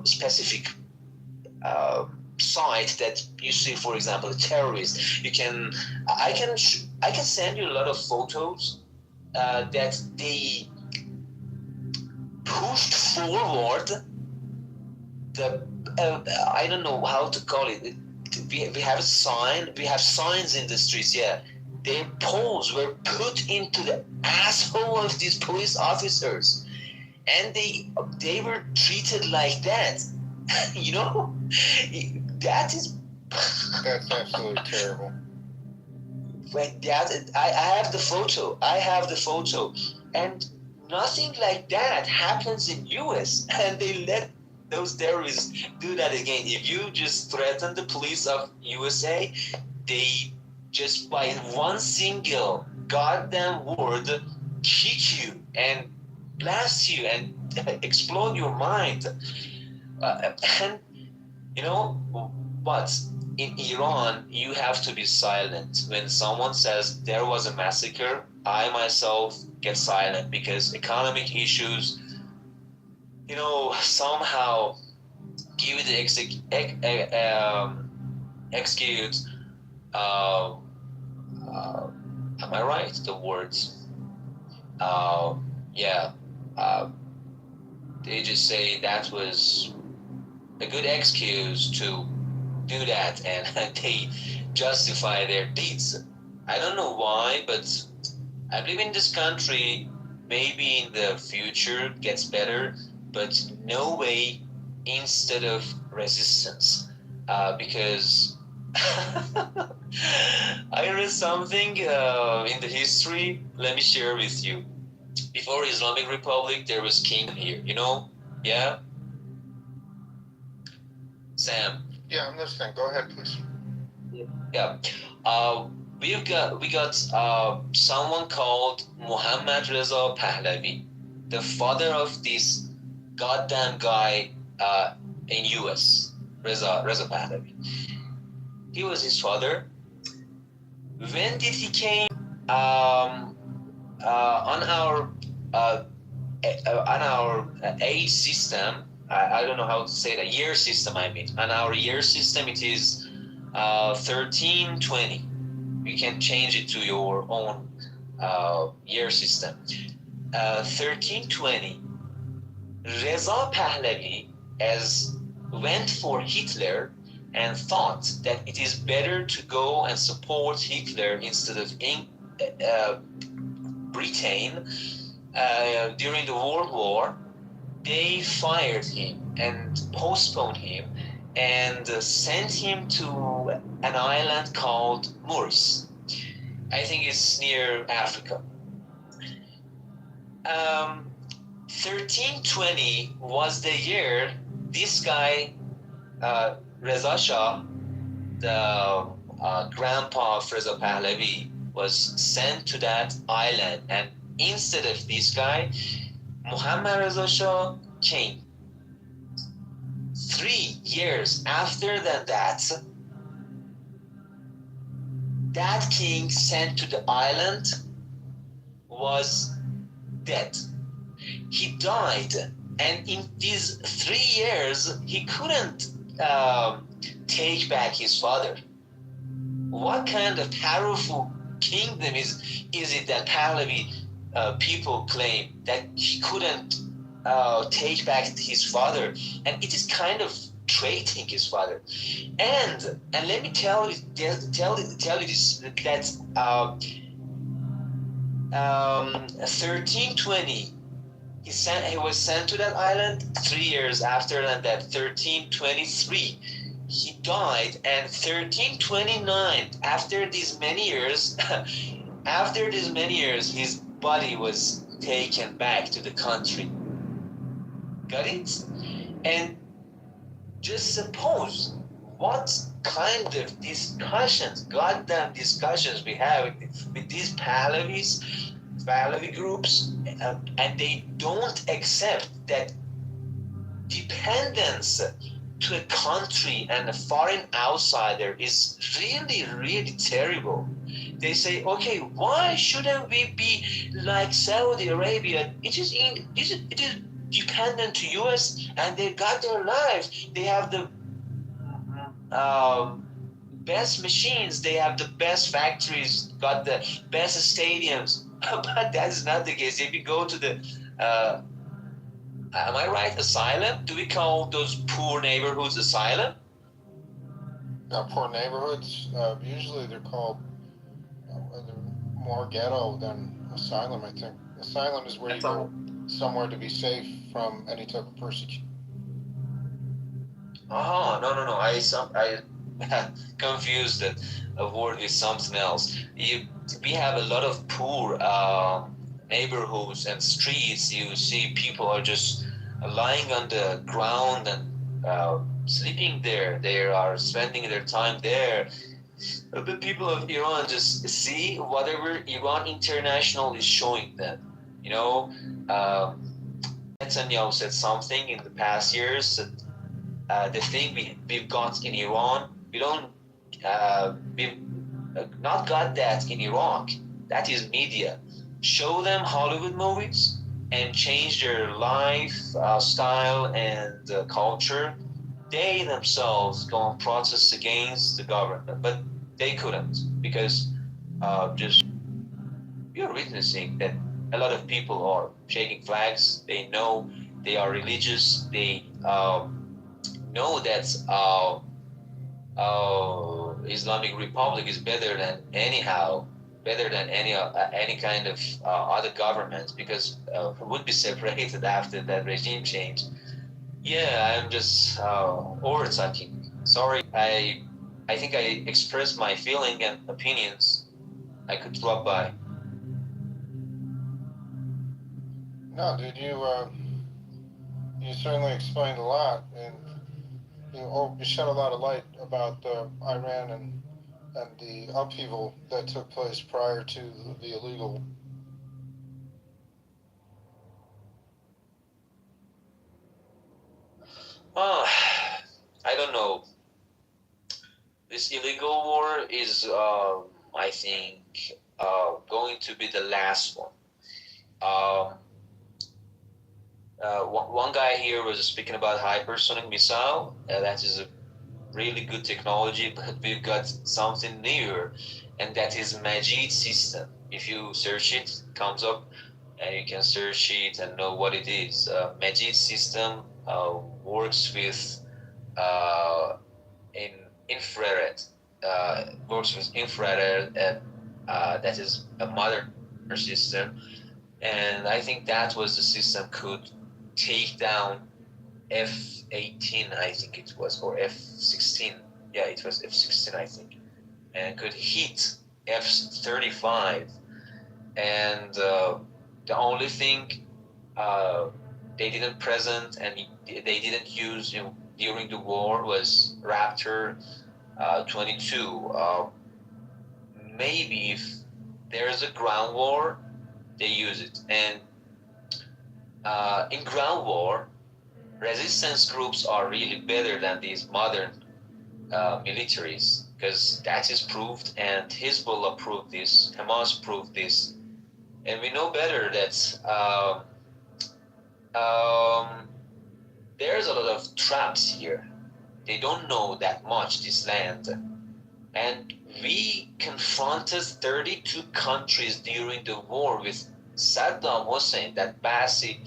specific site that you see, for example, a terrorist. I can send you a lot of photos that they pushed forward the I don't know how to call it. We have a sign. We have signs in the streets. Yeah, their poles were put into the asshole of these police officers, and they were treated like that. You know, that's absolutely terrible. Like that, I have the photo. I have the photo, and nothing like that happens in US, and they let those terrorists do that again. If you just threaten the police of USA, they just by one single goddamn word kick you and blast you and explode your mind. And you know what? In Iran, you have to be silent. When someone says there was a massacre, I myself get silent because economic issues, somehow give the excuse. Am I right? The words. Yeah. They just say that was a good excuse to do that, and they justify their deeds. I don't know why, but I believe in this country, maybe in the future gets better, but no way instead of resistance. Because I read something in the history, let me share with you. Before Islamic Republic, there was king here, Yeah? Sam. Yeah, I'm listening. Go ahead, please. Yeah. We got someone called Muhammad Reza Pahlavi, the father of this goddamn guy in US, Reza Pahlavi. He was his father. When did he came on our age system? I don't know how to say that, year system, I mean. On our year system, it is 1320. You can change it to your own year system. 1320, Reza Pahlavi went for Hitler and thought that it is better to go and support Hitler instead of Britain during the World War. They fired him and postponed him and sent him to an island called Maurice. I think it's near Africa. 1320 was the year this guy, Reza Shah, the grandpa of Reza Pahlavi, was sent to that island, and instead of this guy, Muhammad Reza Shah came. 3 years after that king sent to the island was dead. He died, and in these 3 years, he couldn't take back his father. What kind of powerful kingdom is it that Pahlavi people claim that he couldn't take back his father, and it is kind of treating his father. And let me tell you this, that 1320 he was sent to that island. 3 years after that, 1323 he died, and 1329, after these many years his body was taken back to the country. Got it? And just suppose what kind of goddamn discussions we have with these Pahlavi groups, and they don't accept that dependence to a country and a foreign outsider is really, really terrible. They say, okay, why shouldn't we be like Saudi Arabia? It is dependent to US, and they got their lives. They have the best machines. They have the best factories. Got the best stadiums. But that's not the case. If you go to the am I right? Asylum? Do we call those poor neighborhoods asylum? Poor neighborhoods. Usually they're called they're more ghetto than asylum. I think asylum is where you go somewhere to be safe from any type of persecution. Oh, no. I confused that a word with something else. We have a lot of poor neighborhoods and streets. You see people are just lying on the ground and sleeping there. They are spending their time there. The people of Iran just see whatever Iran International is showing them. You know, Netanyahu said something in the past years that the thing we've got in Iran, we've not got that in Iraq. That is media. Show them Hollywood movies and change their life style and culture. They themselves go and protest against the government, but they couldn't because just we are witnessing that a lot of people are shaking flags. They know they are religious. They know that Islamic Republic is better than any kind of other government because it would be separated after that regime change. Yeah, I'm just over talking. Sorry, I think I expressed my feeling and opinions. I could drop by. No, dude, you certainly explained a lot, and you shed a lot of light about Iran and the upheaval that took place prior to the illegal. I don't know. This illegal war is, I think, going to be the last one. One guy here was speaking about hypersonic missile. That is a really good technology, but we've got something newer, and that is Majid system. If you search it, it comes up, and you can search it and know what it is. Majid system works with in infrared. Works with infrared, and that is a modern system. And I think that was the system could take down F-18, I think it was, or F-16. Yeah, it was F-16, I think, and could hit F-35. And the only thing they didn't present and they didn't use during the war was Raptor 22. Maybe if there's a ground war, they use it. And in ground war, resistance groups are really better than these modern militaries because that is proved, and Hezbollah proved this, Hamas proved this, and we know better that there's a lot of traps here. They don't know that much, this land. And we confronted 32 countries during the war with Saddam Hussein, that basic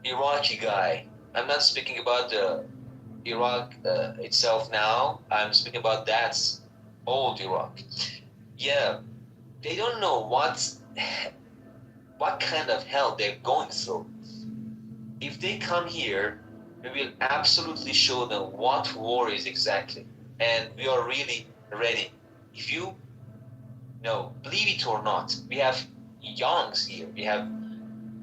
Iraqi guy. I'm not speaking about the Iraq itself now. I'm speaking about that old Iraq. Yeah, they don't know what kind of hell they're going through. If they come here, we will absolutely show them what war is exactly, and we are really ready. If you know, believe it or not, we have youngs here, we have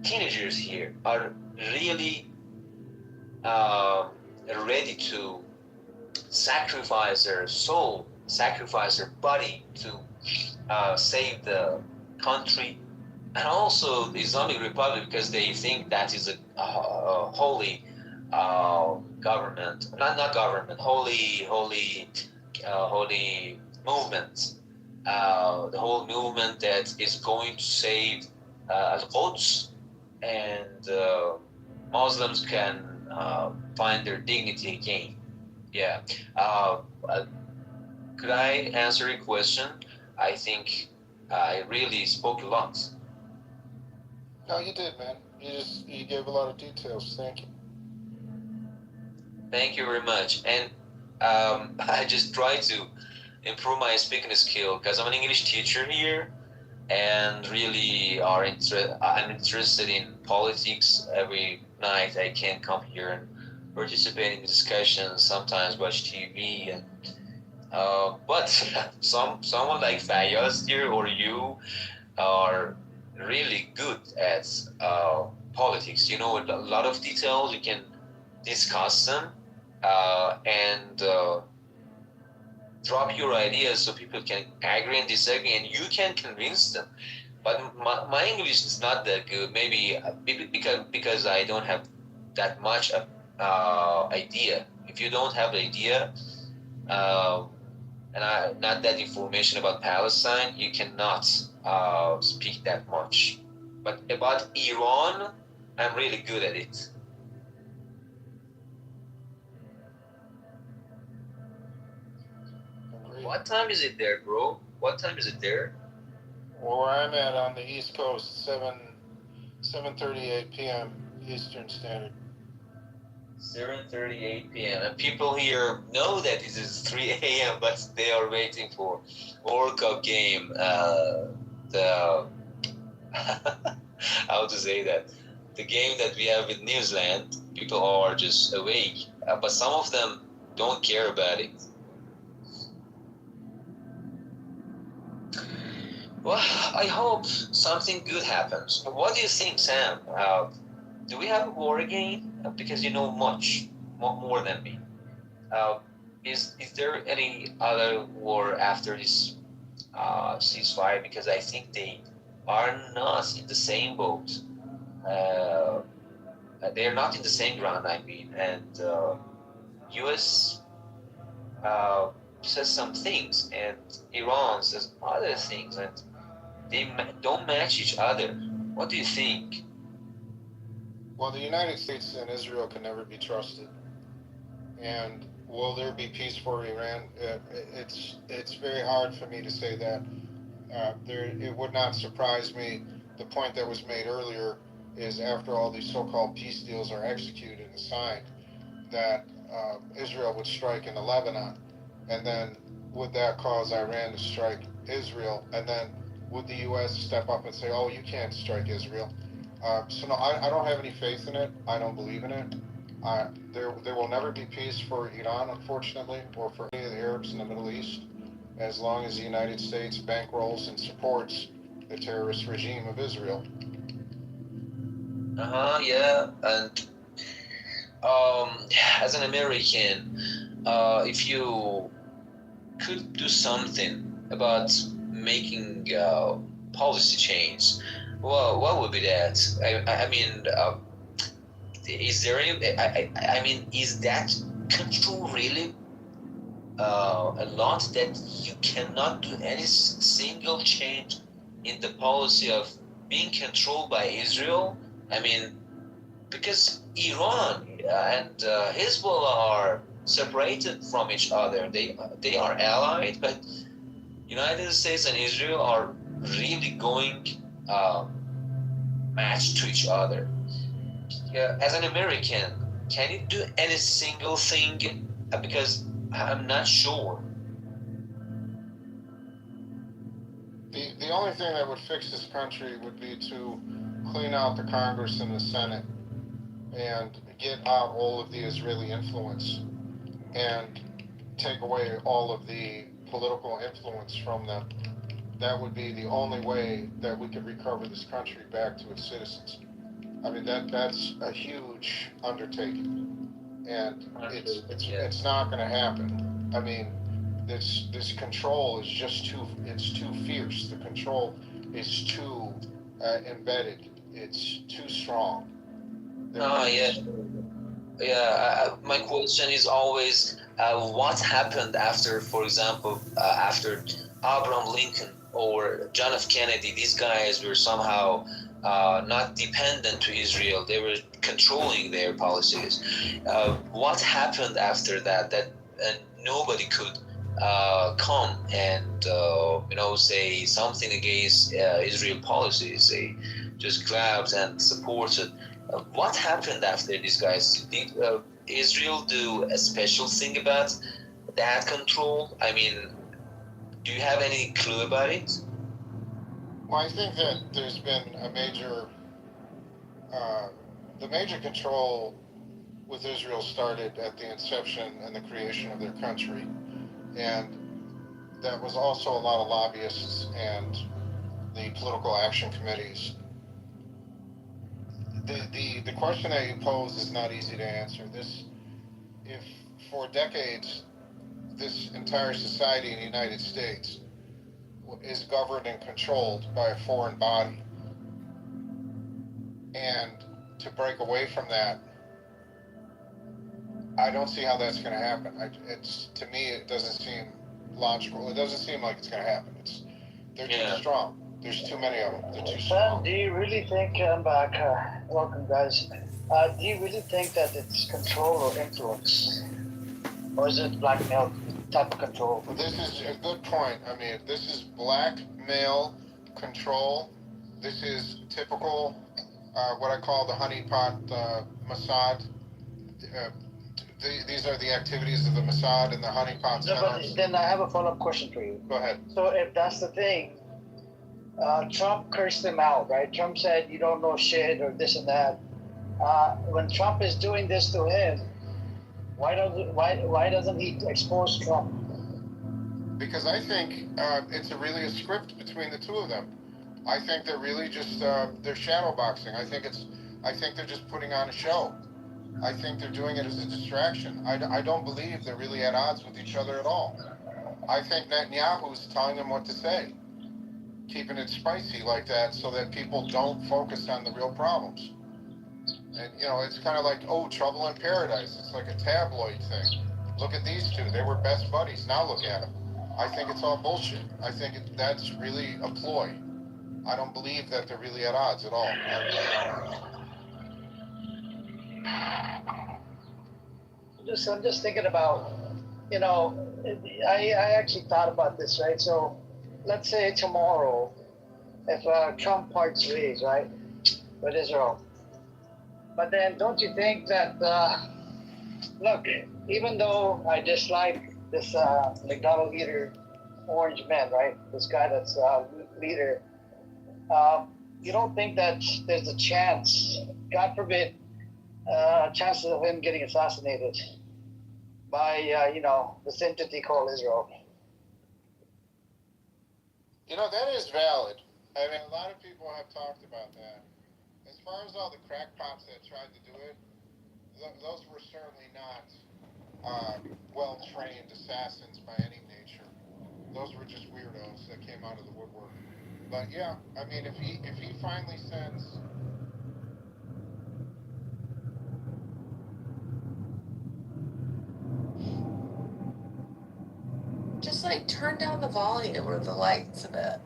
teenagers here, are really ready to sacrifice their soul, sacrifice their body to save the country, and also the Islamic Republic, because they think that is a holy government, not government, holy movement. the whole movement that is going to save Al-Quds, and Muslims can find their dignity again. Yeah. Could I answer your question? I think I really spoke a lot. No, you did, man. You gave a lot of details. Thank you. Thank you very much. And I just try to improve my speaking skill because I'm an English teacher here, and really I'm interested in politics. Every night I can come here and participate in discussions, sometimes watch TV, and but someone like Fayaz here or you are really good at politics. You know a lot of details. You can discuss them and drop your ideas so people can agree and disagree, and you can convince them. But my English is not that good. Maybe because I don't have that much idea. If you don't have the idea and not that information about Palestine, you cannot speak that much. But about Iran, I'm really good at it. What time is it there, bro? What time is it there? Well, where I'm at on the East Coast, 7:38 p.m. Eastern Standard. 7:38 p.m. And people here know that this is 3 a.m., but they are waiting for World Cup game. The how to say that? The game that we have with New Zealand. People are just awake, but some of them don't care about it. Well, I hope something good happens. What do you think, Sam? Do we have a war again? Because you know much more than me. Is there any other war after this ceasefire? Because I think they are not in the same boat. They are not in the same ground. I mean, and U.S. Says some things, and Iran says other things, and they don't match each other. What do you think? Well, the United States and Israel can never be trusted. And will there be peace for Iran? It's very hard for me to say that. It would not surprise me. The point that was made earlier is after all these so-called peace deals are executed and signed, that Israel would strike into Lebanon, and then would that cause Iran to strike Israel, and then would the U.S. step up and say, "Oh, you can't strike Israel"? So no, I don't have any faith in it. I don't believe in it. There will never be peace for Iran, unfortunately, or for any of the Arabs in the Middle East, as long as the United States bankrolls and supports the terrorist regime of Israel. Yeah, and as an American, if you could do something about making policy change, well, what would be that? I mean, is there any? I mean, is that control really a lot that you cannot do any single change in the policy of being controlled by Israel? I mean, because Iran and Hezbollah are separated from each other. They are allied, but United States and Israel are really going matched to each other. Yeah, as an American, can you do any single thing? Because I'm not sure. The only thing that would fix this country would be to clean out the Congress and the Senate and get out all of the Israeli influence and take away all of the political influence from them. That would be the only way that we could recover this country back to its citizens. I mean, that's a huge undertaking, and it's not going to happen. I mean, this control is just too fierce. The control is too embedded. It's too strong. My question is always, what happened after, for example, after Abraham Lincoln or John F. Kennedy, these guys were somehow not dependent to Israel. They were controlling their policies. What happened after that? That nobody could come and say something against Israel policies. They just grabbed and supported. What happened after these guys? Did Israel do a special thing about that control? I mean, do you have any clue about it? Well, I think that there's been a major, the major control with Israel started at the inception and the creation of their country. And that was also a lot of lobbyists and the political action committees. The question that you pose is not easy to answer. If for decades, this entire society in the United States is governed and controlled by a foreign body, and to break away from that, I don't see how that's going to happen. To me, it doesn't seem logical. It doesn't seem like it's going to happen. They're too strong. There's too many of them. They're too strong. Do you really think, I'm back, welcome guys, do you really think that it's control or influence? Or is it blackmail type of control? Well, this is a good point. I mean, this is blackmail control. This is typical, what I call the honeypot Mossad. These are the activities of the Mossad and the honeypot centers. Then I have a follow-up question for you. Go ahead. So if that's the thing, Trump cursed him out, right? Trump said, you don't know shit or this and that. When Trump is doing this to him, why doesn't he expose Trump? Because I think it's really a script between the two of them. I think they're really just they're shadow boxing. I think they're just putting on a show. I think they're doing it as a distraction. I don't believe they're really at odds with each other at all. I think Netanyahu's telling them what to say, keeping it spicy like that so that people don't focus on the real problems. And, it's kind of like, oh, trouble in paradise. It's like a tabloid thing. Look at these two. They were best buddies. Now look at them. I think it's all bullshit. I think that's really a ploy. I don't believe that they're really at odds at all. I'm just thinking about, I actually thought about this, right? So let's say tomorrow, if Trump parts ways, right, with Israel. But then don't you think that, look, even though I dislike this McDonald eater, Orange Man, right, this guy that's leader, you don't think that there's a chance, God forbid, chances of him getting assassinated by, this entity called Israel? That is valid. I mean, a lot of people have talked about that. As far as all the crackpots that tried to do it, those were certainly not well-trained assassins by any nature. Those were just weirdos that came out of the woodwork. But yeah, I mean, if he finally sends... Just turn down the volume or the lights a bit.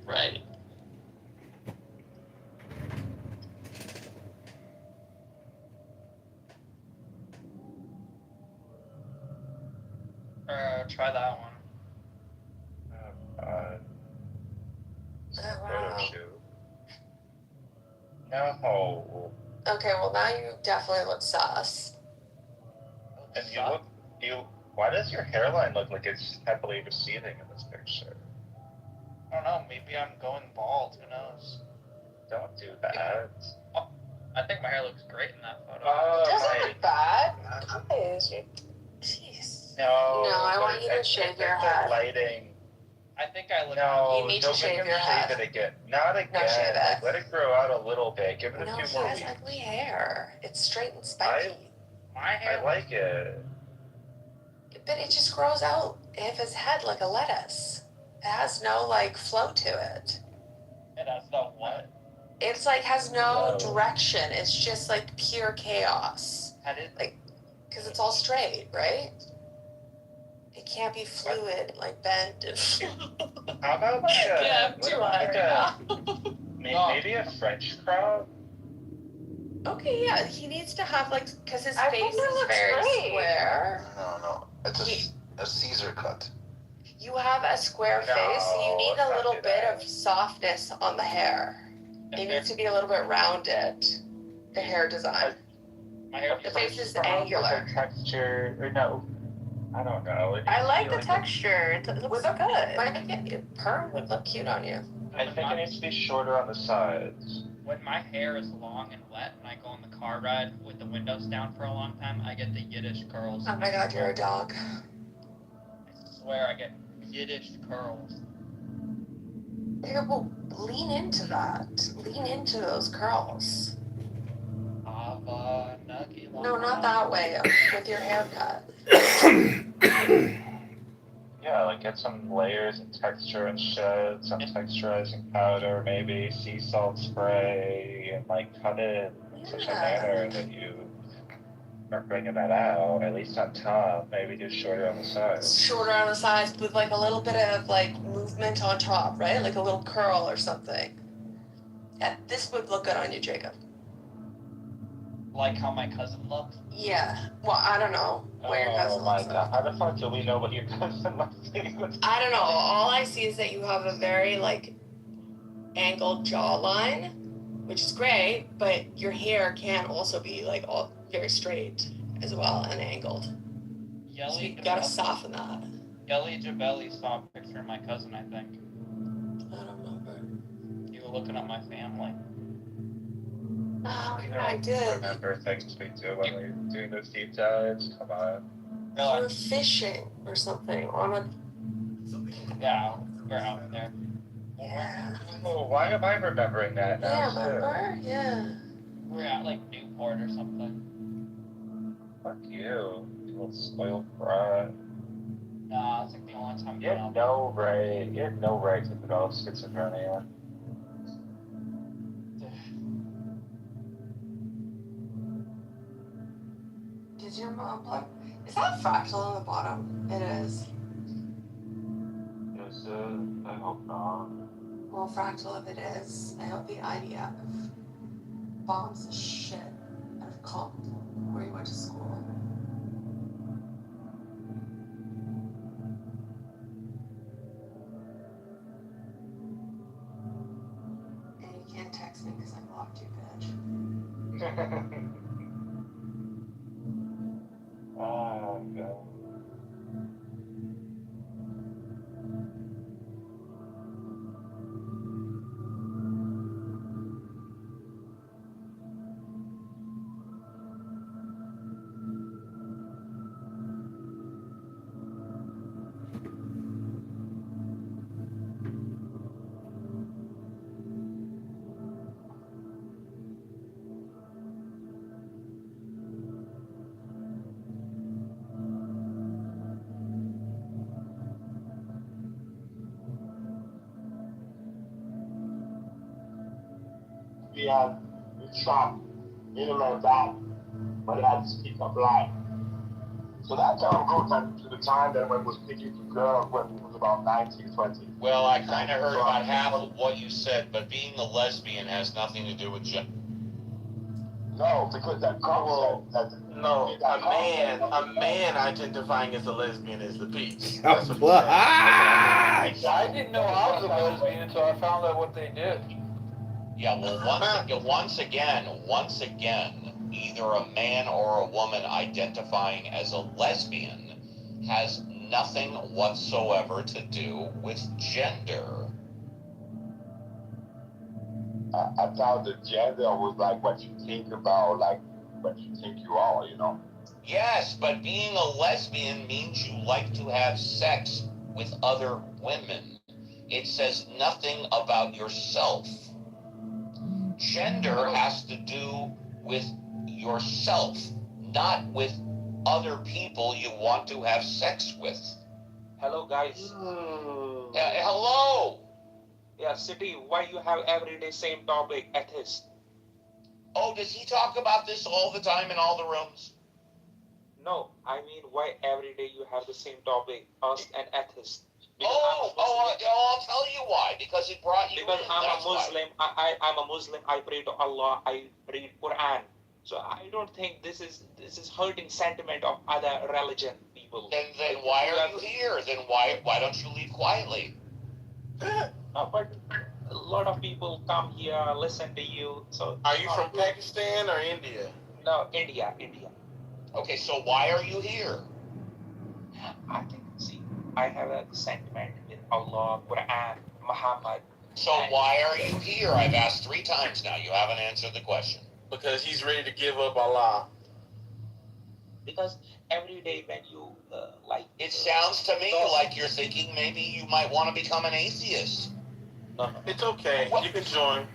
Right. Try that one. Wow. No. Okay, well now you definitely look sus. And why does your hairline look like it's heavily receding in this picture? I don't know, maybe I'm going bald, who knows? Don't do that. Oh, I think my hair looks great in that photo. It doesn't look bad. Guys, jeez. No, I want you to shave your head. Lighting. I think I look. No, you need to shave your head. Shave it again. Not again. No, shave it. Let it grow out a little bit. Give it a few more weeks. He has ugly hair. It's straight and spiky. My hair. I like it. But it just grows out of his head like a lettuce. It has no flow to it. It has no what? It's has no direction. It's just pure chaos. Because it's all straight, right? It can't be fluid, like bent. How about like a Yeah, I'm too high right now. maybe a French crop? Okay, yeah, he needs to have like, because his I face think that is looks very great. square. No. It's a Caesar cut. You have a square face, so you need a little bit of softness on the hair. It needs to be a little bit rounded, the hair design. The face is angular. Texture, or no, I don't know. I like the texture. It looks good. Perm would look cute on you. I think it needs to be shorter on the sides. When my hair is long and wet and I go on the car ride with the windows down for a long time, I get the Yiddish curls. Oh my god, you're a dog. I swear I get Yiddish curls. Yeah, well, lean into that. Lean into those curls. No, not that way. With your haircut. Yeah, like get some layers and texture and shed, some texturizing powder, maybe sea salt spray, and like cut it in such a manner that you are bringing that out, at least on top, maybe do shorter on the sides. Shorter on the sides with like a little bit of like movement on top, right? Like a little curl or something. Yeah, this would look good on you, Jacob. Like how my cousin looks? Yeah. Well, I don't know where your cousin looks. Oh my god, how the fuck do we know what your cousin looks like? I don't know. All I see is that you have a very like angled jawline, which is great, but your hair can also be like all very straight as well and angled. So you gotta soften that. Yelly Jabelli saw a picture of my cousin, I think. I don't remember. You were looking at my family. Oh, yeah, I did. Remember things we do when we're doing those deep dives? Come on. You were fishing or something on a... Yeah, we're out there. Yeah. Oh, why am I remembering that now? Yeah, remember? Yeah. We're at like Newport or something. Fuck you little spoiled brat. Nah, it's like the only time You had no right to develop schizophrenia. Did your mom plug? Is that fractal on the bottom? It is. Is it? I hope not. Well, fractal if it is, I hope the IDF bombs the shit out of Compton, where you went to school. And you can't text me because I blocked you, bitch. Oh, God. We had shot minimum that, but it had to speak up loud. So that kind of goes to the time that when it was picking to girls when it was about 19, 20. Well, I kind of heard about half of what you said, but being a lesbian has nothing to do with gender. No, because that concept. No, a man identifying as a lesbian is the peach. That's what I didn't know I was a lesbian until I found out what they did. Yeah, well, once again, either a man or a woman identifying as a lesbian has nothing whatsoever to do with gender. I thought the gender was like what you think about, like what you think you are, you know? Yes, but being a lesbian means you like to have sex with other women. It says nothing about yourself. Gender has to do with yourself, not with other people you want to have sex with. Hello, guys. Hello. Yeah, City, why you have every day same topic, atheist? Oh, does he talk about this all the time in all the rooms? No, I mean, why every day you have the same topic? Ask an atheist. I'll tell you why. Because it brought you Because in. I'm That's a Muslim. I'm a Muslim. I pray to Allah. I read Quran. So I don't think this is hurting sentiment of other religion people. Then why are you here? Then why don't you leave quietly? No, but a lot of people come here, listen to you. So Are you from Pakistan or India? No, India. Okay, so why are you here? I think, I have a sentiment with Allah, Quran, Muhammad. So why are you here? I've asked 3 times now. You haven't answered the question. Because he's ready to give up Allah. Because every day when you it sounds to me like you're thinking maybe you might want to become an atheist. No. It's okay. You can join.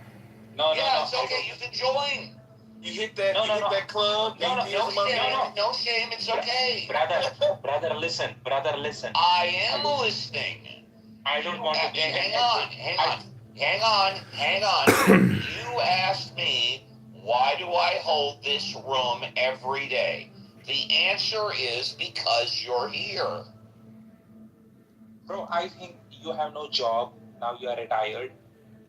No, it's okay. You can join. You hit that. That club. No shame. It's okay. Brother, listen. I am listening. I don't want to be. Hang on. You asked me, why do I hold this room every day? The answer is because you're here. Bro, I think you have no job. Now you are retired.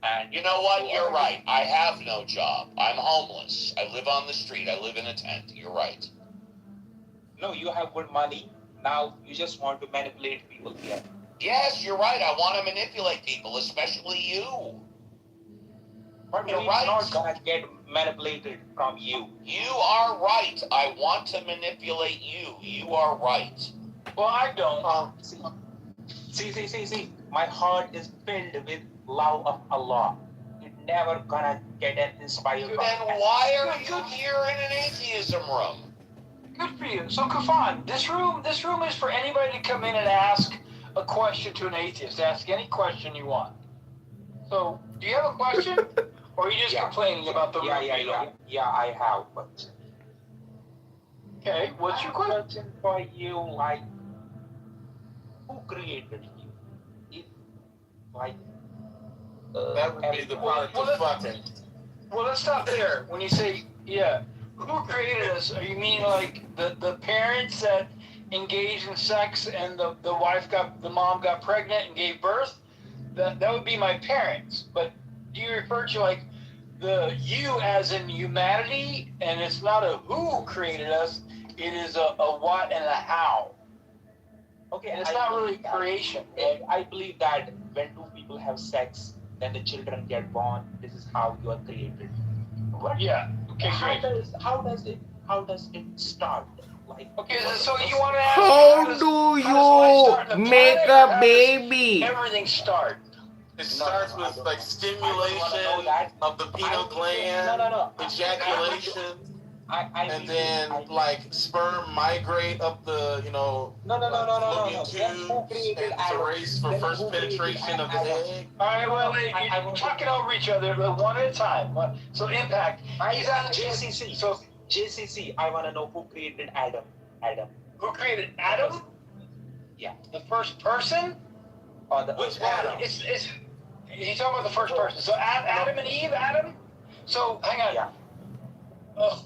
And you know what? You're right. I have no job. I'm homeless. I live on the street. I live in a tent. You're right. No, you have good money. Now you just want to manipulate people here. Yes, you're right. I want to manipulate people, especially you. But you're right. Not gonna get manipulated from you. You are right. I want to manipulate you. You are right. Well, I don't. See. My heart is filled with love of Allah. You're never gonna get inspired. Then why are you here in an atheism room? Good for you. So Kafan, this room is for anybody to come in and ask a question to an atheist. Ask any question you want. So, do you have a question? Or are you just complaining about the room? Yeah, I have a question. Okay, what's your question? For you, like, who created you? That would be the part of fucking. Well, let's stop there. When you say, who created us? Are you meaning like the parents that engaged in sex and the mom got pregnant and gave birth? That would be my parents. But do you refer to like the you as in humanity? And it's not a who created us. It is a what and a how. Okay, and it's not really creation. Right? I believe that when 2 people have sex, then the children get born. This is how you are created. What? Yeah. Okay. How does it start? Like, okay, so you want to ask how do you make a baby? Everything start. It starts with like stimulation of the pineal gland, ejaculation, and then like sperm migrate up the fallopian tubes, and it's a race for first penetration of the egg. All right, well, you're talking over each other, but one at a time. So impact. He's on JCC. So JCC, I want to know who created Adam. Who created Adam? Yeah. The first person? Which Adam? He's talking about the first person. So Adam and Eve, Adam? So hang on. Yeah.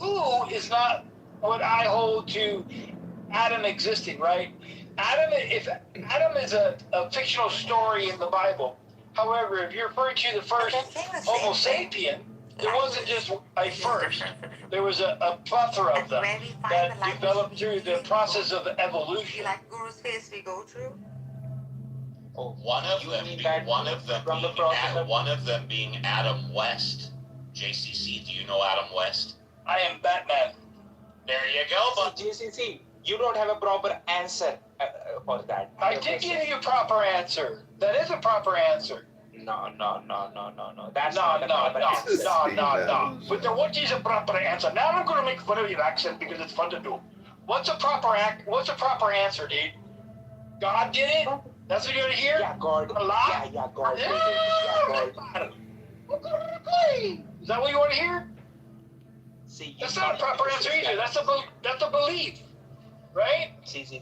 Who is not what I hold to Adam existing, right? If Adam is a fictional story in the Bible. However, if you're referring to the first Homo sapien, there wasn't just a first. There was a plethora of them that developed through the process of evolution. Like Guru's face we go through? One of them being Adam West. JCC, do you know Adam West? I am Batman. There you go, but JCC, you don't have a proper answer for that. I did give you a proper answer. That is a proper answer. No. That's no. But what is a proper answer? Now I'm going to make fun of your accent because it's fun to do. What's a proper answer, dude? God did it? That's what you want to hear? Yeah, God. Allah? Yeah, God. Yeah, God. Is that what you want to hear? See, that's not a proper answer either. That's a belief, right?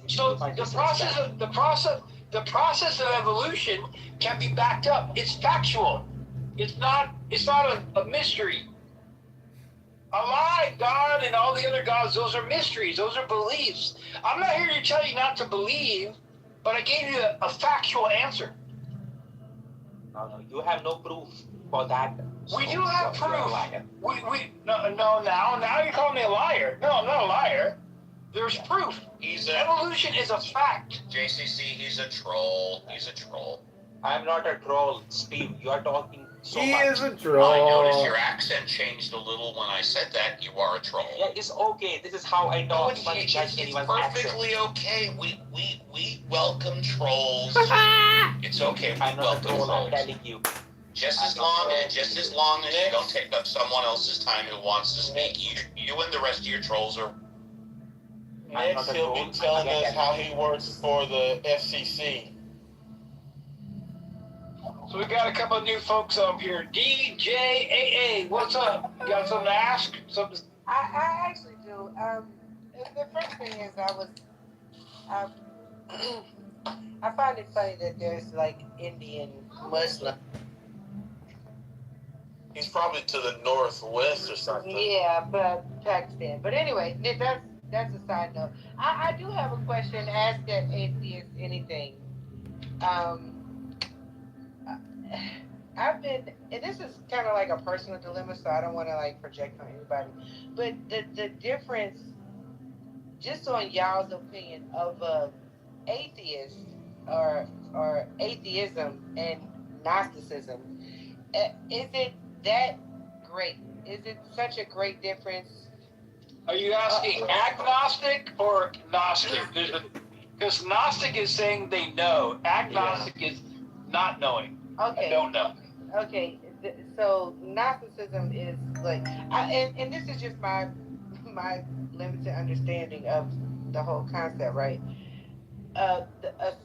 So the process of evolution can be backed up. It's factual. It's not a mystery. Allah Islamic God and all the other gods, those are mysteries. Those are beliefs. I'm not here to tell you not to believe, but I gave you a factual answer. No, you have no proof for that. We do have proof. Now you're calling me a liar. No, I'm not a liar. There's proof. Evolution is a fact. JCC, he's a troll. He's a troll. I'm not a troll, Steve. You are talking so He much. is a troll. I noticed your accent changed a little when I said that. You are a troll. Yeah, it's okay. This is how I talk. No, it's perfectly okay. We welcome trolls. It's okay. I'm not a welcome troll. trolls. I'm telling you. Just as long as you don't take up someone else's time who wants to speak, you and the rest of your trolls are. Next, he'll be telling us how he works for the FCC. So we got a couple of new folks up here. DJAA, what's up? You got something to ask? Something? I actually do. The first thing is I find it funny that there's like Indian Muslim. He's probably to the northwest or something. Yeah, but Pakistan. But anyway, that's a side note. I do have a question. Ask that atheist anything. I've been, and this is kind of like a personal dilemma, so I don't want to like project on anybody. But the difference, just on y'all's opinion of atheist or atheism and Gnosticism, is it that great? Is it such a great difference? Are you asking agnostic or Gnostic? Because Gnostic is saying they know. Agnostic is not knowing. Okay. I don't know. Okay, so Gnosticism is like, and this is just my limited understanding of the whole concept, right? A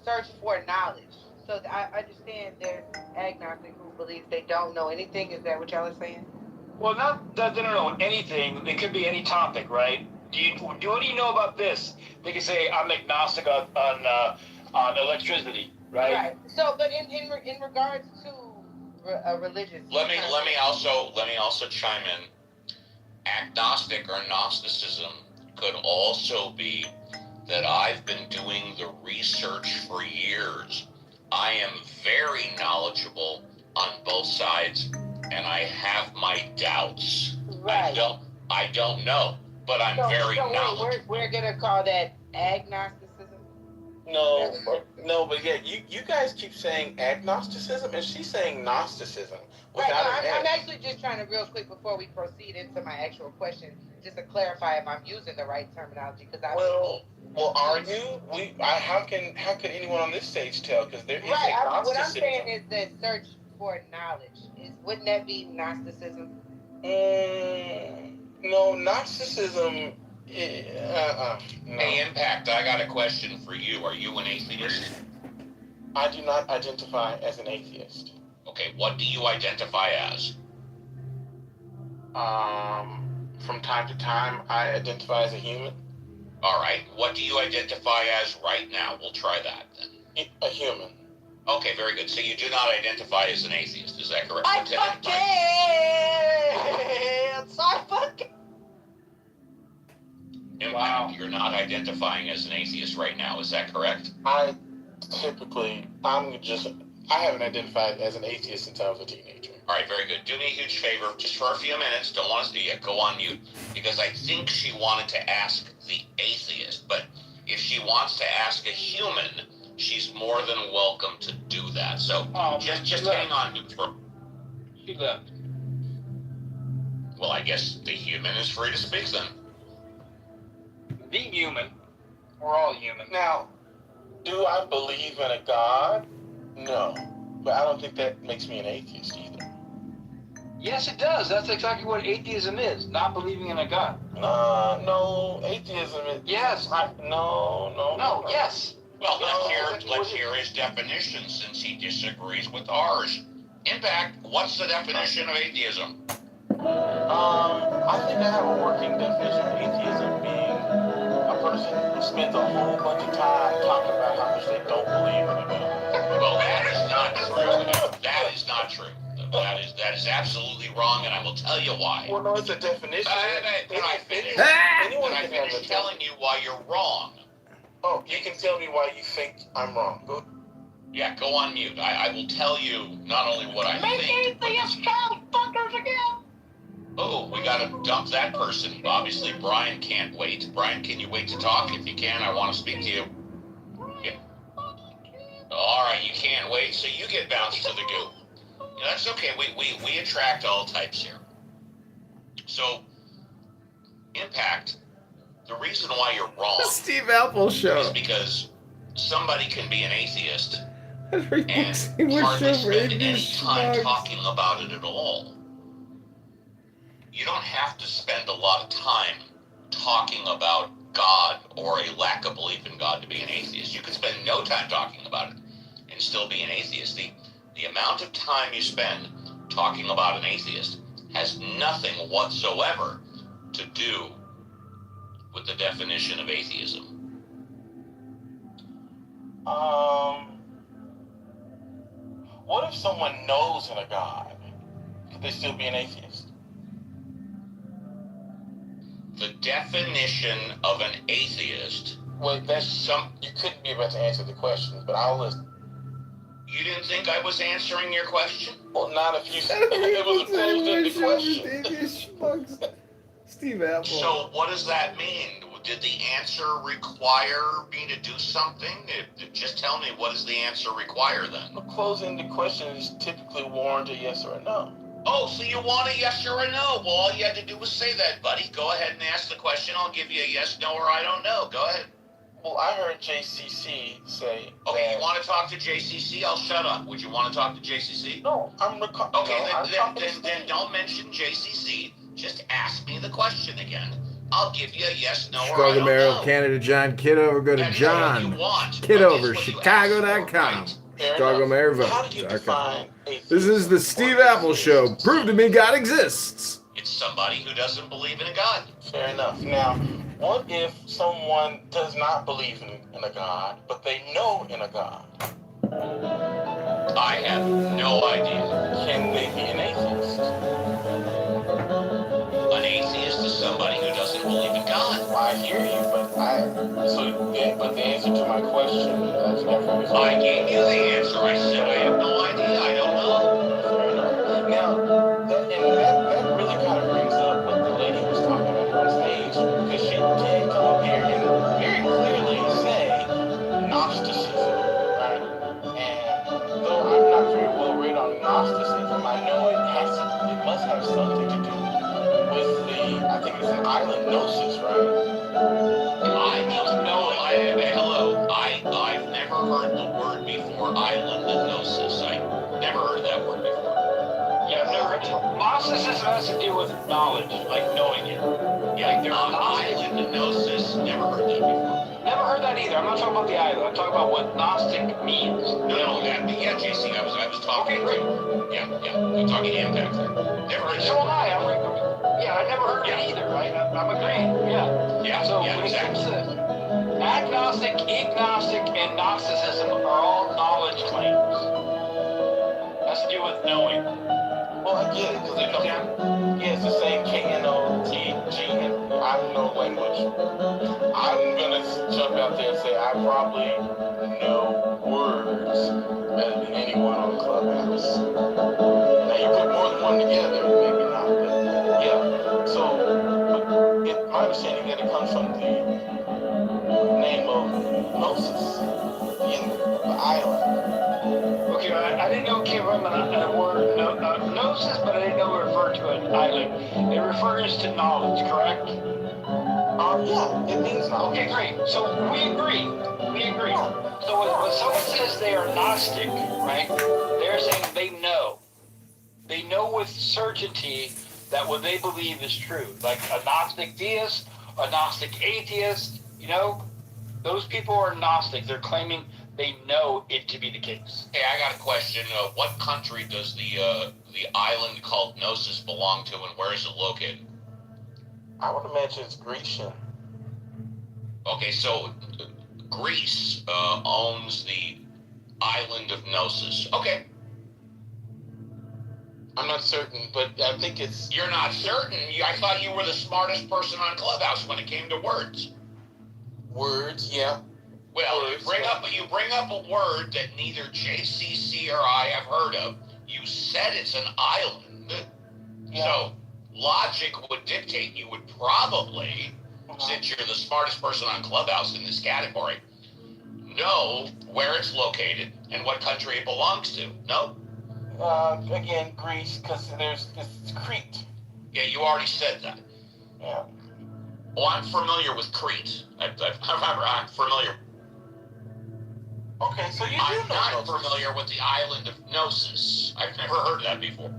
search for knowledge. So I understand there's agnostic who believes they don't know anything. Is that what y'all are saying? Well, not that they don't know anything. It could be any topic, right? What do you know about this? They can say I'm agnostic on electricity, right? Right. So, but in regards to religious. Let me also chime in. Agnostic or Gnosticism could also be that I've been doing the research for years. I am very knowledgeable on both sides, and I have my doubts. Right. I don't know, but I'm very knowledgeable. We're gonna call that agnosticism. No, but yeah, you guys keep saying agnosticism, and she's saying Gnosticism. Right, I'm actually just trying to real quick before we proceed into my actual question, just to clarify if I'm using the right terminology, because Well, are you? How can anyone on this stage tell? Because there is agnosticism. What I'm saying is the search for knowledge. Wouldn't that be Gnosticism? No, Gnosticism. No. Hey, Impact, I got a question for you. Are you an atheist? I do not identify as an atheist. Okay, what do you identify as? From time to time, I identify as a human. All right, what do you identify as right now? We'll try that then. A human. Okay, very good. So you do not identify as an atheist, is that correct? I fucking Impact, you're not identifying as an atheist right now, is that correct? I haven't identified as an atheist since I was a teenager. All right, very good. Do me a huge favor, just for a few minutes. Don't want us to go on mute, because I think she wanted to ask the atheist, but if she wants to ask a human, she's more than welcome to do that. So just hang on mute for. She left. Well, I guess the human is free to speak then. The human. We're all human. Now, do I believe in a God? No. But I don't think that makes me an atheist either. Yes, it does. That's exactly what atheism is. Not believing in a God. No. Atheism is... Yes. No. Yes. Well, let's hear his definition, since he disagrees with ours. Impact, what's the definition of atheism? I think I have a working definition of atheism being a person who spends a whole bunch of time talking about how much they don't believe in a God. Well, that is not true. That is not true. That That is absolutely wrong, and I will tell you why. Well, no, it's a definition. Can I finish? Anyone Can I can have finish a telling you why you're wrong? Oh, you can tell me why you think I'm wrong. Go. Yeah, go on mute. I will tell you not only what I think. Make atheist child fuckers again. Oh, we gotta dump that person. Obviously, Brian can't wait. Brian, can you wait to talk? If you can, I want to speak to you. Yeah. All right, you can't wait, so you get bounced to the goo. Yeah, that's okay. We attract all types here. So, Impact, the reason why you're wrong Steve Apple Show is because somebody can be an atheist and and hardly spend any time talking about it at all. You don't have to spend a lot of time talking about God or a lack of belief in God to be an atheist. You can spend no time talking about it and still be an atheist. The amount of time you spend talking about an atheist has nothing whatsoever to do with the definition of atheism. What if someone knows in a God? Could they still be an atheist? The definition of an atheist. Well, you couldn't be about to answer the question, but I'll listen. You didn't think I was answering your question? Well, not if you. It was a closed-ended question. Steve Apple. So what does that mean? Did the answer require me to do something? Just tell me, what does the answer require then? A closed-ended question is typically warrant a yes or a no. Oh, so you want a yes or a no? Well, all you had to do was say that, buddy. Go ahead and ask the question. I'll give you a yes, no, or I don't know. Go ahead. Well, I heard JCC say. Okay, you want to talk to JCC? I'll shut up. Would you want to talk to JCC? No, I'm Okay, then don't mention JCC. Just ask me the question again. I'll give you a yes, no, or I Chicago don't Mayor know. of Canada, John Kitover. Go to John Kitover, Chicago.com. Chicago Mayor vote.com. This is the Steve Apple Show. Prove to me God exists. It's somebody who doesn't believe in a God. Fair enough. Now, what if someone does not believe in a God, but they know in a God? I have no idea. Can they be an atheist? An atheist is somebody who doesn't believe in God. I hear you, but the answer to my question is never. I gave you the answer. I said I have no idea. I don't know. Now, that really kind of brings up what the lady was talking about on stage, because she did come up here and very clearly say Gnosticism, right? And though I'm not very well read on Gnosticism, I know it must have something to do with I think it's an island gnosis, right? I don't know. Hello. I've never heard the word before, island gnosis. I never heard that word before. Yeah, I've never heard it. Gnosticism has to do with knowledge, like knowing it. Yeah, island gnosis. Never heard that before. Never heard that either. I'm not talking about the island. I'm talking about what Gnostic means. No, yeah, JC, I was talking. Okay, great. Yeah, I'm talking Impact there. Never heard So am I. I never heard it either, right? I'm agreeing. Yeah. So when it comes to agnostic, agnostic, and Gnosticism are all knowledge claims. Has to do with knowing. Well, I get it, because it's the same K-N-O-T-G, and I don't know language. I'm going to jump out there and say I probably know words better than anyone on the Clubhouse. Now, you put more than one together, maybe not, but yeah. So, my understanding that it comes from the name of Gnosis, the island. Okay, I didn't know it came from a word, gnosis, but I didn't know it referred to an island. It refers to knowledge, correct? Yeah, it means knowledge. Okay, great. So we agree. So when someone says they are Gnostic, right, they're saying they know. They know with certainty that what they believe is true. Like a Gnostic deist, a Gnostic atheist, those people are Gnostic. They're claiming they know it to be the case. Hey, I got a question. What country does the island called Gnosis belong to, and where is it located? I would imagine it's Grecian. Okay, so Greece owns the island of Gnosis. Okay. I'm not certain, but I think it's... You're not certain? I thought you were the smartest person on Clubhouse when it came to words. Words, yeah. Well, Words, you bring up a word that neither JCC or I have heard of. You said it's an island. Yeah. So, logic would dictate you would probably, since you're the smartest person on Clubhouse in this category, know where it's located and what country it belongs to. No? Again, Greece, because it's Crete. Yeah, you already said that. Yeah. Well, I'm familiar with Crete. I'm familiar. Okay, so you do I'm know not Gnosis. familiar with the island of Gnosis. I've never heard that before.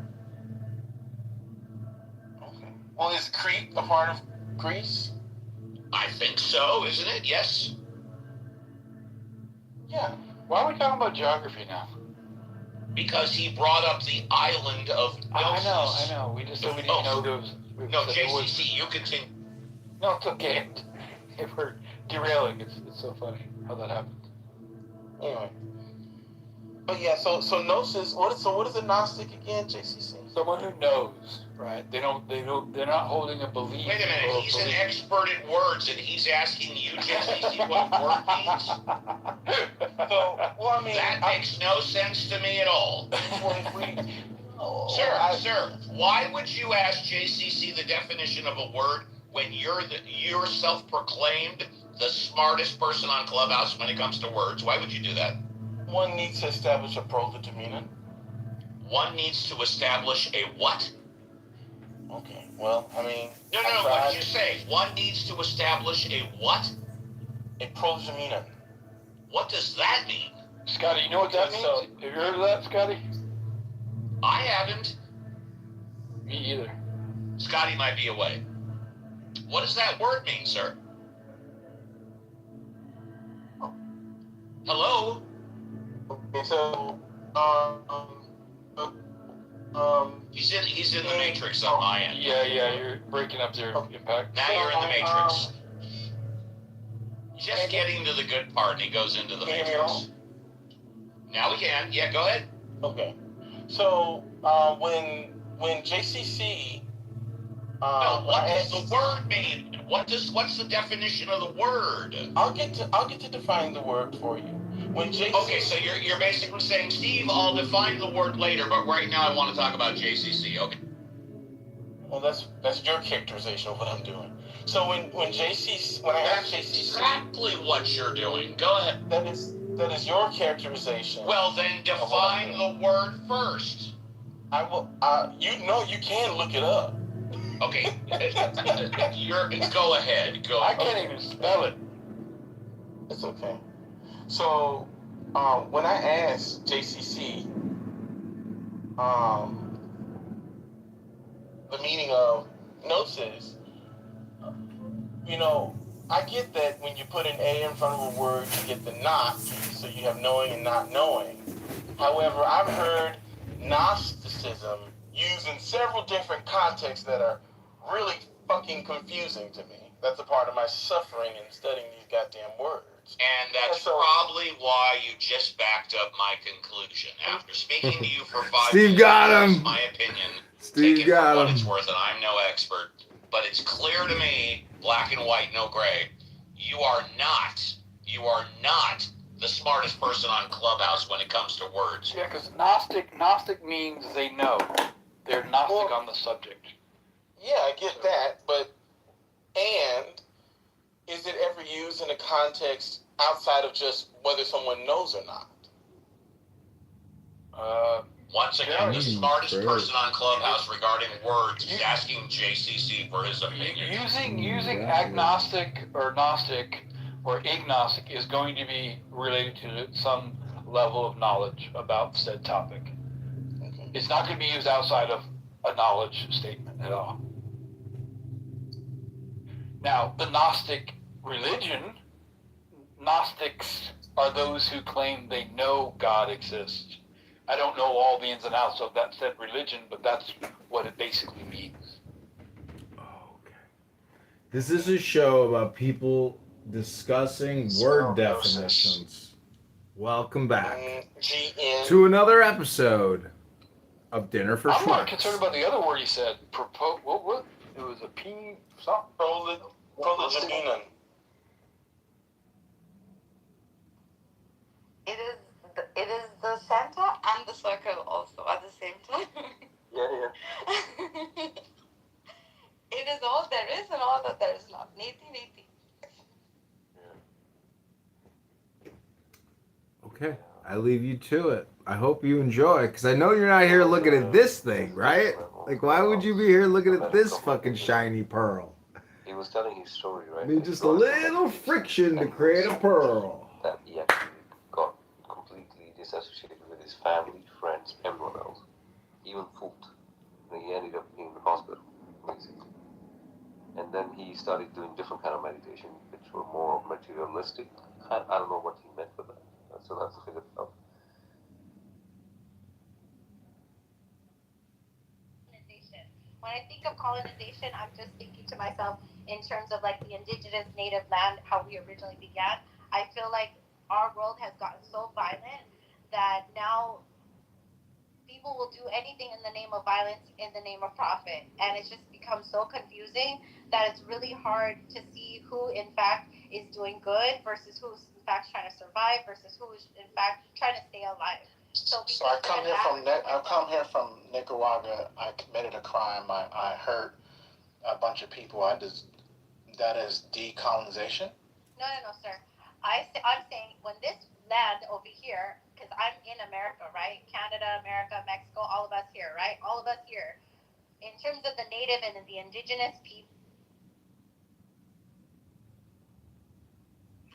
Okay. Well, is Crete a part of Greece? I think so, isn't it? Yes. Yeah. Why are we talking about geography now? Because he brought up the island of Gnosis. I know. We just said we didn't know those. No, JCC, you continue. No, it's okay. If we're derailing, it's so funny how that happened. Anyway. But yeah, so Gnosis, what is a Gnostic again, JCC? Someone who knows, right? They're not holding a belief. Wait a minute, he's an expert at words, and he's asking you, JCC, what a word means? So, well, I mean... That makes no sense to me at all. Sir, why would you ask JCC the definition of a word when you're self-proclaimed the smartest person on Clubhouse when it comes to words? Why would you do that? One needs to establish a proto-demeanon. One needs to establish a what? Okay, well, I mean... No, what did you say? One needs to establish a what? A proto-demeanon. What does that mean? Scotty, you know what that means? Have you heard of that, Scotty? I haven't. Me either. Scotty might be away. What does that word mean, sir? Hello? Okay, so, he's in the Matrix on my end. Yeah, you're breaking up there, Impact. Now you're in the Matrix. Just getting to the good part, and he goes into the Matrix. Now we can. Yeah, go ahead. Okay. So, when JCC... what does the word mean? What's the definition of the word? I'll get to define the word for you. When JCC... Okay, so you're basically saying, Steve, I'll define the word later, but right now I want to talk about JCC. Okay. Well, that's your characterization of what I'm doing. So when I ask JCC... Exactly what you're doing. Go ahead. That is your characterization. Well, then define the word first. I will. You can look it up. Okay. Go ahead. I can't even spell it. It's okay. So, when I asked JCC, the meaning of gnosis, I get that when you put an A in front of a word, you get the not, so you have knowing and not knowing. However, I've heard Gnosticism used in several different contexts that are really fucking confusing to me. That's a part of my suffering in studying these goddamn words. And that's probably why you just backed up my conclusion. After speaking to you for 5 Steve minutes, got him. that's my opinion. Steve Take it got for what him. it's worth, and I'm no expert. But it's clear to me, black and white, no gray, you are not the smartest person on Clubhouse when it comes to words. Yeah, because Gnostic means they know. They're Gnostic on the subject. Yeah, I get that, but is it ever used in a context outside of just whether someone knows or not? Once again, the smartest person on Clubhouse regarding words is asking JCC for his opinion. Using agnostic or Gnostic or agnostic is going to be related to some level of knowledge about said topic. Okay. It's not going to be used outside of a knowledge statement at all. Now, the Gnostic religion, Gnostics are those who claim they know God exists. I don't know all the ins and outs of that said religion, but that's what it basically means. Okay. This is a show about people discussing word definitions. Welcome back to another episode of dinner for I'm not schmucks. concerned about the other word he said. What? It was a P something. Prolegomena. It is the center and the circle also at the same time. Yeah. It is all there is and all that there is not. Niti. Okay, I leave you to it. I hope you enjoy, because I know you're not here looking at this thing, right? Like, why would you be here looking at this fucking shiny pearl? He was telling his story, right? I mean, just a little friction to create a pearl. That he actually got completely disassociated with his family, friends, everyone else. Even food. And he ended up in the hospital, basically. And then he started doing different kind of meditation, which were more materialistic. I don't know what he meant with that. So that's a figure out. When I think of colonization, I'm just thinking to myself in terms of like the indigenous native land, how we originally began. I feel like our world has gotten so violent that now people will do anything in the name of violence, in the name of profit. And it's just become so confusing that it's really hard to see who in fact is doing good versus who's in fact trying to survive versus who is in fact trying to stay alive. So I come here from Nicaragua. I committed a crime. I hurt a bunch of people. That is decolonization. No, sir. I'm saying when this land over here, because I'm in America, right? Canada, America, Mexico, all of us here, right? All of us here. In terms of the native and the indigenous people.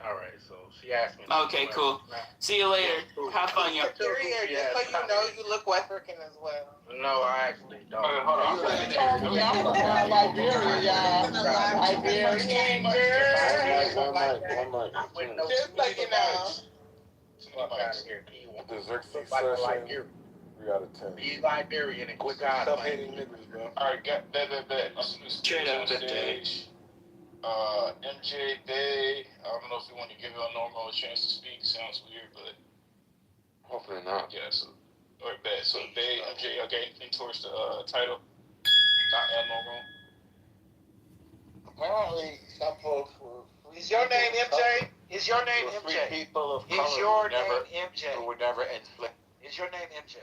All right, so she asked me. Okay, cool. See you later. Have fun, y'all. Just so you know, you look West African as well. No, I actually don't. Hold on. I'm from Liberia, y'all. Liberian girl. Just like you know. Fuck out of here, The Xerxes session. We got a 10. Be Liberian and quit God. Stop hating niggas, bro. Alright, bet. Straight up, stage. MJ Day. I don't know if you want to give Normal a chance to speak. Sounds weird, but hopefully not. Yeah. So, alright, bet. So Day, MJ, okay, anything towards the title? Not Normal. Apparently, some folks were. Is your name MJ? Is your name MJ? People of Is your name MJ? Who were never enslaved. Is your name MJ?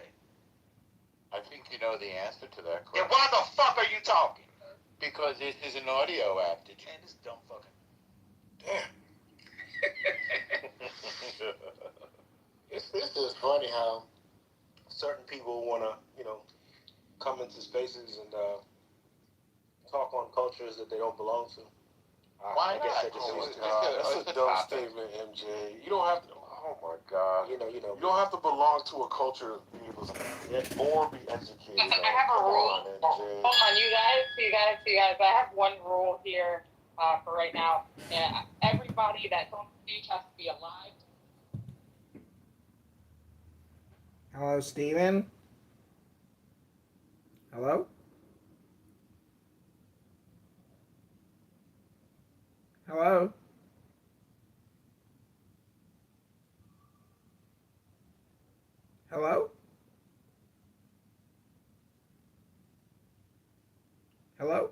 I think you know the answer to that question. Then why the fuck are you talking? Because this is an audio app. Did you? Man, this dumb fucking. Damn. It's just funny how certain people want to, come into spaces and talk on cultures that they don't belong to. Why I guess not? they just That's a dumb statement, MJ. You don't have to. Oh my God. You don't have to belong to a culture to be able to or be educated. I have a rule. Hold on, you guys. I have one rule here for right now. Everybody that's on stage has to be alive. Hello, Steven? Hello? Hello? Hello? Hello?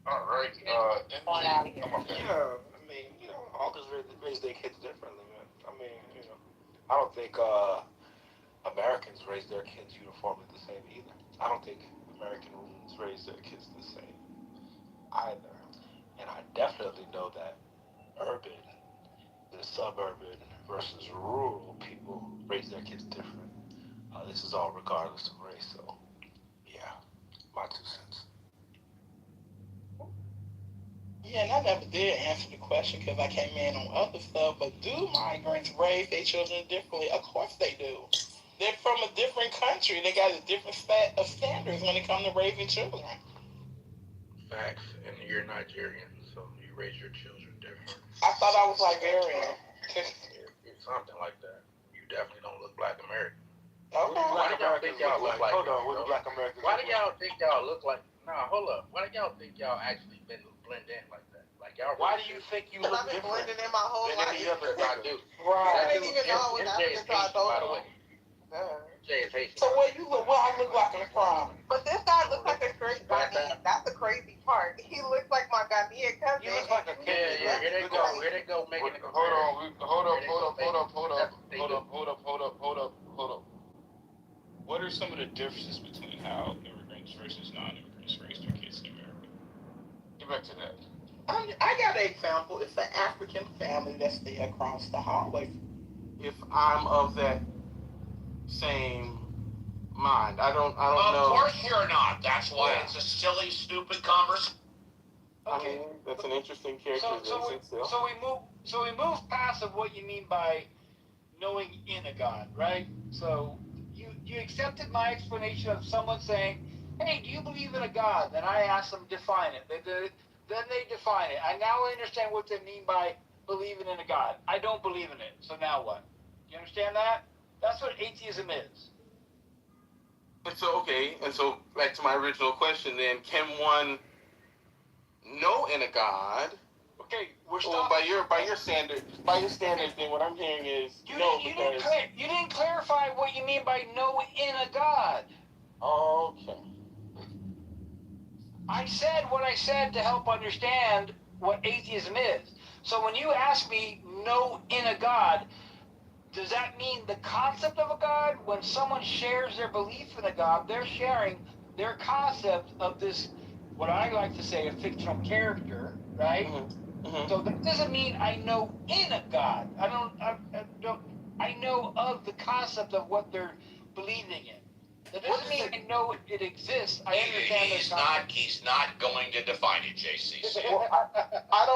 All right. Out of here. Yeah, all raise their kids differently, man. I don't think Americans raise their kids uniformly the same either. I don't think Americans raise their kids the same either. And I definitely know that the suburban versus rural people raise their kids different. This is all regardless of race, so yeah, my 2 cents. Yeah, and I never did answer the question because I came in on other stuff, but do migrants raise their children differently? Of course they do. They're from a different country. They got a different set of standards when it comes to raising children. Facts, and you're Nigerian, so you raise your children different. I thought I was Liberian. You're something like that. You definitely don't look Black American. Okay. Why do y'all think y'all look like? Hold on, what do Black Americans Why do look y'all think y'all look like? Nah, hold up. Why do y'all think y'all actually been Why do you think you look I've been different blending in my whole than life. any other guy do? I didn't even know I was African until I told by the way. him. Jay is Haitian. So what you look? What I look like in the prom? But this guy looks like a straight Ghanaian. That's the crazy part. He looks like my Ghanaian cousin. You look like a kid. Yeah, here they go making the comparison. Hold up. What are some of the differences between how immigrants versus non-immigrants raise their kids in America? Get back to that. I got an example. It's an African family that's there across the hallway. If I'm of that same mind, I don't know. Of course you're not. That's why it's a silly, stupid conversation. I mean, that's an interesting characterization. So we move past of what you mean by knowing in a God, right? So you accepted my explanation of someone saying, "Hey, do you believe in a God?" Then I asked them to define it. Then they define it. I now understand what they mean by believing in a God. I don't believe in it. So now what? You understand that? That's what atheism is. And so back to my original question then, can one know in a God? Okay, by your standard, then what I'm hearing is you didn't clarify what you mean by know in a God. Okay. I said what I said to help understand what atheism is. So when you ask me know in a God, does that mean the concept of a God? When someone shares their belief in a God, they're sharing their concept of this, what I like to say, a fictional character, right? Mm-hmm. So that doesn't mean I know in a God. I know of the concept of what they're believing in. That doesn't mean I know it exists. I understand He's not going to define it, JC. Well, I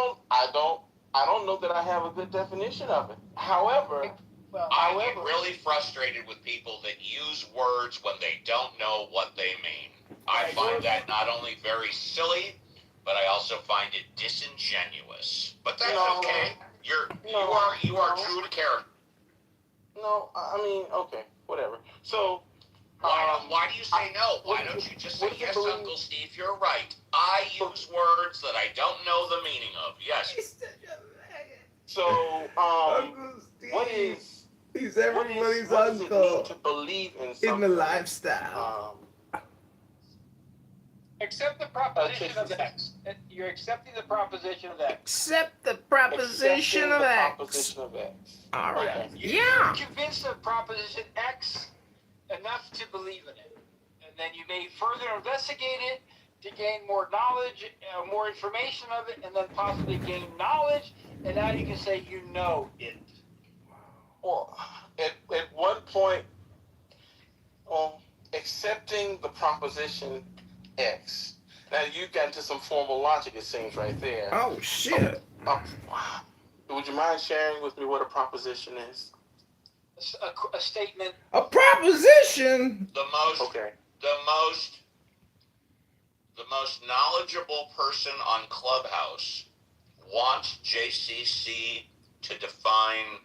don't know that I have a good definition of it. However, I get really frustrated with people that use words when they don't know what they mean. I find that not only very silly, but I also find it disingenuous. But that's okay. You are true to character. No, I mean, okay, whatever. So why do you say no? Why don't you just say yes, Uncle Steve? You're right. I use words that I don't know the meaning of. Yes. So what is? He's everybody's what uncle. Does it mean to believe in something? In the lifestyle. Accept the proposition of X. You're accepting the proposition of X. Accept the proposition of X. All right. You're convinced of proposition X enough to believe in it. And then you may further investigate it to gain more knowledge, more information of it, and then possibly gain knowledge, and now you can say you know it. Well, at one point, accepting the proposition X. Now you got into some formal logic, it seems, right there. Oh shit! Would you mind sharing with me what a proposition is? A statement. A proposition. The most knowledgeable person on Clubhouse wants JCC to define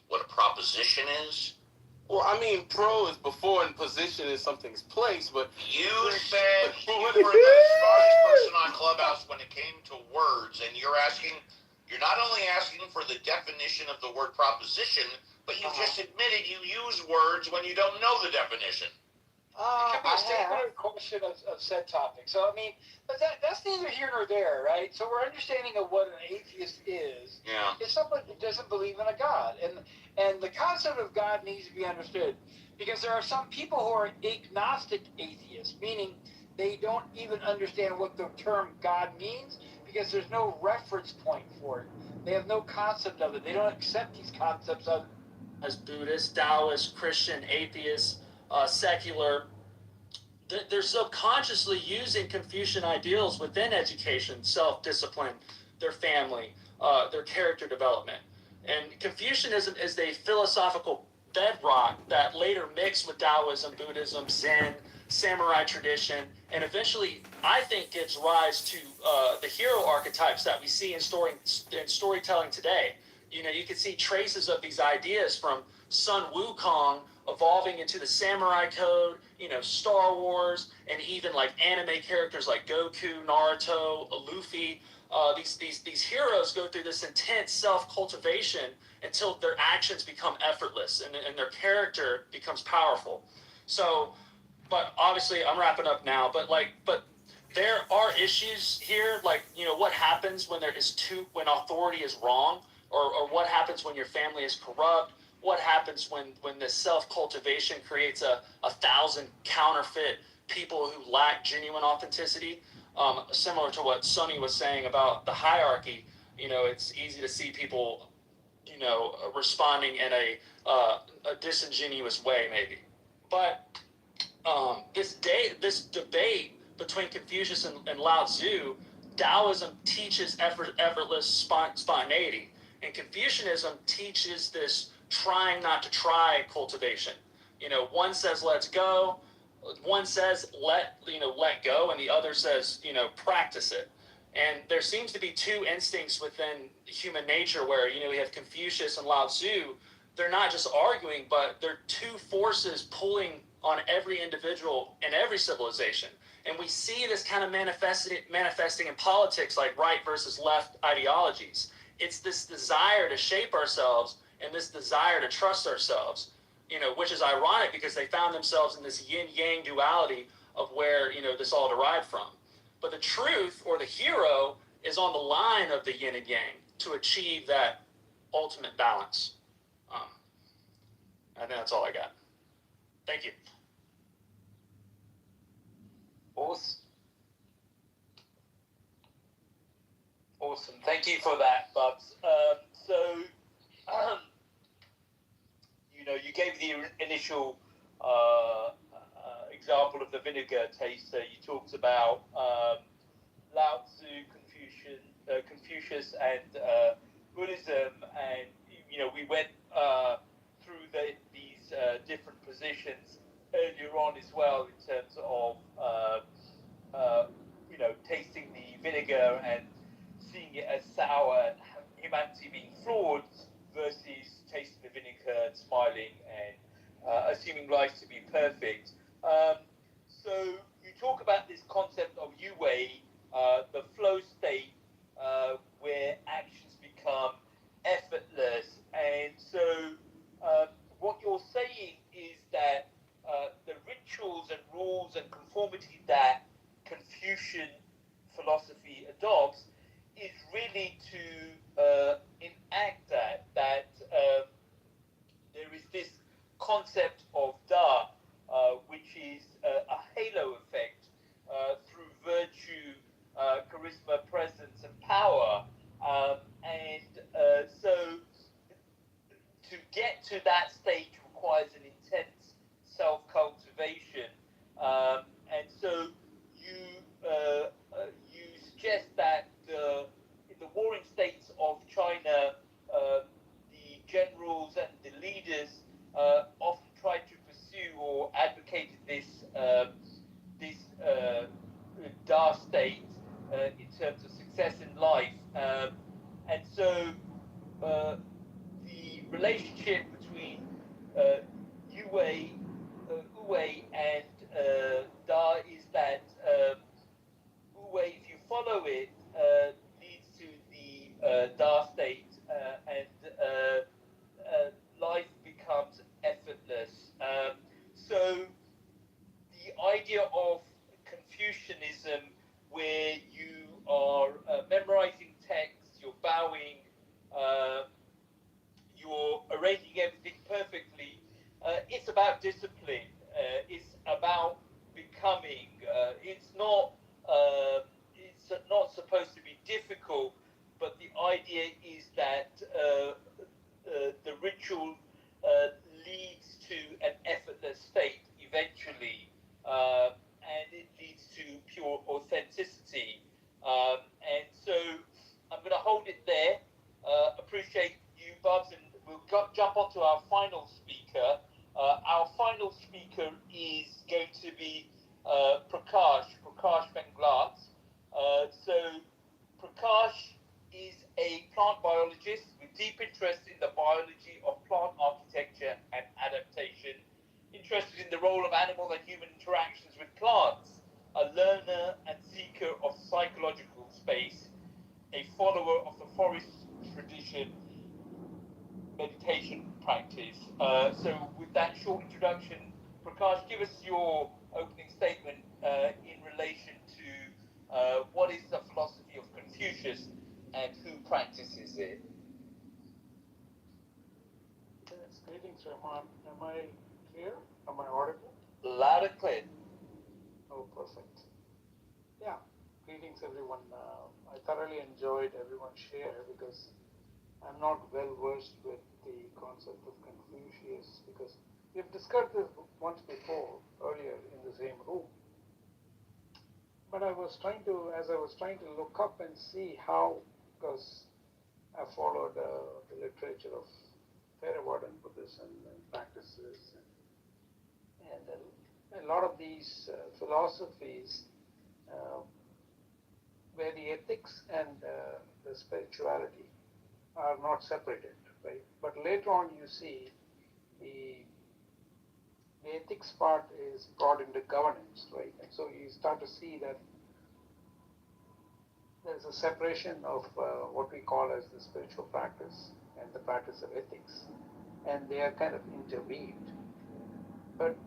what a proposition is. Well, I mean, pro is before and position is something's place, but you said you were the smartest person on Clubhouse when it came to words, and you're not only asking for the definition of the word proposition, but you just admitted you use words when you don't know the definition. It could be a statement or question of said topic. So, I mean, but that's neither here nor there, right? So we're understanding of what an atheist is. Yeah. It's someone who doesn't believe in a God. And the concept of God needs to be understood. Because there are some people who are agnostic atheists, meaning they don't even understand what the term God means because there's no reference point for it. They have no concept of it. They don't accept these concepts of it. As Buddhist, Taoist, Christian, atheist, secular, they're subconsciously using Confucian ideals within education, self-discipline, their family, their character development. And Confucianism is a philosophical bedrock that later mixed with Taoism, Buddhism, Zen, samurai tradition, and eventually, I think, gives rise to the hero archetypes that we see in storytelling today. You know, you can see traces of these ideas from Sun Wukong evolving into the samurai code, you know, Star Wars, and even like anime characters like Goku, Naruto, Luffy. these heroes go through this intense self-cultivation until their actions become effortless and their character becomes powerful. So, but obviously I'm wrapping up now, but there are issues here, like, what happens when when authority is wrong, or what happens when your family is corrupt, what happens when this self-cultivation creates a thousand counterfeit people who lack genuine authenticity. Similar to what Sonny was saying about the hierarchy, it's easy to see people, responding in a disingenuous way, maybe. But this debate between Confucius and Lao Tzu, Taoism teaches effortless spontaneity, and Confucianism teaches this trying not to try cultivation. One says let's go, one says let go, and the other says practice it. And there seems to be two instincts within human nature where we have Confucius and Lao Tzu. They're not just arguing, but they're two forces pulling on every individual in every civilization. And we see this kind of manifesting in politics, like right versus left ideologies. It's this desire to shape ourselves and this desire to trust ourselves, which is ironic because they found themselves in this yin-yang duality of where, this all derived from. But the truth, or the hero, is on the line of the yin and yang to achieve that ultimate balance. I think that's all I got. Thank you. Awesome. Thank you for that, Bubs. You gave the initial example of the vinegar taster. You talked about Lao Tzu, Confucius, and Buddhism, and we went through these different positions earlier on as well in terms of tasting the vinegar and seeing it as sour and humanity being flawed versus tasting the vinegar and smiling and assuming life to be perfect. So you talk about this concept of Yu-Wei, the flow state, where actions become effortless. And so what you're saying is that the rituals and rules and conformity that Confucian philosophy adopts is really to enact that there is this concept of Da, which is a halo effect through virtue, charisma, presence, and power. So to get to that stage requires an intense self-cultivation. And so you suggest that in the warring states of China, the generals and the leaders often tried to pursue or advocated this Da state in terms of success in life. And so the relationship between Wu-Wei and Da is that Wu-Wei, if you follow it, leads to the Da state, and life becomes effortless. So the idea of Confucianism, where you are memorizing texts, you're bowing, you're arranging everything perfectly, it's about discipline. It's about becoming. It's not supposed to be difficult, but the idea is that the ritual leads to an effortless state eventually, and it leads to pure authenticity. And so I'm going to hold it there. Appreciate you, Bubs, and we'll jump on to our final speaker. Our final speaker is going to be Prakash Venglat. So Prakash is a plant biologist with deep interest in the biology of plant architecture and adaptation, interested in the role of animal and human interactions with plants, a learner and seeker of psychological space, practice. So with that short introduction, Prakash, give us your opening statement in relation to what is the philosophy of Confucius and who practices it. Yes, greetings, Rahman. Am I clear? Am I audible? Loud and clear. Oh, perfect. Yeah, greetings, everyone. I thoroughly enjoyed everyone's share because I'm not well versed with the concept of Confucius because we've discussed this once before, earlier in the same room. But as I was trying to look up and see how, because I followed the literature of Theravada Buddhism and practices, and a lot of these philosophies where the ethics and the spirituality are not separated, right? But later on, you see the ethics part is brought into governance, right? And so you start to see that there's a separation of what we call as the spiritual practice and the practice of ethics, and they are kind of interweaved. But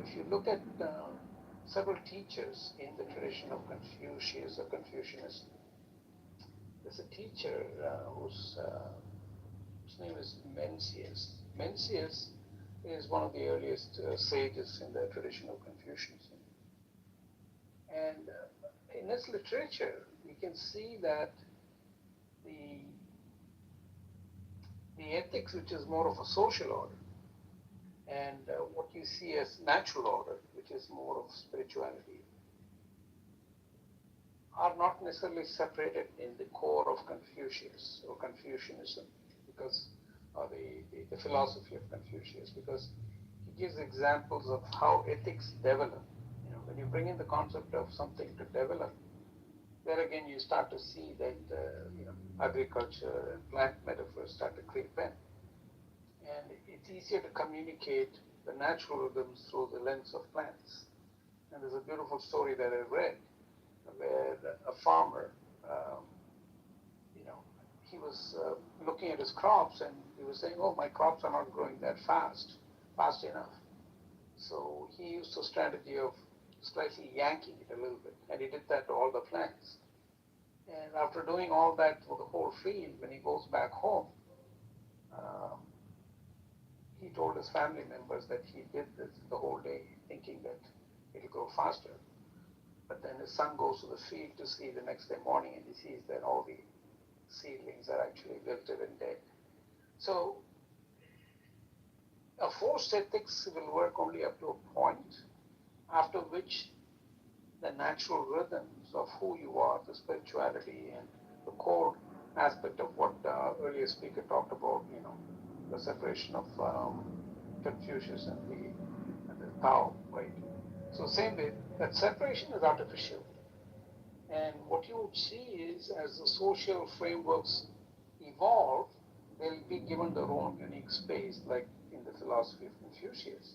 if you look at several teachers in the tradition of Confucius or Confucianism, there's a teacher whose name is Mencius. Mencius is one of the earliest sages in the tradition of Confucianism. And in his literature, we can see that the ethics, which is more of a social order, and what you see as natural order, which is more of spirituality, are not necessarily separated in the core of Confucius or Confucianism, because the philosophy of Confucius, because he gives examples of how ethics develop. When you bring in the concept of something to develop, there again you start to see that agriculture and plant metaphors start to creep in. And it's easier to communicate the natural rhythms through the lens of plants. And there's a beautiful story that I read where a farmer, he was looking at his crops and he was saying, oh, my crops are not growing that fast enough. So he used a strategy of slightly yanking it a little bit, and he did that to all the plants. And after doing all that for the whole field, when he goes back home, he told his family members that he did this the whole day, thinking that it'll go faster. But then his son goes to the field to see the next day morning, and he sees that all the seedlings are actually wilted and dead. So a forced ethics will work only up to a point, after which the natural rhythms of who you are, the spirituality and the core aspect of what earlier speaker talked about, the separation of Confucius and the Tao, right? So same way, that separation is artificial. And what you would see is as the social frameworks evolve, they'll be given their own unique space, like in the philosophy of Confucius.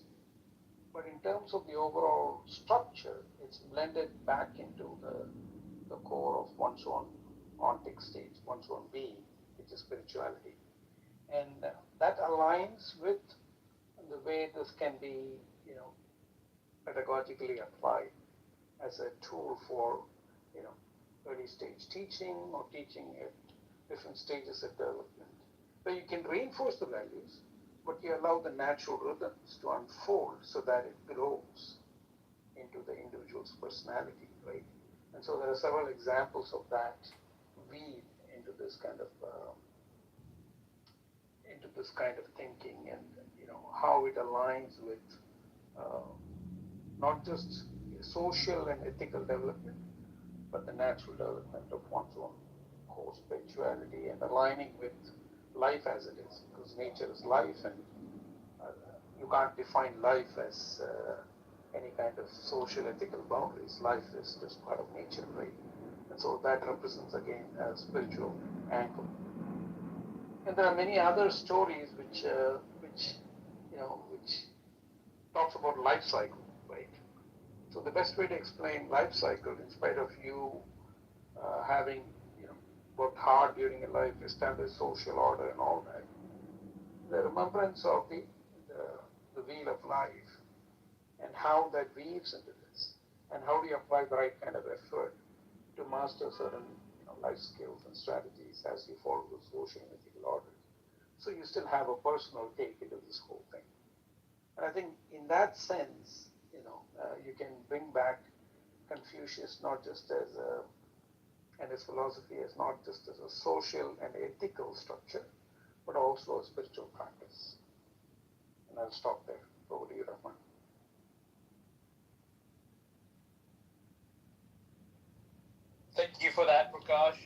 But in terms of the overall structure, it's blended back into the core of one's own ontic state, one's own being, which is spirituality. And that aligns with the way this can be, pedagogically applied as a tool for, early stage teaching or teaching at different stages of development. So you can reinforce the values, but you allow the natural rhythms to unfold so that it grows into the individual's personality, right? And so there are several examples of that weave into this kind of thinking, and how it aligns with not just social and ethical development, but the natural development of one's own core spirituality and aligning with life as it is, because nature is life, and you can't define life as any kind of social ethical boundaries. Life is just part of nature, right? And so that represents again a spiritual angle. And there are many other stories which talks about life cycle, right? So the best way to explain life cycle, in spite of you having worked hard during your life, established social order and all that, the remembrance of the wheel of life and how that weaves into this, and how do you apply the right kind of effort to master certain life skills and strategies as you follow the social and ethical orders. So you still have a personal take into this whole thing. And I think in that sense, you can bring back Confucius not just as and his philosophy as not just as a social and ethical structure, but also a spiritual practice. And I'll stop there. Over to you, Rahman. Thank you for that, Prakash.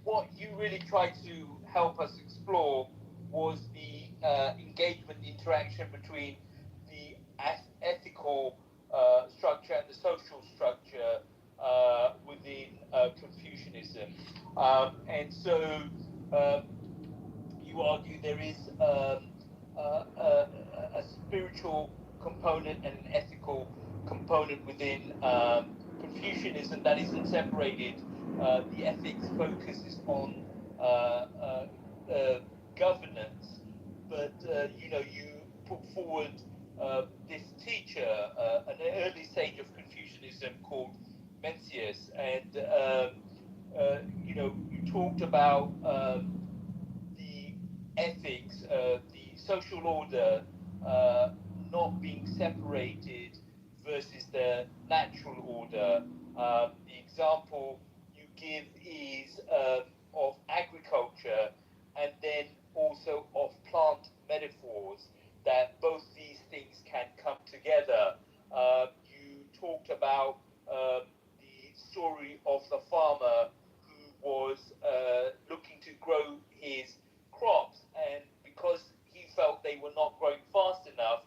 What you really tried to help us explore was the engagement interaction between the ethical structure and the social structure within Confucianism. You argue there is a spiritual component and an ethical component within Confucianism that isn't separated. The ethics focuses on governance, but you put forward this teacher, an early sage of Confucianism called Mencius, and you talked about the ethics, the social order not being separated versus the natural order. The example you give is of agriculture and then also of plant metaphors, that both these things can come together. You talked about the story of the farmer who was looking to grow his crops, and because he felt they were not growing fast enough,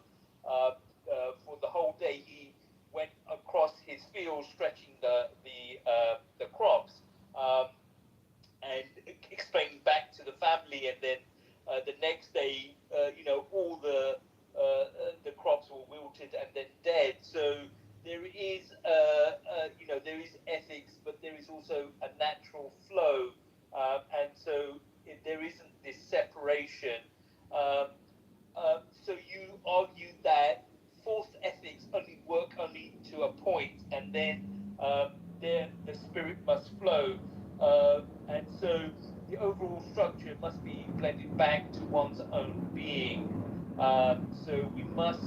for the whole day he went across his field stretching the crops, and explaining back to the family, and then the next day, all the crops were wilted and then dead. So there is, there is ethics, but there is also a natural flow, and so there isn't this separation. Um, so you argue that forced ethics only work only to a point, and then the spirit must flow, and so the overall structure must be blended back to one's own being. So we must,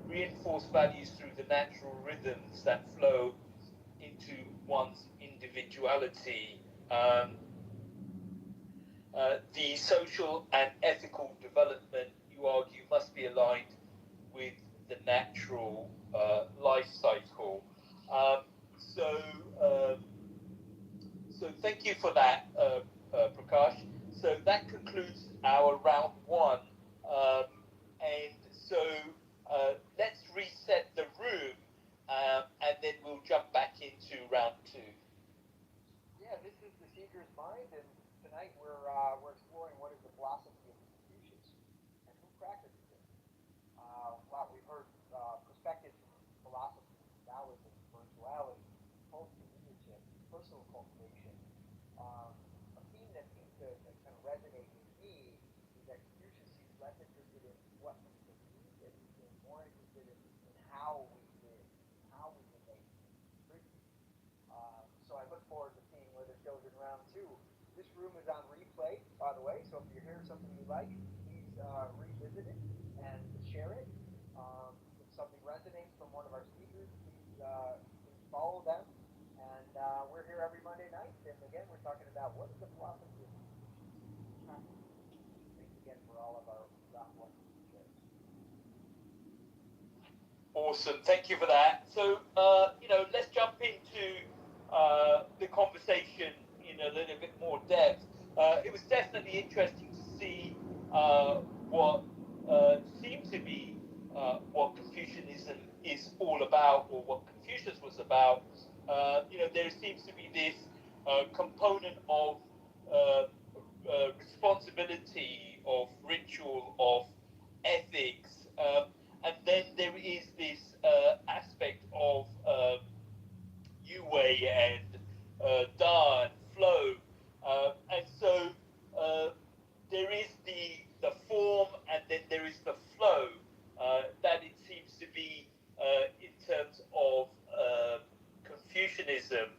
reinforce values through the natural rhythms that flow into one's individuality. The social and ethical development, you argue, must be aligned with the natural life cycle. So, thank you for that, Prakash. So that concludes our round one, and so let's reset the room, and then we'll jump back into round two. Yeah, this is the Seeker's Mind, and tonight we're exploring what is the philosophy of Confucius and who practices it. Wow, we've heard perspectives from philosophy, Taoism, spirituality, culture, leadership, personal cultivation. A theme that seems to kind of resonate with me is that Confucius seems less interested in what we believe and he's more interested in how we live, how we relate and contribute. So I look forward to seeing where this goes in round two. This room is on replay, by the way, so if you hear something you like, please revisit it and share it. If something resonates from one of our speakers, please follow them. And we're here every Monday night, and again, we're talking about what is the philosophy of Confucius. Thanks again for all of our round one shares. Awesome, thank you for that. So, let's jump into the conversation in a little bit more depth. It was definitely interesting to see what seemed to be what Confucianism is all about, or what Confucius was about. There seems to be this component of responsibility, of ritual, of ethics, and then there is this aspect of Yue and Da and flow, and so there is the form and then there is the flow that it seems to be in terms of Confucianism.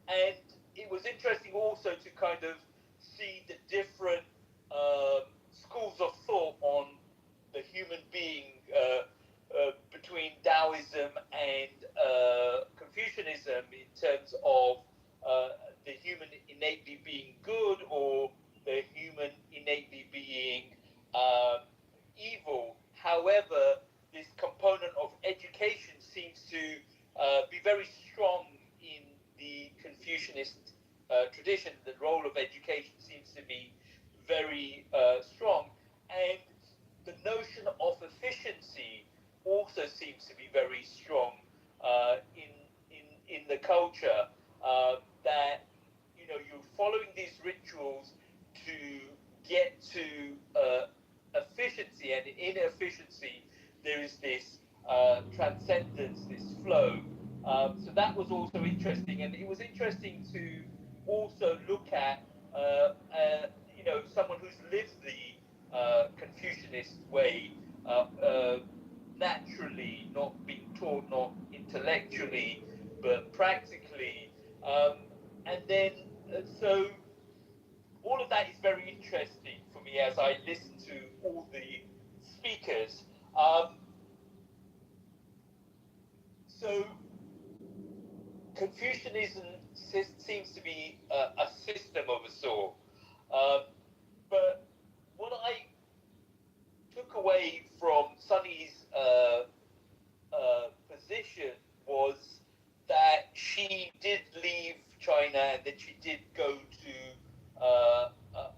And it was interesting also to kind of see the different schools of thought on the human being between Taoism and Confucianism in terms of the human innately being good or the human innately being evil. However, this component of education seems to be very strong in the Confucianist tradition. The role of education seems to be very strong, and the notion of efficiency also seems to be very strong in the culture. That you're following these rituals to get to efficiency, and in efficiency there is this transcendence, this flow. So that was also interesting, and it was interesting to also look at someone who's lived the Confucianist way naturally, not being taught, not intellectually, but practically. And then, so all of that is very interesting for me as I listen to all the speakers. So Confucianism seems to be a system of a sort. But what I took away from Sunny's position was that she did leave China and that she did go to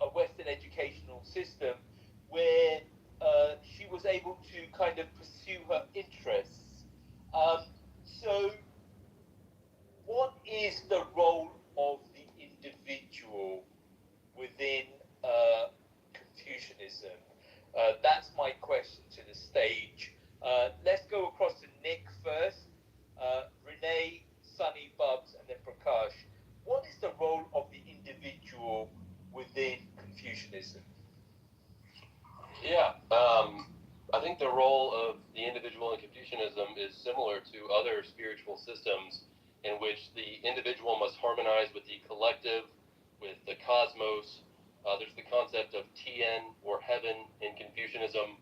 a Western educational system where she was able to kind of pursue her interests. So what is the role of the individual within Confucianism? That's my question to the stage. Let's go across to Nick first. Renee, Sunny, Bubs, and then Prakash. What is the role of the individual within Confucianism? Yeah, I think the role of the individual in Confucianism is similar to other spiritual systems in which the individual must harmonize with the collective, with the cosmos. There's the concept of Tien or heaven in Confucianism.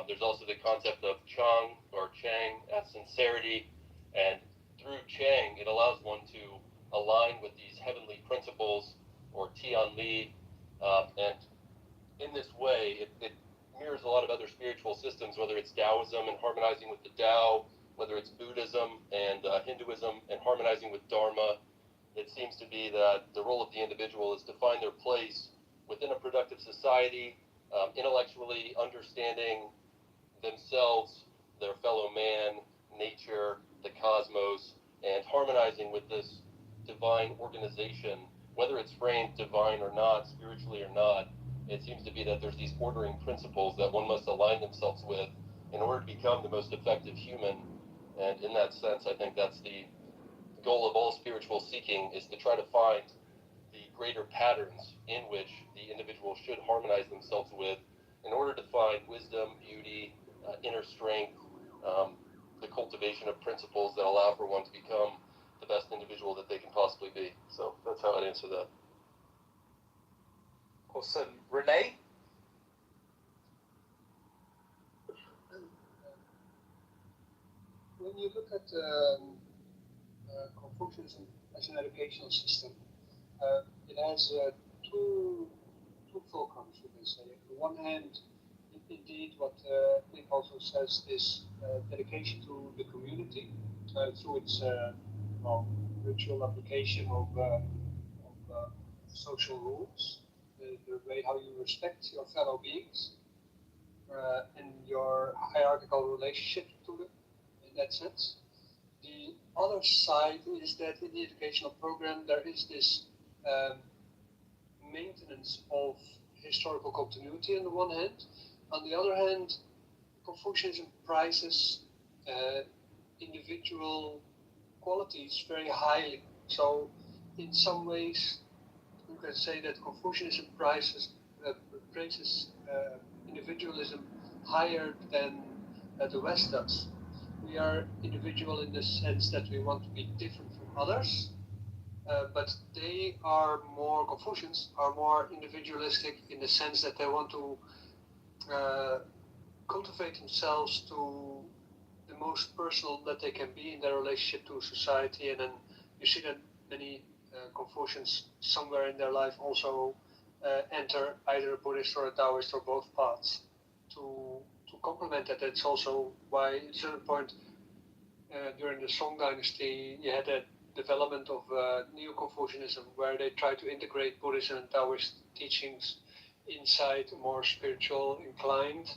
There's also the concept of Chang or Chang, sincerity. And through Chang, it allows one to align with these heavenly principles or Tian Li. And in this way, it mirrors a lot of other spiritual systems, whether it's Taoism and harmonizing with the Tao, whether it's Buddhism and Hinduism and harmonizing with Dharma. It seems to be that the role of the individual is to find their place within a productive society, intellectually understanding themselves, their fellow man, nature, the cosmos, and harmonizing with this divine organization, whether it's framed divine or not, spiritually or not. It seems to be that there's these ordering principles that one must align themselves with in order to become the most effective human. And in that sense, I think that's the goal of all spiritual seeking, is to try to find the greater patterns in which the individual should harmonize themselves with in order to find wisdom, beauty, inner strength, the cultivation of principles that allow for one to become the best individual that they can possibly be. So that's how I'd answer that. Awesome. Renee? When you look at Confucianism as an educational system, it has two fulcrums, you can say. On the one hand, indeed, what Nick also says is dedication to the community through its ritual application of social rules, the way how you respect your fellow beings, and your hierarchical relationship to them in that sense. The other side is that in the educational program there is this maintenance of historical continuity on the one hand. On the other hand, Confucianism prizes individual qualities very highly. So in some ways, in can say that Confucianism praises individualism higher than the West does. We are individual in the sense that we want to be different from others, but Confucians are more individualistic in the sense that they want to cultivate themselves to the most personal that they can be in their relationship to society. And then you see that many Confucians somewhere in their life also enter either a Buddhist or a Taoist or both paths to complement that. That's also why at a certain point during the Song Dynasty you had a development of Neo-Confucianism where they tried to integrate Buddhism and Taoist teachings inside a more spiritual inclined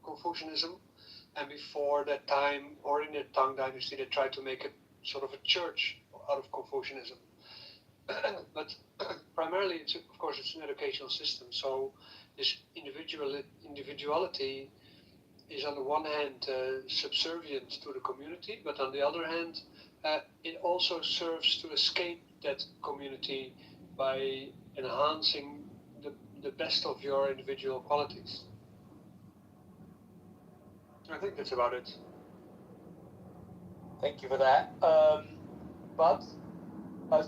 Confucianism. And before that time, or in the Tang Dynasty, they tried to make a sort of a church out of Confucianism. But primarily, it's an educational system. So this individuality is on the one hand subservient to the community, but on the other hand, it also serves to escape that community by enhancing the best of your individual qualities. I think that's about it. Thank you for that. Bubs?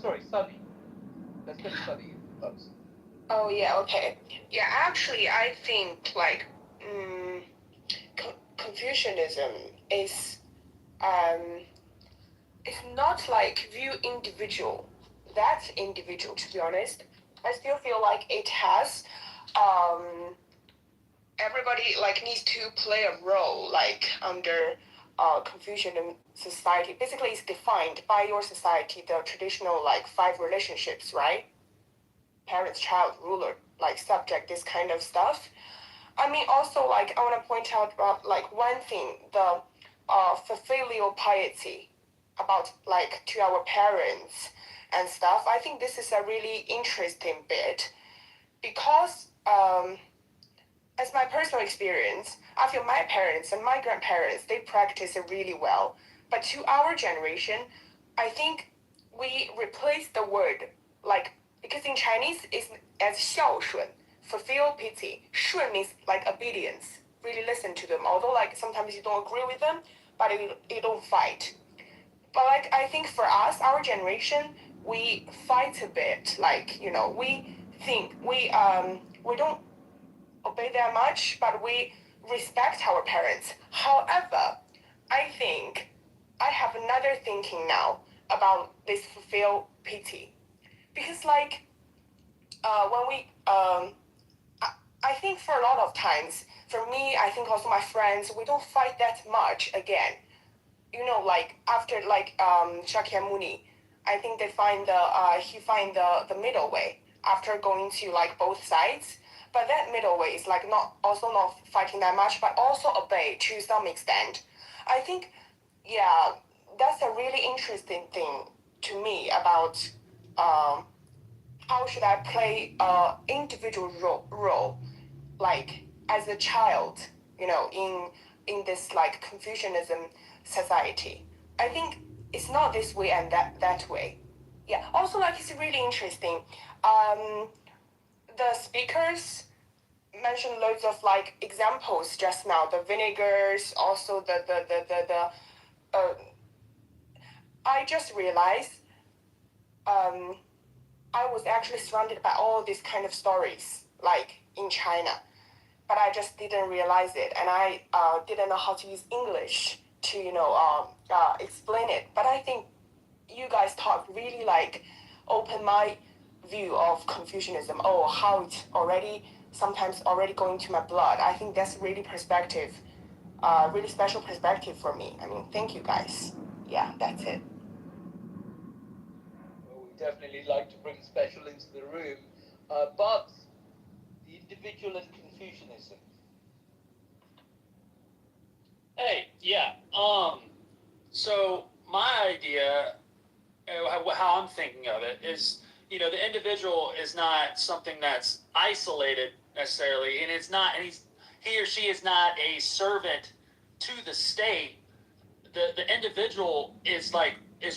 Sorry, Sunny. Let's go to Sunny, Bubs. Oh, yeah, okay. Yeah, actually, I think, like, Confucianism is it's not like view individual. That's individual, to be honest. I still feel like it has everybody like needs to play a role like under Confucian society. Basically, it's defined by your society, the traditional like 5 relationships, right? Parents, child, ruler, like subject, this kind of stuff. I mean, also like I want to point out about like one thing, the filial piety about like to our parents and stuff. I think this is a really interesting bit because as my personal experience, I feel my parents and my grandparents, they practice it really well. But to our generation, I think we replace the word, like, because in Chinese it's as 孝顺, fulfill pity. 顺 means like obedience, really listen to them. Although like sometimes you don't agree with them, but you don't fight. But like I think for us, our generation, we fight a bit. Like, you know, we think we don't obey that much, but we respect our parents. However, I think I have another thinking now about this fulfill pity, because like when we I think for a lot of times, for me, I think also my friends, we don't fight that much again. You know, like after like Shakyamuni, I think they find he find the middle way after going to like both sides. But that middle way is like not fighting that much, but also obey to some extent. I think, yeah, that's a really interesting thing to me about how should I play individual role, like as a child, you know, in this like Confucianism society. I think it's not this way and that way. Yeah. Also, like it's really interesting. The speakers mentioned loads of like examples just now. The vinegars, also the I just realized I was actually surrounded by all these kind of stories like in China, but I just didn't realize it, and I didn't know how to use English to explain it. But I think you guys talk really like open my view of Confucianism. Oh, how it's sometimes already going to my blood. I think that's really perspective, really special perspective for me. I mean, thank you guys. Yeah, that's it. Well, we definitely like to bring special into the room. But the individual and Confucianism. Hey, yeah. So my idea, how I'm thinking of it, is, you know, the individual is not something that's isolated necessarily, and he or she is not a servant to the state. The individual is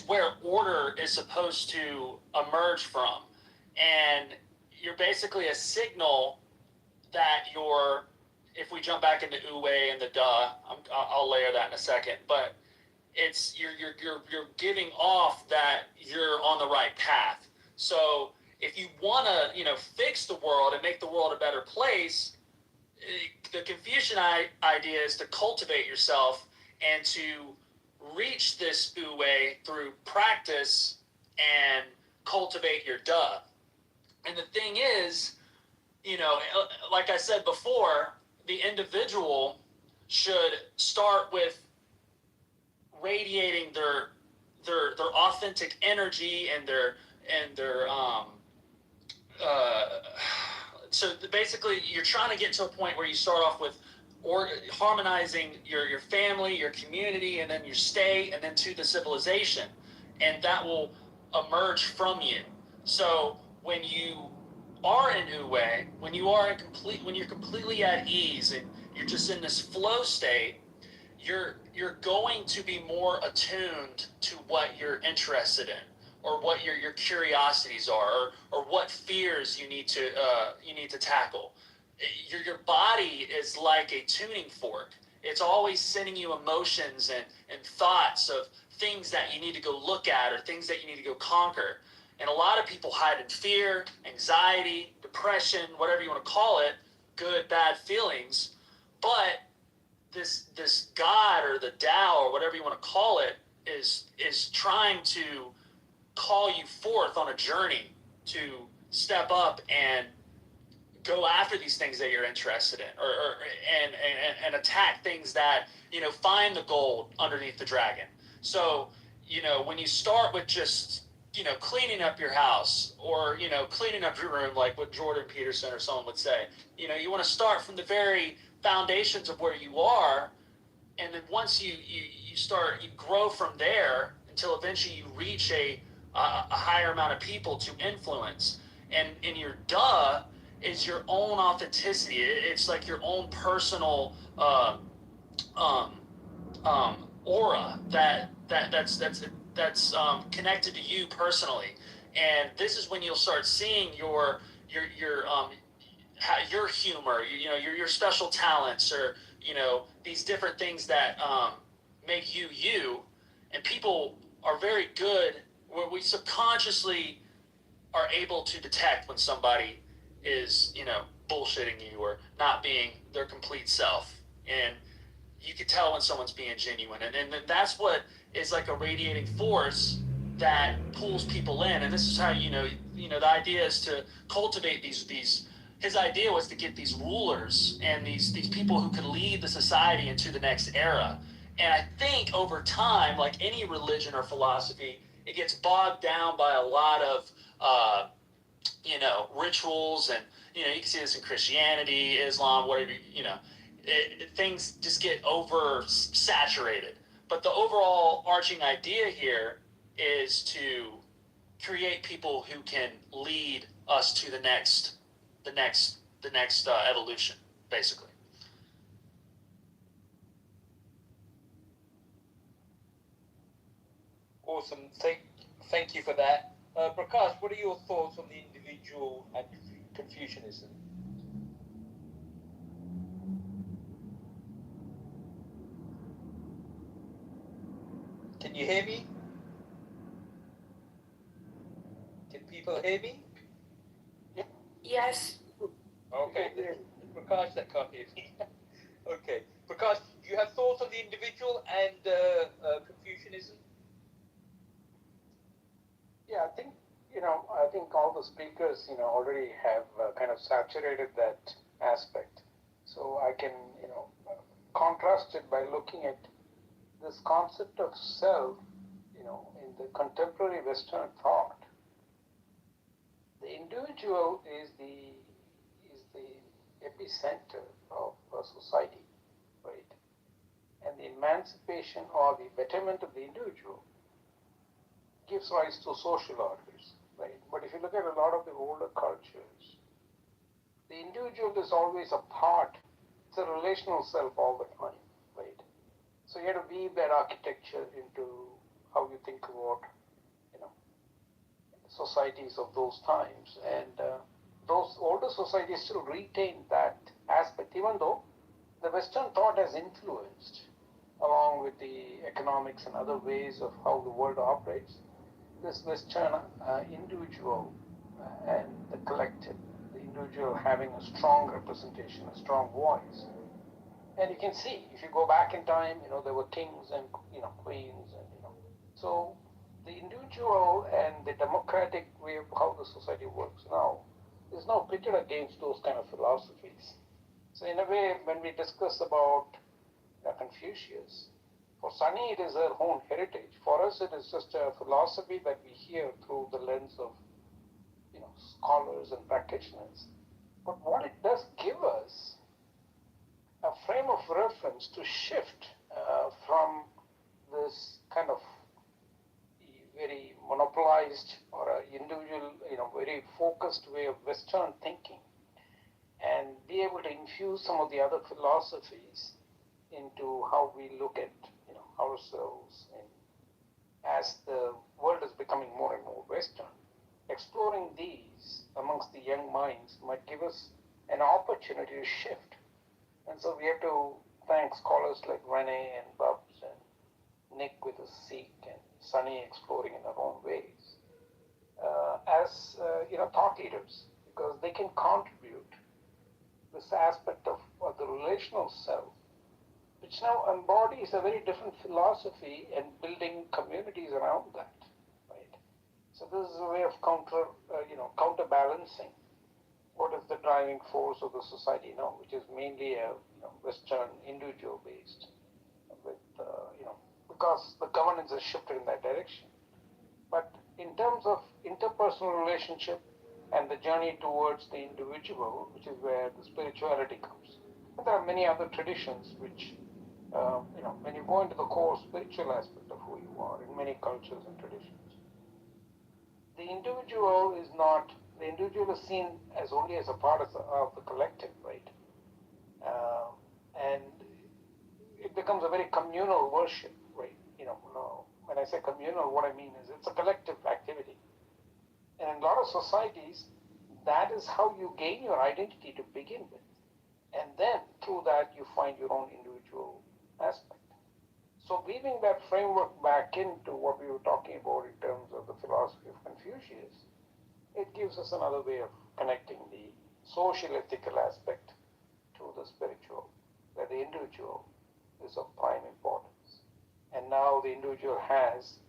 where order is supposed to emerge from. and you're basically a signal that you're, if we jump back into Wu and the Da, I'll layer that in a second, but it's you're giving off that you're on the right path. So if you want to fix the world and make the world a better place, the Confucian idea is to cultivate yourself and to reach this Wu through practice and cultivate your Da. And the thing is, like I said before, the individual should start with radiating their authentic energy and their so basically you're trying to get to a point where you start off with harmonizing your family, your community, and then your state, and then to the civilization, and that will emerge from you. So when you are in Wu, when you're completely at ease and you're just in this flow state, you're going to be more attuned to what you're interested in, or what your curiosities are, or what fears you need to tackle. Your body is like a tuning fork. It's always sending you emotions and thoughts of things that you need to go look at, or things that you need to go conquer. And a lot of people hide in fear, anxiety, depression, whatever you want to call it, good, bad feelings. But this God or the Tao or whatever you want to call it is trying to call you forth on a journey to step up and go after these things that you're interested in, and attack things that find the gold underneath the dragon. So when you start with just cleaning up your house, or cleaning up your room, like what Jordan Peterson or someone would say, you want to start from the very foundations of where you are, and then once you grow from there until eventually you reach a higher amount of people to influence. And in your Da is your own authenticity. It's like your own personal aura that's connected to you personally. And this is when you'll start seeing your humor, your special talents, or these different things that make you you. And people are very good, where we subconsciously are able to detect when somebody is bullshitting you or not being their complete self. And you can tell when someone's being genuine, and that's what is like a radiating force that pulls people in. And this is how the idea is to cultivate these. His idea was to get these rulers and these people who could lead the society into the next era. And I think over time, like any religion or philosophy, it gets bogged down by a lot of rituals, and you can see this in Christianity, Islam, whatever. Things just get oversaturated. But the overall arching idea here is to create people who can lead us to the next evolution, basically. Awesome. Thank you for that. Prakash, what are your thoughts on the individual and Confucianism? Can you hear me? Can people hear me? Yes. Okay, Prakash that can't hear me. Okay, Prakash, do you have thoughts on the individual and Confucianism? Yeah, I think all the speakers, already have kind of saturated that aspect. So I can, contrast it by looking at this concept of self, in the contemporary Western thought. The individual is the epicenter of a society, right? And the emancipation or the betterment of the individual gives rise to social orders, right? But if you look at a lot of the older cultures, the individual is always a part. It's a relational self all the time, right? So you have to weave that architecture into how you think about, societies of those times, and those older societies still retain that aspect, even though the Western thought has influenced, along with the economics and other ways of how the world operates, this Western individual and the collective, the individual having a strong representation, a strong voice. And you can see, if you go back in time, there were kings and, queens, and, so the individual and the democratic way of how the society works now is now pitted against those kind of philosophies. So in a way, when we discuss about Confucius, for Sunny it is her own heritage. For us, it is just a philosophy that we hear through the lens of scholars and practitioners. But what it does give us a frame of reference to shift from this kind of very monopolized or individual, very focused way of Western thinking, and be able to infuse some of the other philosophies into how we look at ourselves. And as the world is becoming more and more Western, exploring these amongst the young minds might give us an opportunity to shift. And so we have to thank scholars like Renee and Bubs and Nick with his Seek and Sunny exploring in their own ways as thought leaders, because they can contribute this aspect of the relational self, which now embodies a very different philosophy and building communities around that, right? So this is a way of counterbalancing what is the driving force of the society now, which is mainly a Western individual based, with because the governance has shifted in that direction. But in terms of interpersonal relationship and the journey towards the individual, which is where the spirituality comes. And there are many other traditions which, when you go into the core spiritual aspect of who you are in many cultures and traditions, the individual is seen as only as a part of the collective, right? And it becomes a very communal worship, right? When I say communal, what I mean is it's a collective activity. And in a lot of societies, that is how you gain your identity to begin with. And then through that, you find your own individual aspect. So weaving that framework back into what we were talking about in terms of the philosophy of Confucius, it gives us another way of connecting the social ethical aspect to the spiritual, where the individual is of prime importance. And now the individual has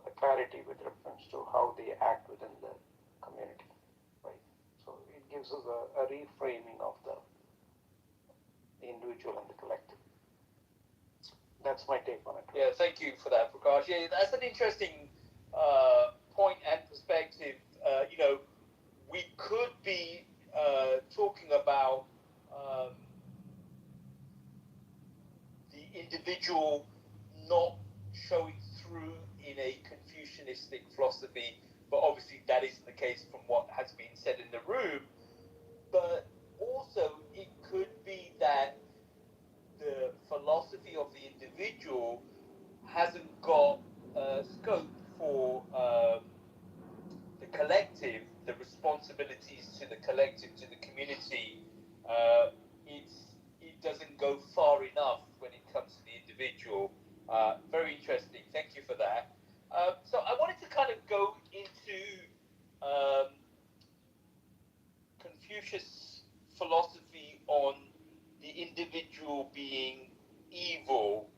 the clarity with reference to how they act within the community, right? So it gives us a reframing of the individual and the collective. That's my take on it. Yeah, thank you for that, Prakash. Yeah, that's an interesting point and perspective. We could be talking about the individual not showing through in a Confucianistic philosophy, but obviously that isn't the case from what has been said in the room. But also, it could be that the philosophy of the individual hasn't got scope for the collective, the responsibilities to the collective, to the community. It doesn't go far enough when it comes to the individual. Very interesting. Thank you for that. So I wanted to kind of go into Confucius' philosophy on the individual being evil.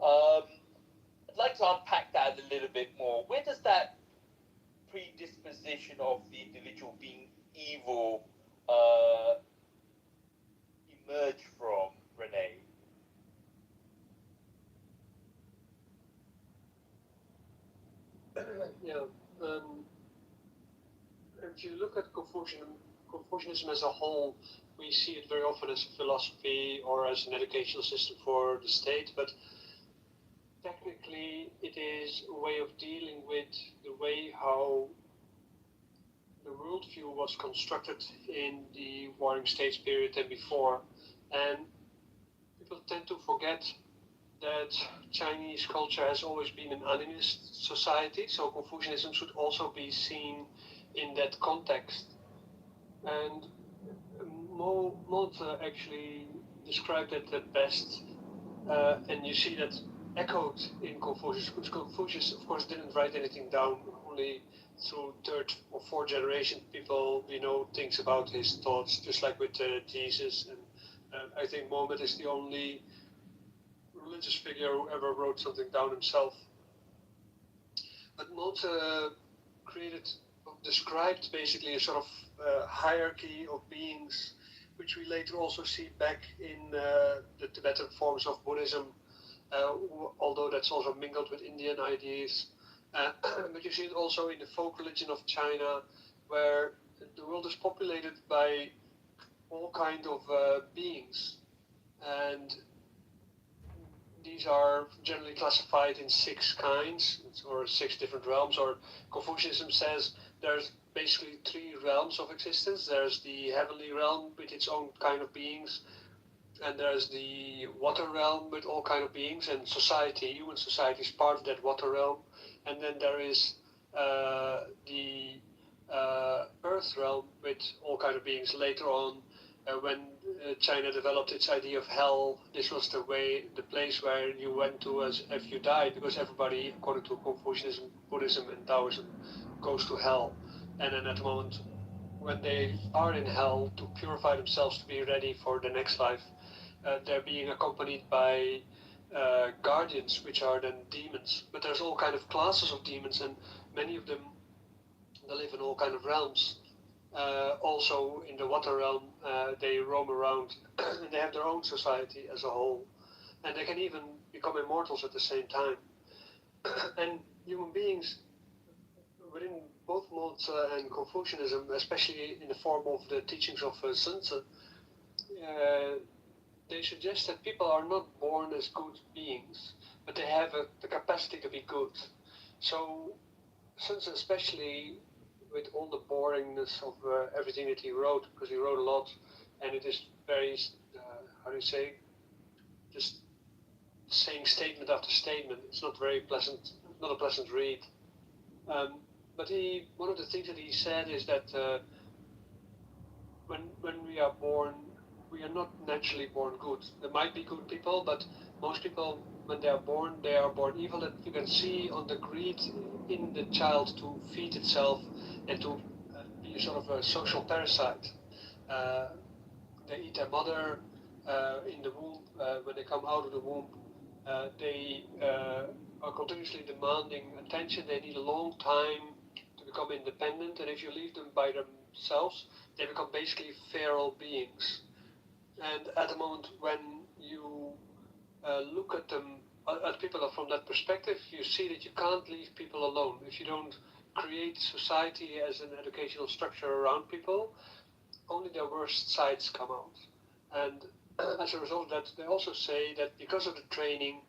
I'd like to unpack that a little bit more. Where does that predisposition of the individual being evil emerge from, Renee? If you look at Confucianism as a whole, we see it very often as a philosophy or as an educational system for the state, but technically it is a way of dealing with the way how the worldview was constructed in the Warring States period and before. And people tend to forget that Chinese culture has always been an animist society, so Confucianism should also be seen in that context. And Mold actually described it the best, and you see that echoed in Confucius, because Confucius, of course, didn't write anything down. Only through third or fourth generation people things about his thoughts, just like with Jesus. And I think Mohammed is the only religious figure who ever wrote something down himself. But Mold described basically a sort of hierarchy of beings, which we later also see back in the Tibetan forms of Buddhism, although that's also mingled with Indian ideas. But you see it also in the folk religion of China, where the world is populated by all kinds of beings. And these are generally classified in 6 kinds, or 6 different realms, or Confucianism says there's basically 3 realms of existence. There's the heavenly realm with its own kind of beings, and there's the water realm with all kind of beings, and human society is part of that water realm. And then there is the earth realm with all kind of beings. Later on, when China developed its idea of hell, this was the place where you went to as if you died, because everybody, according to Confucianism, Buddhism, and Taoism, goes to hell. And then at the moment when they are in hell, to purify themselves to be ready for the next life, they're being accompanied by guardians, which are then demons. But there's all kind of classes of demons, and many of them, they live in all kind of realms. Also in the water realm, they roam around and they have their own society as a whole, and they can even become immortals at the same time. And human beings within both Mold and Confucianism, especially in the form of the teachings of Sun Tzu, they suggest that people are not born as good beings, but they have the capacity to be good. So Sun Tzu, especially with all the boringness of everything that he wrote, because he wrote a lot, and it is very, just saying statement after statement. It's not very pleasant, not a pleasant read. But one of the things that he said is that when we are born, we are not naturally born good. There might be good people, but most people, when they are born evil. That you can see on the greed in the child to feed itself and to be a sort of a social parasite. They eat their mother in the womb. When they come out of the womb, they are continuously demanding attention. They need a long time to become independent, and if you leave them by themselves, they become basically feral beings. And at the moment when you look at them, at people from that perspective, you see that you can't leave people alone. If you don't create society as an educational structure around people, only their worst sides come out. And as a result of that, they also say that because of the training,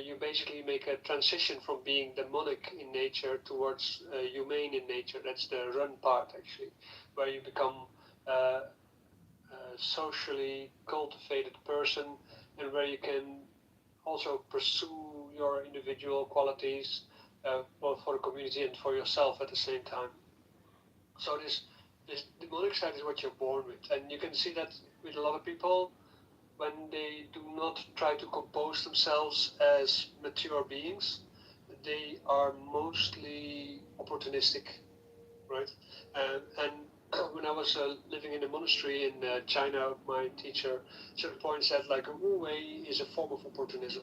you basically make a transition from being demonic in nature towards humane in nature. That's the run part, actually, where you become a socially cultivated person, and where you can also pursue your individual qualities, both for the community and for yourself at the same time. So this demonic side is what you're born with, and you can see that with a lot of people. When they do not try to compose themselves as mature beings, they are mostly opportunistic, right? And when I was living in a monastery in China, my teacher at a certain point said, like, a Wu Wei is a form of opportunism,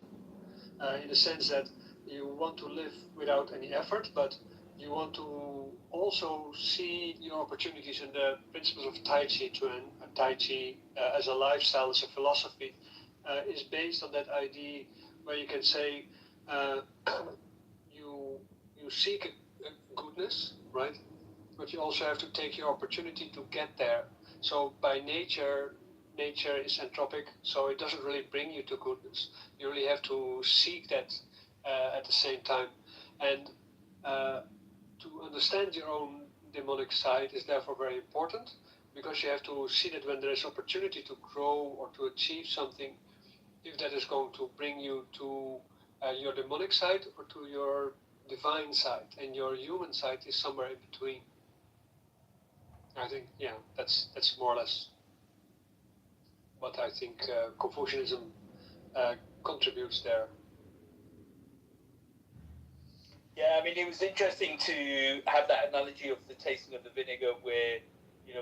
in the sense that you want to live without any effort, but you want to also see your opportunities. In the principles of Tai Chi Chuan, Tai Chi as a lifestyle, as a philosophy, is based on that idea where you can say you seek goodness, right? But you also have to take your opportunity to get there. So by nature is entropic, so it doesn't really bring you to goodness. You really have to seek that at the same time. And to understand your own demonic side is therefore very important, because you have to see that when there is opportunity to grow or to achieve something, if that is going to bring you to your demonic side or to your divine side, and your human side is somewhere in between. I think, yeah, that's more or less what I think Confucianism contributes there. Yeah, I mean, it was interesting to have that analogy of the tasting of the vinegar, where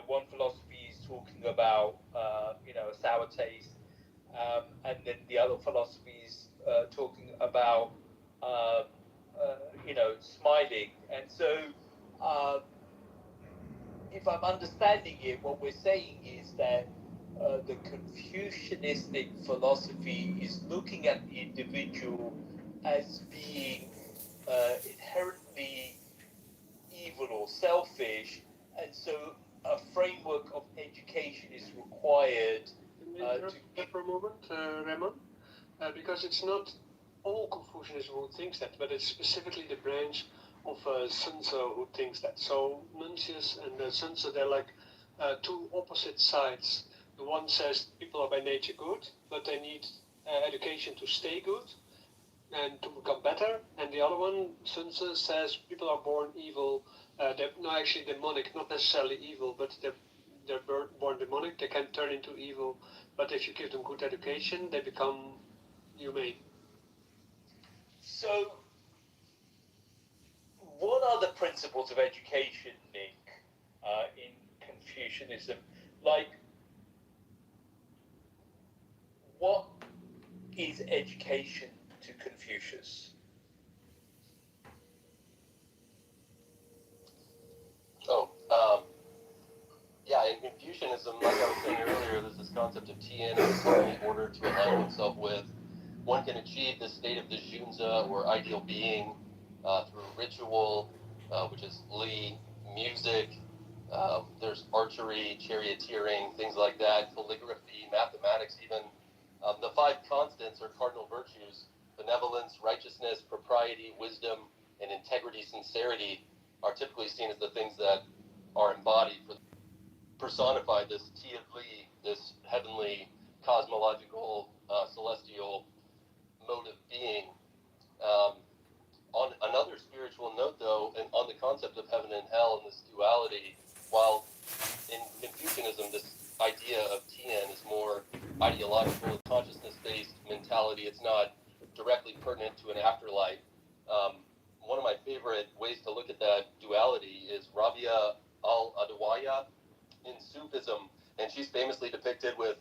one philosophy is talking about a sour taste, and then the other philosophy is talking about smiling. And so, if I'm understanding it, what we're saying is that the Confucianistic philosophy is looking at the individual as being inherently evil or selfish, and so a framework of education is required. Can I interrupt that for a moment, Raymond? Because it's not all Confucianism who thinks that, but it's specifically the branch of Sun Tzu who thinks that. So Mencius and Sun Tzu, they're like two opposite sides. The one says people are by nature good, but they need education to stay good and to become better. And the other one, Sun Tzu, says people are born evil. They're no, actually demonic, not necessarily evil, but they're born demonic. They can turn into evil, but if you give them good education, they become humane. So, what are the principles of education, Nick, in Confucianism? Like, what is education to Confucius? Yeah, in Confucianism, like I was saying earlier, there's this concept of Tian, in order to align oneself with. One can achieve the state of the Junzi, or ideal being, through ritual, which is Li, music, there's archery, charioteering, things like that, calligraphy, mathematics even. The 5 constants or cardinal virtues, benevolence, righteousness, propriety, wisdom, and integrity, sincerity, are typically seen as the things that are embodied, personify this Ti of Li, this heavenly, cosmological, celestial mode of being. On another spiritual note, though, and on the concept of heaven and hell and this duality, while in Confucianism this idea of Tian is more ideological, consciousness-based mentality, it's not directly pertinent to an afterlife. One of my favorite ways to look at that duality is Rabia al-Adawiyya in Sufism, and she's famously depicted with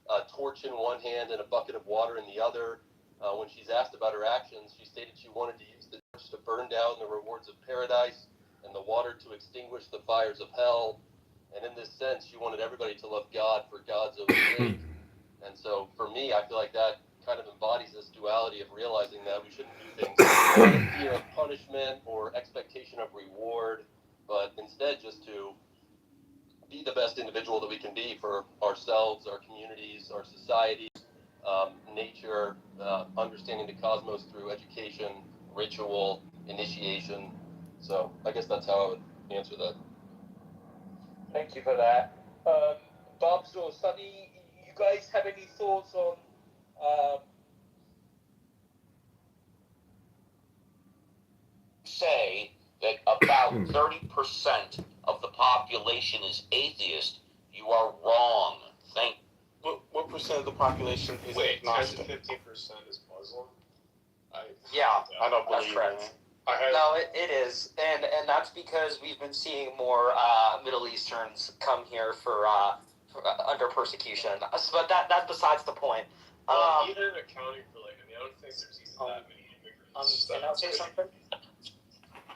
a torch in one hand and a bucket of water in the other. When she's asked about her actions, she stated she wanted to use the torch to burn down the rewards of paradise and the water to extinguish the fires of hell. And in this sense, she wanted everybody to love God for God's own sake. And so for me, I feel like that kind of embodies this duality of realizing that we shouldn't do things out of fear of punishment or expectation of reward, but instead just to be the best individual that we can be for ourselves, our communities, our society, nature, understanding the cosmos through education, ritual, initiation. So I guess that's how I would answer that. Thank you for that. Bobs or Sunny, you guys have any thoughts on say that about 30% of the population is atheist, you are wrong. What percent of the population is agnostic? 10 to 15% is Muslim. I don't believe correct. that. No, it is, and that's because we've been seeing more Middle Easterns come here for under persecution. But that's besides the point. Well, even accounting for I don't think there's even that many immigrants. Can I say something?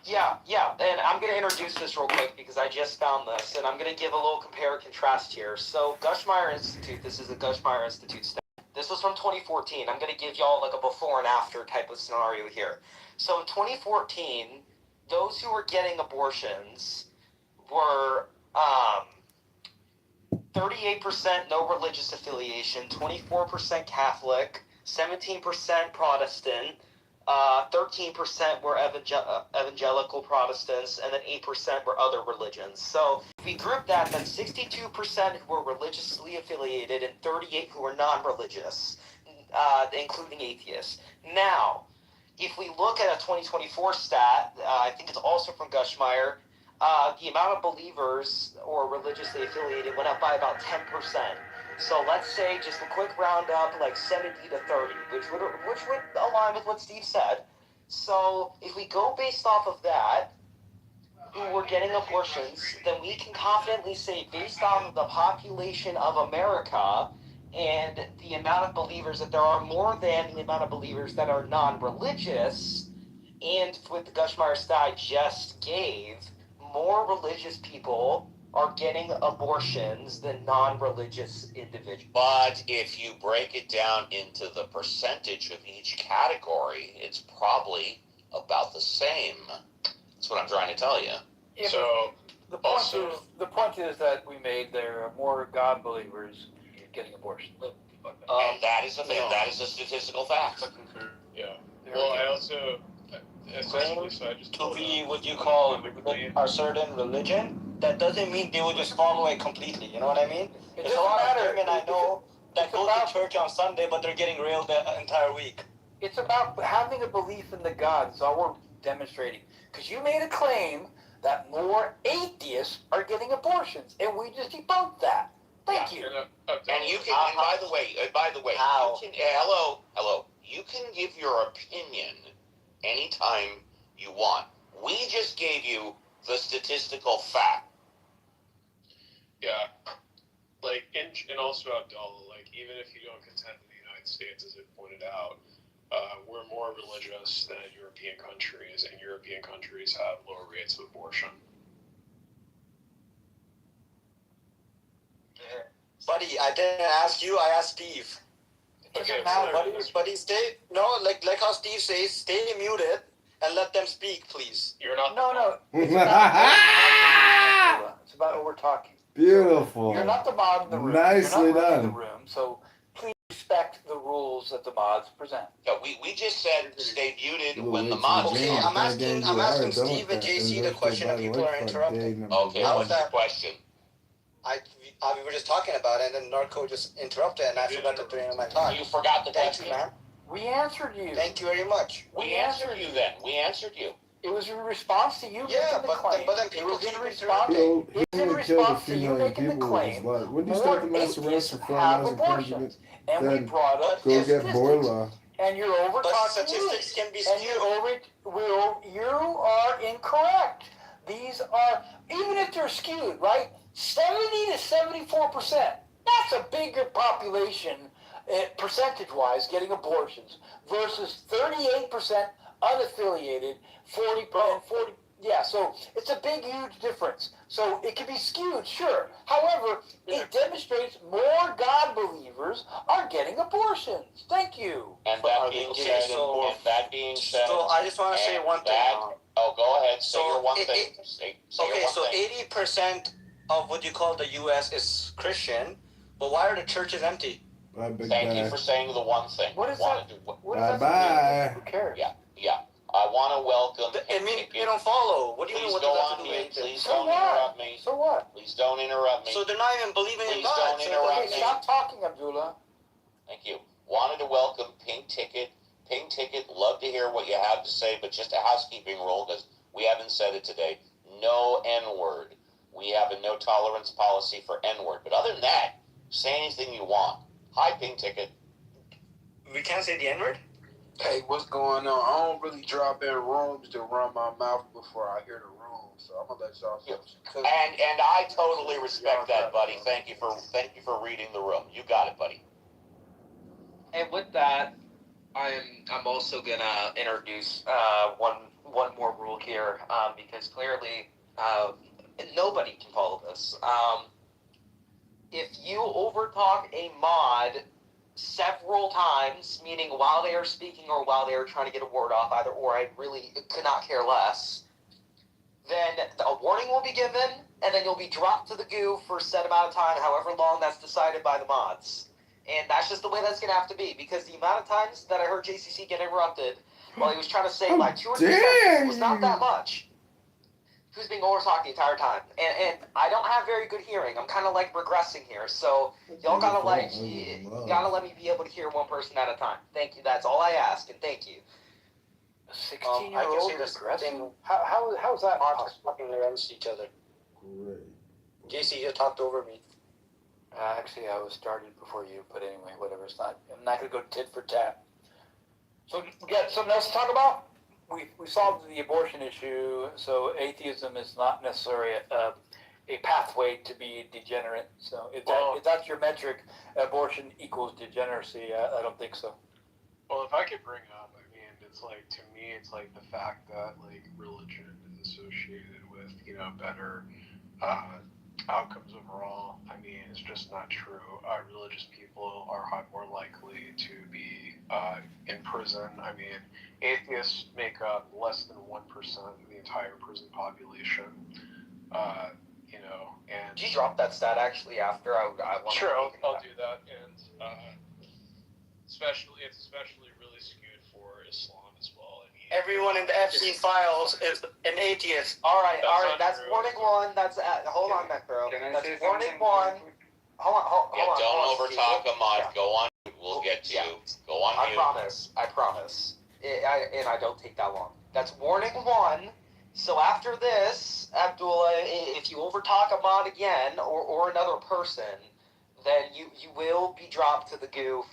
Yeah, and I'm going to introduce this real quick because I just found this, and I'm going to give a little compare and contrast here. So, Gushmeyer Institute, this is a Gushmeyer Institute study. This was from 2014. I'm going to give y'all like a before and after type of scenario here. So, in 2014, those who were getting abortions were 38% no religious affiliation, 24% Catholic, 17% Protestant, 13% were evangelical Protestants, and then 8% were other religions. So if we group that, then 62% who were religiously affiliated and 38% who were non-religious. including atheists. Now, if we look at a 2024 stat, I think it's also from Gushmeyer, the amount of believers or religiously affiliated went up by about 10%. So let's say just a quick roundup, like 70 to 30, which would align with what Steve said. So if we go based off of that, who were getting abortions, then we can confidently say, based on the population of America and the amount of believers, that there are more than the amount of believers that are non-religious, and with the Gushmeyer stat I just gave, more religious people are getting abortions than non-religious individuals. But if you break it down into the percentage of each category, it's probably about the same. That's what I'm trying to tell you. Yeah, So the point is that we made there are more God believers getting abortions. And that is a statistical fact. Yeah. Well, I also, essentially, so I just to be what you call a certain religion, that doesn't mean they will just follow it completely. You know what I mean? There's a lot of women I know that go to church on Sunday, but they're getting railed the entire week. It's about having a belief in the God. That's all we're demonstrating. Because you made a claim that more atheists are getting abortions, and we just debunked that. Thank you. And you can, and by the way, you can, hello, you can give your opinion anytime you want. We just gave you the statistical fact. Yeah. Like, and also Abdullah, like, even if you don't contend in the United States, as it pointed out, we're more religious than European countries, and European countries have lower rates of abortion. Buddy, I didn't ask you, I asked Steve. Okay, buddy, stay, no, like how Steve says, stay muted and let them speak, please. You're not. No. It's about what we're talking. Beautiful. You're not the mod in the room. Nicely You're not running done. the room, so please respect the rules that the mods present. Yeah, we just said stay muted when the mods. Okay, I'm asking Steve and JC the question that people are interrupting. Okay, what's the question? We were just talking about it, and then Narco just interrupted, and I forgot to put it in my talk. You forgot the Thank question. you, man. We answered you. Thank you very much. We answered you then. We answered you. It was in response to you making the claim. But then people keep Yo, he in only killed a response to few you million making the people with his claim, life. When you start to mess around atheists for have 4,000 abortions. And we then brought up go get statistics. Boila. And you're over talking statistics can be and you are incorrect. These are, even if they're skewed, right? 70 to 74%. That's a bigger population, percentage-wise, getting abortions versus 38% unaffiliated, 40%. Yeah, so it's a big, huge difference. So it can be skewed, sure. However, it demonstrates more God believers are getting abortions. Thank you. And that being said, so I just want to say one thing. Go ahead. Say your one thing. So 80% of what you call the U.S. is Christian, but why are the churches empty? Thank you for saying the one thing. What is that? Bye-bye. Who cares? Yeah. I want to welcome. I mean, you don't follow. What do you mean? What does that have to do with anything? Please don't interrupt me. So what? Please don't interrupt me. So they're not even believing in God. Please don't interrupt me. Stop talking, Abdullah. Thank you. Wanted to welcome Pink Ticket. Pink Ticket, love to hear what you have to say, but just a housekeeping rule, because we haven't said it today. No N-word. We have a no tolerance policy for N-word. But other than that, say anything you want. Hi, Pink Ticket. We can't say the N-word? Hey, what's going on? I don't really drop in rooms to run my mouth before I hear the room, so I'm gonna let y'all know. And I totally respect that, buddy. Thank you for reading the room. You got it, buddy. And with that, I'm also gonna introduce one more rule here, because clearly nobody can follow this. If you overtalk a mod several times, meaning while they are speaking or while they are trying to get a word off, either or, I really could not care less, then a warning will be given, and then you'll be dropped to the goo for a set amount of time, however long that's decided by the mods. And that's just the way that's going to have to be, because the amount of times that I heard JCC get interrupted while he was trying to say like 2 or 3 sentences was not that much. who's being overtalked the entire time. And I don't have very good hearing. I'm kind of like regressing here. So y'all gotta let me be able to hear one person at a time. Thank you. That's all I ask, and thank you. 16-year-old regressing? How's that possible? Talking against each other. Great. JC, you talked over me. Actually, I was started before you, but anyway, whatever. I'm not going to go tit for tat. So we got something else to talk about? We solved the abortion issue, so atheism is not necessarily a pathway to be degenerate. So if that's your metric, abortion equals degeneracy, I don't think so. Well, if I could bring up, I mean, it's like, to me, it's like the fact that like religion is associated with, better outcomes overall. I mean, it's just not true. Religious people are more likely to be in prison. I mean, atheists make up less than 1% of the entire prison population. And Did you drop that stat actually after I want sure, I'll do that. And it's especially really skewed for Islam as well. I mean, Everyone in the FC files is an atheist. All right. That's warning one. That's hold on, Metro. That's warning one. Hold on. Don't overtalk Ahmad. Go on. We'll get to. Go on. I promise. And I don't take that long. That's warning one. So after this, Abdullah, if you overtalk Ahmad again or another person, then you will be dropped to the goo.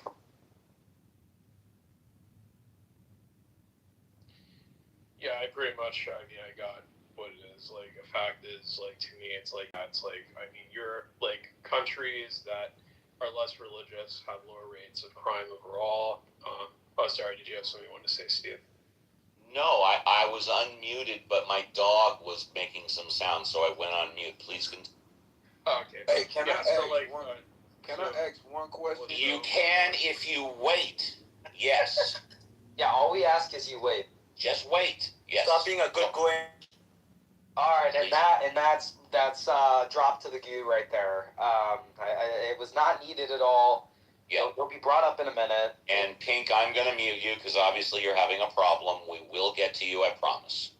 Yeah, I pretty much, I got what it is. Like, a fact is, like, to me, I mean, you're, like, countries that are less religious have lower rates of crime overall. Sorry, did you have something you wanted to say, Steve? No, I was unmuted, but my dog was making some sound, so I went on mute. Please continue. Okay. Hey, can I ask one question? You can if you wait. Yes. Yeah, all we ask is you wait. Just wait. Yes. Stop being a good goy. All right, and that's drop to the goo right there. It was not needed at all. Yeah. It'll be brought up in a minute. And Pink, I'm going to mute you because obviously you're having a problem. We will get to you, I promise.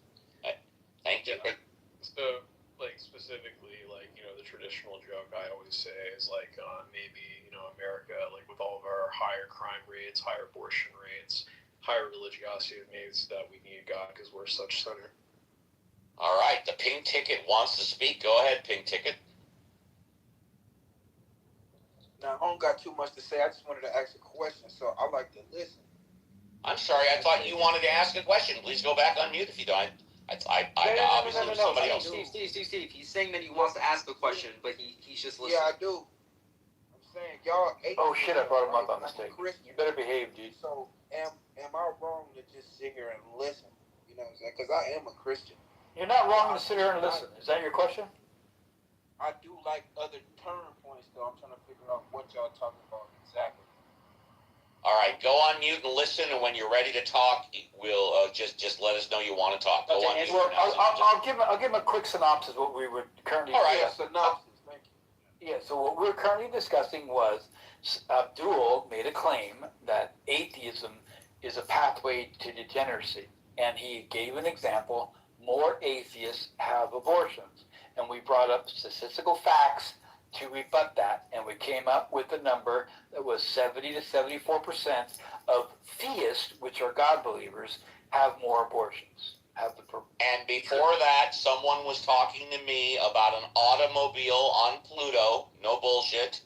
Thank you. Yeah. So, like, specifically, like, the traditional joke I always say is, like, maybe, America, like, with all of our higher crime rates, higher abortion rates, higher religiosity, maybe it's that we need God because we're such sinner. All right, the Pink Ticket wants to speak. Go ahead, Pink Ticket. Now, I don't got too much to say. I just wanted to ask a question, so I like to listen. I'm sorry, I thought you wanted to ask a question. Please go back on mute if you don't. Obviously, somebody else. Steve. He's saying that he wants to ask a question, but he's just listening. Yeah, I do. I'm saying, y'all... Oh, shit, I brought him up by mistake. You better behave, dude. So, am I wrong to just sit here and listen? You know what I'm saying? Because I am a Christian. You're not wrong to sit here and listen. Is that your question? I do like other turn points, though. I'm trying to figure out what y'all talking about exactly. All right, go on mute and listen, and when you're ready to talk, we'll just let us know you want to talk. Go on mute. Well, I'll give him a quick synopsis of what we were currently discussing. All right, synopsis. Thank you. Yeah, so what we're currently discussing was Abdul made a claim that atheism is a pathway to degeneracy, and he gave an example. More atheists have abortions, and we brought up statistical facts to rebut that, and we came up with a number that was 70 to 74% of theists, which are God believers, have more abortions. And before that, someone was talking to me about an automobile on Pluto. No bullshit.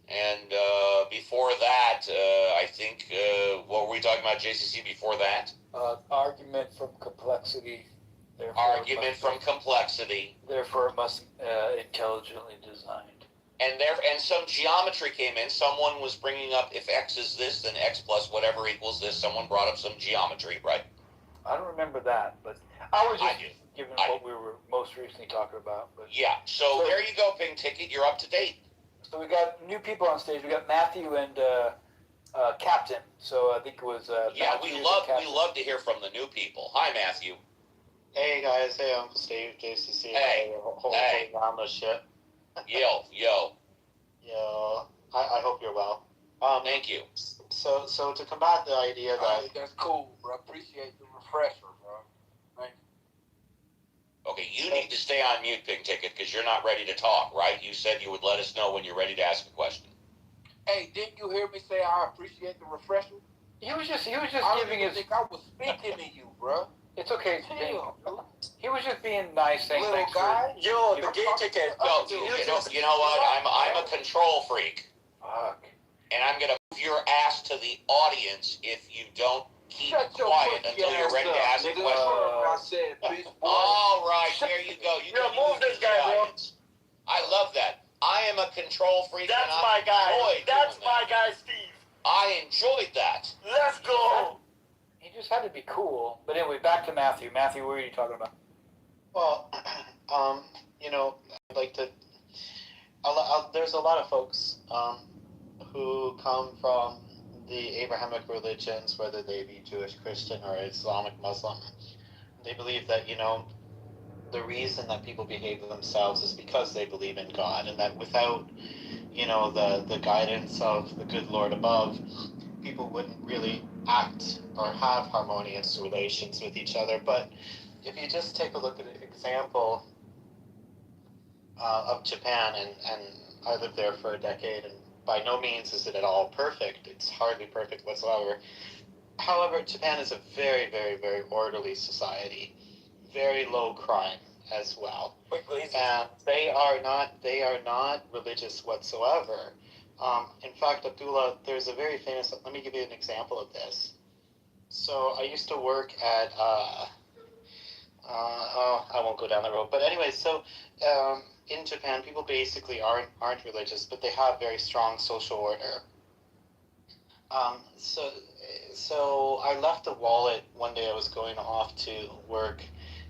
And before that, I think, what were we talking about, JCC, before that? Argument from complexity. Argument from complexity. Therefore, it must intelligently designed. And some geometry came in. Someone was bringing up if x is this, then x plus whatever equals this. Someone brought up some geometry, right? I don't remember that, but I was just giving what we were most recently talking about. But yeah, so there you go, Pink Ticket. You're up to date. So we got new people on stage. We got Matthew and Captain. So I think it was yeah, Matthew we love to hear from the new people. Hi, Matthew. Hey guys, hey Uncle Steve, JCC. Hey, hey. Shit. Yo. I hope you're well. Thank you. So to combat the idea that that's cool, bro. Appreciate the refresher, bro. Thank you. Okay, you need to stay on mute, Pink Ticket, because you're not ready to talk, right? You said you would let us know when you're ready to ask a question. Hey, didn't you hear me say I appreciate the refresher? He was just I giving his. think I was speaking to you, bro. It's okay. Damn, dude. He was just being nice, saying Little thanks guy. Yo, the gay ticket. Yo, you know what? I'm a control freak. Fuck. And I'm gonna move your ass to the audience if you don't keep Shut your quiet pussy until you're ass ready to up, ask a nigga. question. I said, bitch. All right, there you go. You can move this guy, bro. I love that. I am a control freak. That's and my guy. That's doing my that. guy, Steve. I enjoyed that. Let's go. He just had to be cool. But anyway, back to Matthew. Matthew, what were you talking about? Well, you know, I'd like to. There's a lot of folks who come from the Abrahamic religions, whether they be Jewish, Christian, or Islamic, Muslim. They believe that, you know, the reason that people behave themselves is because they believe in God, and that without, you know, the guidance of the good Lord above, people wouldn't really act or have harmonious relations with each other. But if you just take a look at an example of Japan, and I lived there for a decade, and by no means is it at all perfect. It's hardly perfect whatsoever. However, Japan is a very, very, very orderly society, very low crime as well. And they are not religious whatsoever. In fact, Abdullah, there's a very famous, let me give you an example of this. So I used to work at, I won't go down the road, but anyway, so in Japan, people basically aren't religious, but they have very strong social order. So I left a wallet one day. I was going off to work,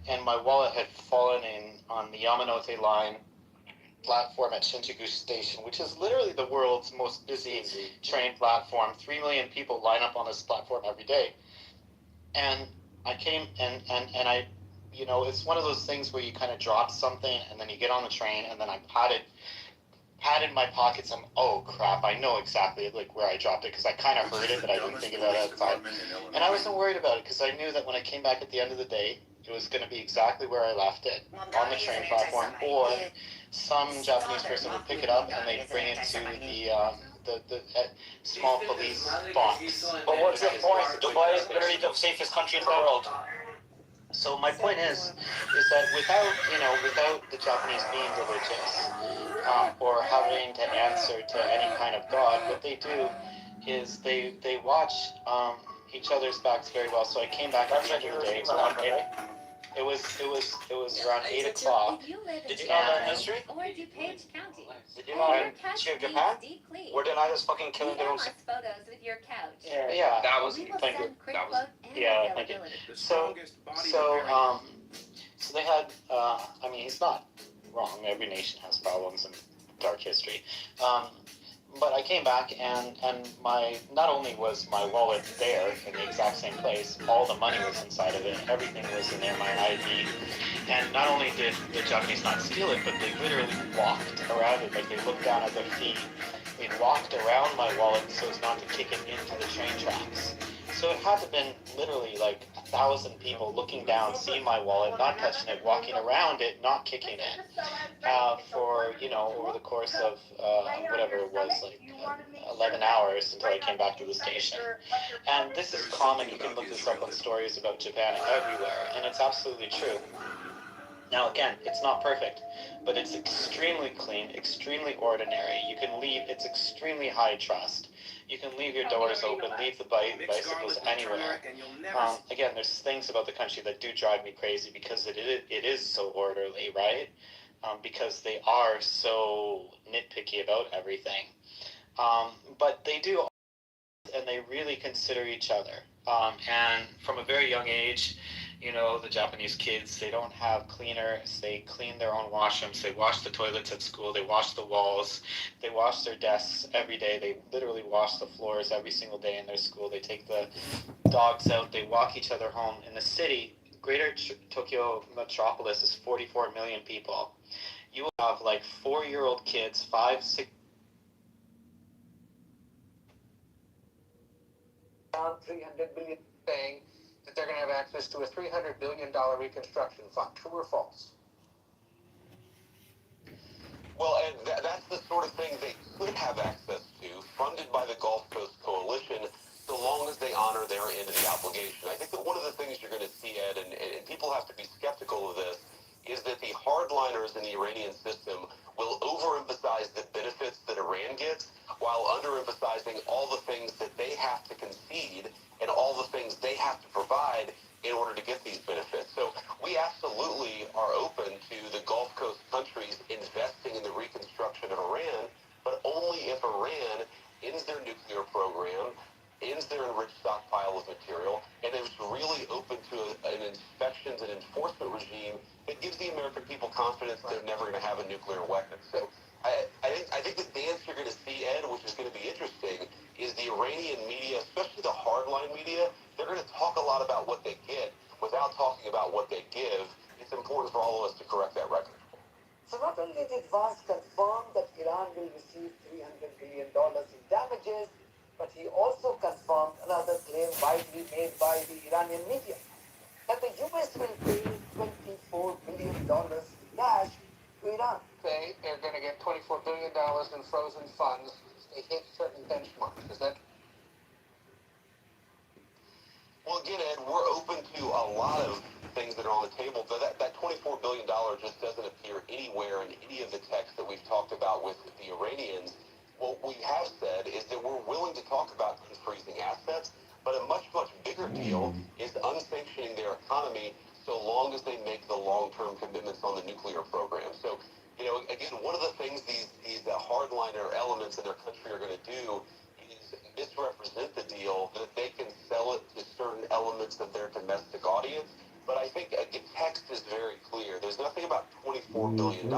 and my wallet had fallen in on the Yamanote line platform at Shinjuku Station, which is literally the world's most busy train platform. 3 million people line up on this platform every day. And I came and I, you know, it's one of those things where you kind of drop something and then you get on the train, and then I patted my pockets. I'm, oh crap, I know exactly like where I dropped it, because I kind of heard it, but I didn't think about it outside. And I wasn't worried about it, because I knew that when I came back at the end of the day, it was going to be exactly where I left it, on the train platform, or some Japanese person would pick it up and they'd bring it to the small police box. But what's your point? Dubai is literally the safest country in the world. So my point is that without the Japanese being religious, or having to answer to any kind of God, what they do is they watch each other's backs very well. So I came back at the end of the day. It was around 8 o'clock. Did you know that history? Did you know in Japan? Where they're not just fucking killing their own. Photos with your couch. Yeah. That was. Thank you. That was. Yeah, thank you. So they had. I mean, he's not wrong. Every nation has problems and dark history. But I came back, and my, not only was my wallet there in the exact same place, all the money was inside of it, everything was in there, my ID. And not only did the Japanese not steal it, but they literally walked around it, like they looked down at their feet. They walked around my wallet so as not to kick it into the train tracks. So it had to have been literally like 1,000 people looking down, seeing my wallet, not touching it, walking around it, not kicking it, for, you know, over the course of whatever it was, like 11 hours until I came back to the station. And this is common. You can look this up on stories about Japan everywhere, and it's absolutely true. Now again, it's not perfect, but it's extremely clean, extremely ordinary. You can leave, it's extremely high trust. You can leave your doors open, leave the bicycles anywhere. Again, there's things about the country that do drive me crazy, because it is so orderly, right? Because they are so nitpicky about everything. But they do, and they really consider each other. And from a very young age, you know, the Japanese kids, they don't have cleaners. They clean their own washrooms. They wash the toilets at school. They wash the walls. They wash their desks every day. They literally wash the floors every single day in their school. They take the dogs out. They walk each other home. In the city, Greater Tokyo metropolis is 44 million people. You will have like 4-year-old kids, 5, 6. 300 billion thing that they're going to have access to a $300 billion reconstruction fund. True or false? the sort of thing they could have access to, funded by the Gulf Coast Coalition, so long as they honor their end of the obligation. I think that one of the things you're going to see, Ed, and people have to be skeptical of this, is that the hardliners in the Iranian system will overemphasize the benefits that Iran gets while underemphasizing all the things that they have to concede and all the things they have to provide in order to get these benefits. So we absolutely are open to the Gulf Coast countries investing in the reconstruction of Iran, but only if Iran ends their nuclear program, ends their enriched stockpile of material, and is really open to an inspections and enforcement regime that gives the American people confidence they're never going to have a nuclear weapon. So I think the dance you're going to see, Ed, which is going to be interesting, is the Iranian media, especially the hardline media, they're going to talk a lot about what they get without talking about what they give. It's important for all of us to correct that record. So not only did Vance confirm that Iran will receive $300 billion in damages, but he also confirmed another claim widely made by the Iranian media, that the US will pay $24 billion in cash to Iran. They're going to get $24 billion in frozen funds if they hit certain benchmarks. Is that? Well, again, Ed, we're open to a lot of things that are on the table, but that $24 billion just doesn't appear anywhere in any of the texts that we've talked about with the Iranians. What we have said is that we're willing to talk about unfreezing assets, but a much, much bigger deal is unsanctioning their economy so long as they make the long-term commitments on the nuclear program. So, again, one of the things these hardliner elements in their country are going to do is misrepresent the deal that they can sell it to certain elements of their domestic audience. But I think the text is very clear. There's nothing about $24 billion.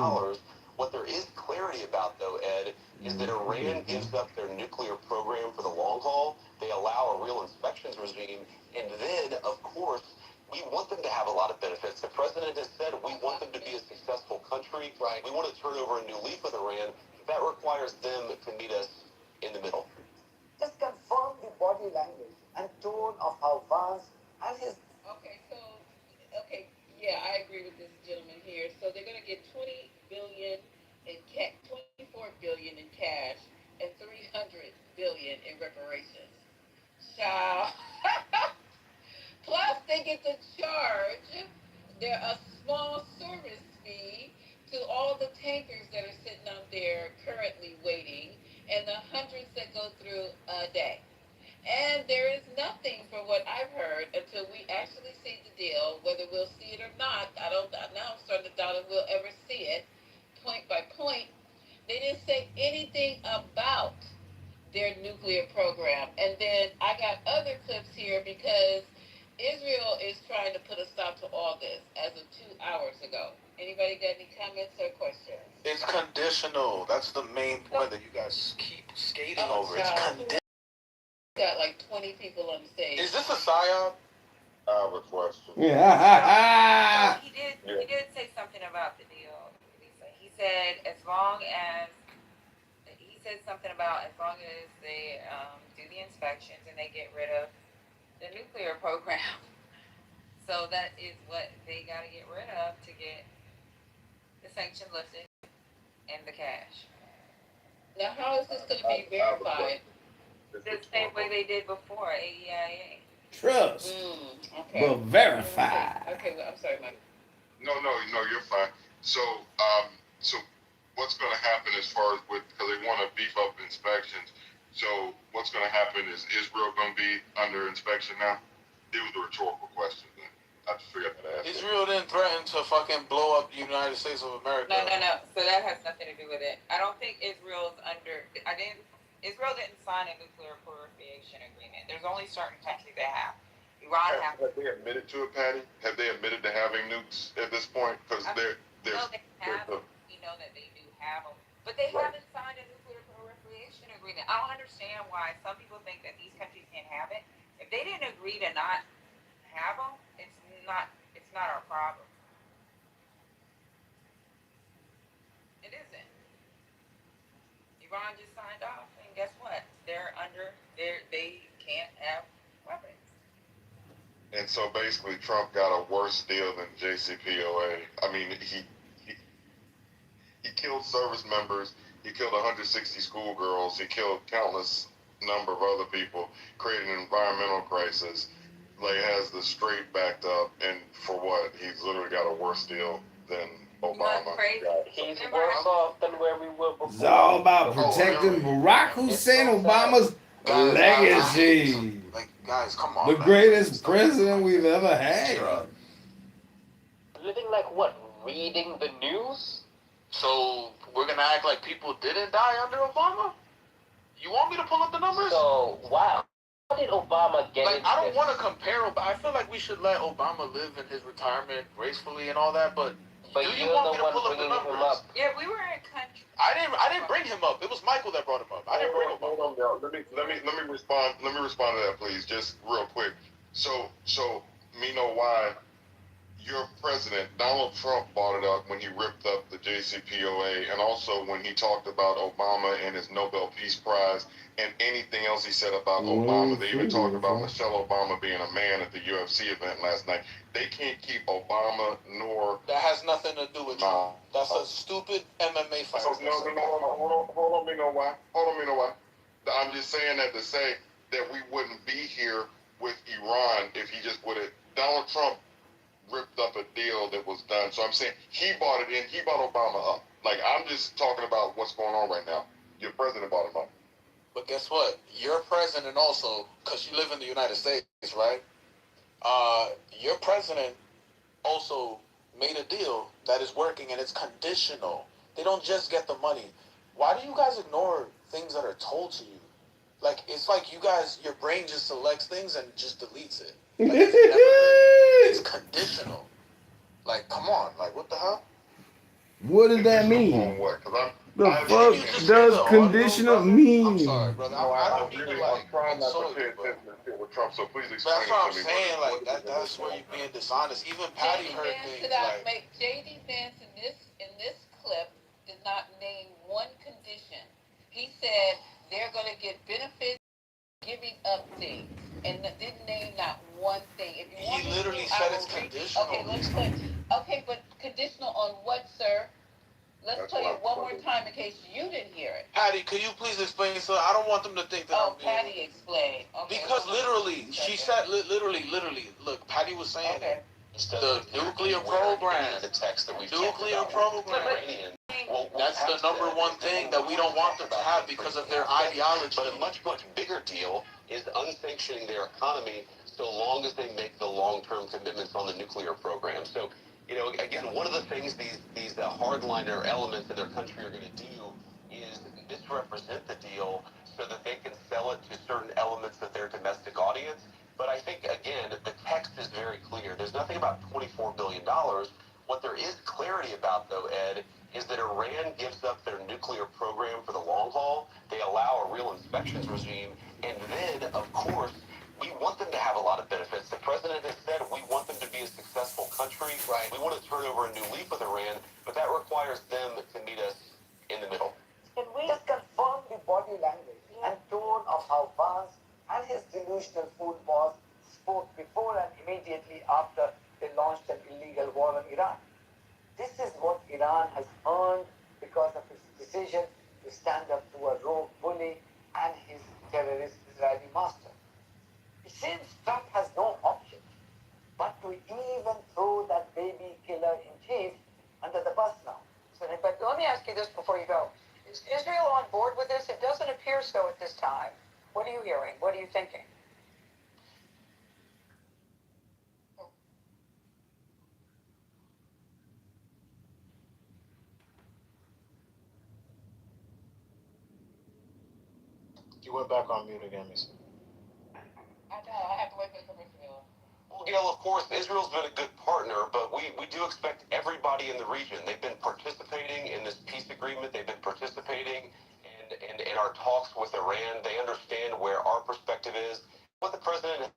What there is clarity about, though, Ed, is that Iran gives up their nuclear program for the long haul. They allow a real inspections regime. And then, of course, we want them to have a lot of benefits. The president has said we want them to be a successful country. Right. We want to turn over a new leaf with Iran. That requires them to meet us in the middle. Just confirm the body language and tone of how Vance and his... Yeah, I agree with this gentleman here. So they're going to get $24 billion in cash and $300 billion in reparations. Child. Plus, they get to charge a small service fee to all the tankers that are sitting out there currently waiting, and the hundreds that go through a day. And there is nothing, from what I've heard, until we actually see the deal, whether we'll see it or not. Now I'm starting to doubt if we'll ever see it, point by point. They didn't say anything about their nuclear program. And then I got other clips here because Israel is trying to put a stop to all this as of 2 hours ago. Anybody got any comments or questions? It's conditional. That's the main point that you guys keep skating over. It's conditional. Got like 20 people on stage. Is this a psyop? I have a question. Yeah. He did say something about the deal, Lisa. He said as long as they do the inspections and they get rid of the nuclear program. So that is what they got to get rid of to get the sanction lifted and the cash. Now, how is this going to be verified? The same way they did before, AEIA. Trust. Okay. Well, verified. Okay, well, I'm sorry, Mike. No, you're fine. So what's going to happen as far as because they want to beef up inspections. So what's going to happen is Israel going to be under inspection now? It was a rhetorical question. I just figured that out. Israel didn't threaten to fucking blow up the United States of America. No. So that has nothing to do with it. I don't think Israel didn't sign a nuclear proliferation agreement. There's only certain countries that have. Iran has. Have they admitted to it, Patty? Have they admitted to having nukes at this point? Because they're they have them. We know that they do have them, but they haven't signed a nuclear proliferation agreement. I don't understand why some people think that these countries can't have it. If they didn't agree to not have them, it's not our problem. It isn't. Iran just signed off, and guess what? They can't have weapons. And so basically Trump got a worse deal than JCPOA. I mean, he killed service members He killed 160 schoolgirls. He killed countless number of other people, creating an environmental crisis. Like, has the straight backed up, and for what? He's literally got a worse deal than Obama. He's worse off than where we were before. It's all about protecting Barack Hussein Obama's legacy. Like, guys, come on. The greatest president we've ever had. Living like what? Reading the news? So we're gonna act like people didn't die under Obama? You want me to pull up the numbers? So, wow. How did Obama get Like, into I don't this? want to compare. I feel like we should let Obama live in his retirement gracefully and all that. But do you you're want the me to one pull up the bringing him numbers? up. Yeah, we were in country. I didn't bring him up. It was Michael that brought him up. I didn't bring him up. Hold on, y'all. Let me respond. Let me respond to that, please, just real quick. So me know why your president Donald Trump brought it up when he ripped up the JCPOA, and also when he talked about Obama and his Nobel Peace Prize and anything else he said about Obama. They even talked about Michelle Obama being a man at the UFC event last night. They can't keep Obama nor. That has nothing to do with Trump. That's a stupid MMA fight. So, no, hold on, me know why. I'm just saying that to say that we wouldn't be here with Iran if he just would have. Donald Trump ripped up a deal that was done. So I'm saying he bought it in. He bought Obama up. Like, I'm just talking about what's going on right now. Your president bought him up. But guess what? Your president also, because you live in the United States, right? Your president also made a deal that is working, and it's conditional. They don't just get the money. Why do you guys ignore things that are told to you? Like, it's like you guys, your brain just selects things and just deletes it. Like, it's conditional. Like, come on. Like, what the hell? What does that mean? The fuck does conditional mean? I'm sorry, brother. I don't mean to, like, I'm trying not to insult pay you, bro. attention to with Trump, so please But explain that's what I'm it to me. saying. Like, that's where you're being dishonest. Even Patty J.D. heard Vance things did not like, make J.D. Vance in this clip did not name one condition. He said they're going to get benefits, giving up things, and didn't name not one thing. If you want he me literally to, said I it's will read- conditional. Okay, let's put. Okay, but conditional on what, sir? Let's play it one more time in case you didn't hear it. Patty, could you please explain? So I don't want them to think that Oh, I'm being. Patty explained. Okay, Because hold on. literally, she said, literally, look, Patty was saying Okay. it. The nuclear program. The text that we've Nuclear talked about program. Iranian. Well, That's the number one thing that we don't want them to have because of their ideology. But a much bigger deal is unsanctioning their economy so long as they make the long-term commitments on the nuclear program. So, again, one of the things these hardliner elements in their country are going to do is misrepresent the deal so that they can sell it to certain elements of their domestic audience. But I think, again, the text is very clear. There's nothing about $24 billion. What there is clarity about, though, Ed, is that Iran gives up their nuclear program for the long haul. They allow a real inspections regime. And then, of course, we want them to have a lot of benefits. The president has said we want them to be a successful country. Right. We want to turn over a new leaf with Iran, but that requires them to meet us in the middle. Can we just confirm the body language and tone of how Vance and his delusional fool boss spoke before and immediately after they launched an illegal war on Iran? This is what Iran has earned because of its decision to stand up to a rogue bully and his terrorist Israeli master. It seems Trump has no option but to even throw that baby killer in chief under the bus now. But let me ask you this before you go. Is Israel on board with this? It doesn't appear so at this time. What are you hearing? What are you thinking? You went back on mute again, Missy. I know. I have to wait for the commercial. Well, of course, Israel's been a good partner, but we do expect everybody in the region. They've been participating in this peace agreement. They've been participating in our talks with Iran. They understand where our perspective is. What the president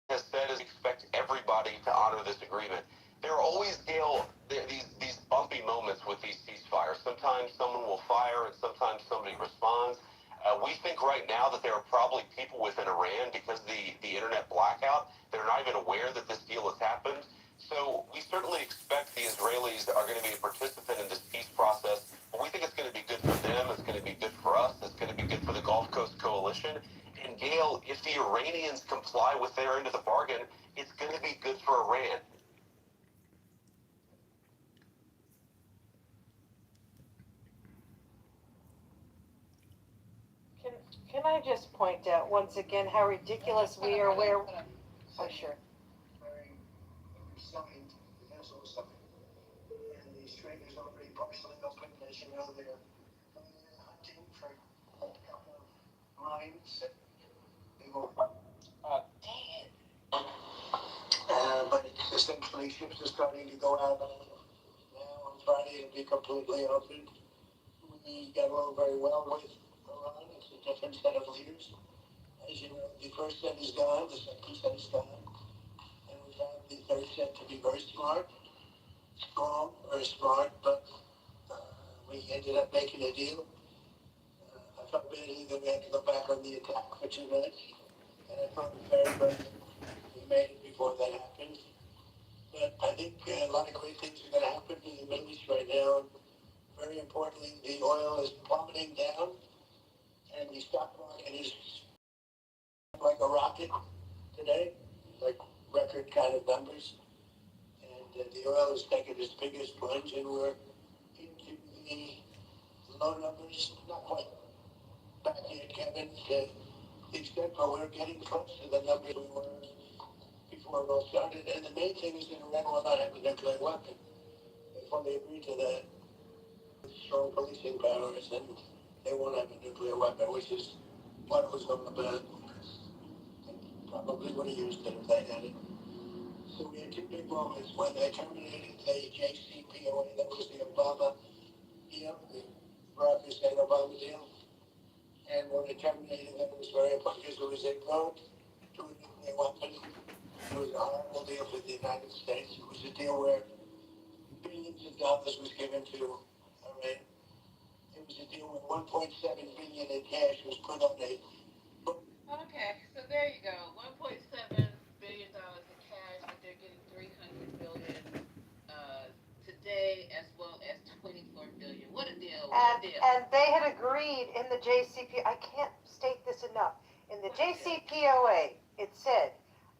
has said is expect everybody to honor this agreement. There are always, Gail, these bumpy moments with these ceasefires. Sometimes someone will fire and sometimes somebody responds. We think right now that there are probably people within Iran, because the internet blackout, they're not even aware that this deal has happened. So we certainly expect the Israelis are going to be a participant in this peace process, but we think it's going to be good for them, it's going to be good for us, it's going to be good for the Gulf Coast Coalition. And Gail, if the Iranians comply with their end of the bargain, it's going to be good for Iran. Can I just point out once again how ridiculous we are where... Oh, sure. And the string is already partially open, as you know, they're hunting for a couple of mines. They will, but essentially ships are starting to go out now on Friday and be completely open. We got along very well with Iran. It's a different set of leaders. As you know, the first set is gone, the second set is gone. And we found the third set to be very smart, strong, very smart, but we ended up making a deal. I felt badly that we had to go back on the attack for 2 minutes, and I felt fair, but we made it before that happened. But I think a lot of great things are going to happen in the Middle East right now. Very importantly, the oil is plummeting down, and the stock market is like a rocket today, like record kind of numbers. And the oil is taking its biggest plunge, and we're into the low numbers, not quite back yet, Kevin, to the extent where we're getting close to the numbers we were before it all started. And the main thing is that Iran will not have a nuclear weapon. They fully agreed to that. Strong policing powers, and they won't have a nuclear weapon, which is what it was all about. They probably would have used it if they had it. So we had 2 big moments when they terminated the JCPOA, that was the Obama deal, the Barack Hussein Obama deal. And when they terminated that, it was very important because it was a road to a nuclear weapon. It was a horrible deal for the United States. It was a deal where billions of dollars was given to Iran. It was a deal where 1.7 billion in cash was put on a book. Okay, so there you go. $1.7 billion in cash, but they're getting $300 billion today, as well as $24 billion. What a deal! What a deal! And they had agreed in the JCPOA. I can't state this enough. In the JCPOA, it said,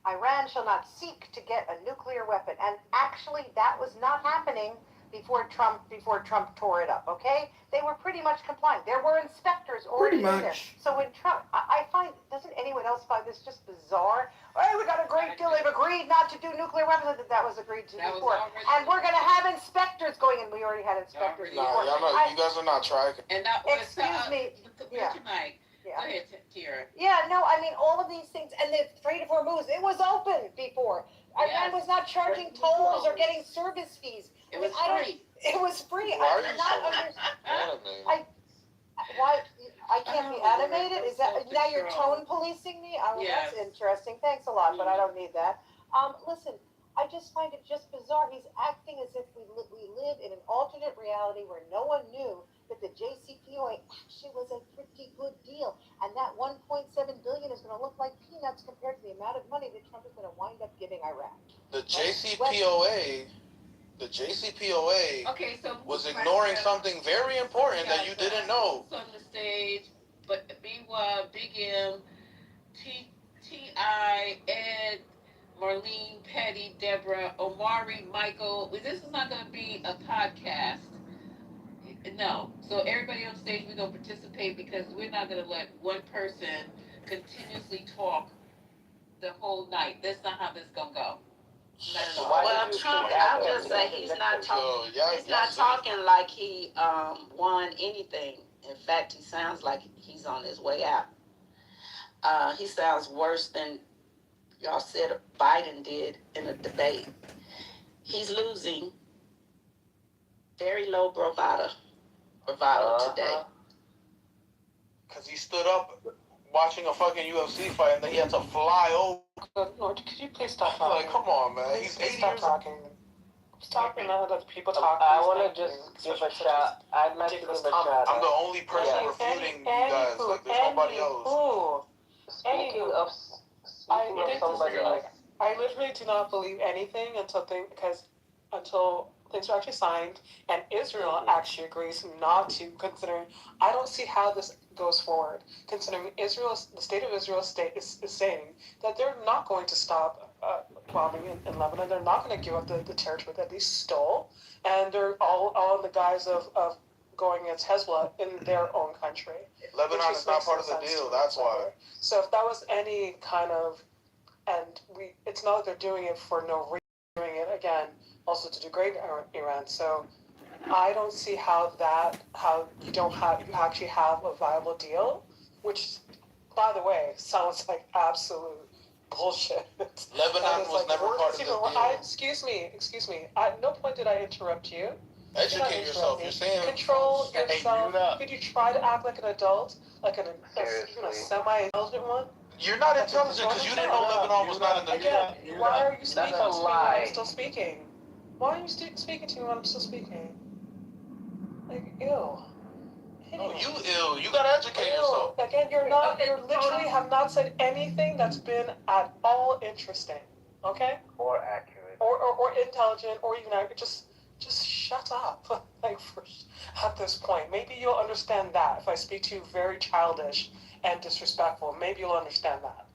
Iran shall not seek to get a nuclear weapon. And actually, that was not happening before Trump tore it up, okay? They were pretty much complying. There were inspectors already in there. So when Trump, I find, doesn't anyone else find this just bizarre? Hey, we got a great deal. They've agreed not to do nuclear weapons. That was agreed to before. And we're going to have inspectors going in. We already had inspectors before. Y'all not, you guys are not tracking. And that was, excuse me. Yeah. Mike. Yeah. Go ahead, Tira. Yeah, no, I mean, all of these things, and the 3 to 4 moves, it was open before. Iran was not charging tolls or getting service fees. It was free. It was free. Why I did not understand. Why? I can't be animated? Is that, now you're tone policing me? Oh, yes. That's interesting. Thanks a lot, but I don't need that. Listen, I just find it just bizarre. He's acting as if we live in an alternate reality where no one knew that the JCPOA actually was a pretty good deal. And that 1.7 billion is going to look like peanuts compared to the amount of money that Trump is going to wind up giving Iraq. The JCPOA okay, so was ignoring something very important that you didn't know. On the stage, but B.Y., Big M, T.I., Ed, Marlene, Petty, Deborah, Omari, Michael. This is not going to be a podcast. No. So everybody on stage, we're going to participate because we're not going to let one person continuously talk the whole night. That's not how this is going to go. Well, Trump, I'll just say he's not talking. He's not talking like he won anything. In fact, he sounds like he's on his way out. He sounds worse than y'all said Biden did in a debate. He's losing. Very low bravado today. Because he stood up watching a fucking UFC fight and then he had to fly over. Lord, could you please stop talking? Like, come on, man. He's 80 stop years talking. Stop and let people talk. I want to just give a shout. I'd like to give a shout. I'm the only person refuting you guys. Like, there's nobody else. Speaking of somebody like I literally do not believe anything until things are actually signed and Israel actually agrees not to, considering I don't see how this goes forward, considering the state of Israel is saying that they're not going to stop bombing in Lebanon. They're not going to give up the territory that they stole, and they're all in the guise of going against Hezbollah in their own country. Lebanon is not part of the deal, that's why. So if that was any kind of, it's not like they're doing it for no reason, doing it again, also to degrade Iran. So I don't see how you actually have a viable deal, which, by the way, sounds like absolute bullshit. Lebanon was never part of the deal. Excuse me. At no point did I interrupt you. Educate yourself. You're saying control yourself. Could you try to act like an adult, like even a semi-intelligent one? You're not intelligent because you didn't know Lebanon was not in the deal. Why are you speaking to me when lie. I'm still speaking? Why are you speaking to me when I'm still speaking? Like, ew. No, you ill. You gotta educate yourself. Again, you literally have not said anything that's been at all interesting. Okay? Or accurate. Or intelligent, or even just shut up. At this point, maybe you'll understand that if I speak to you very childish and disrespectful. Maybe you'll understand that.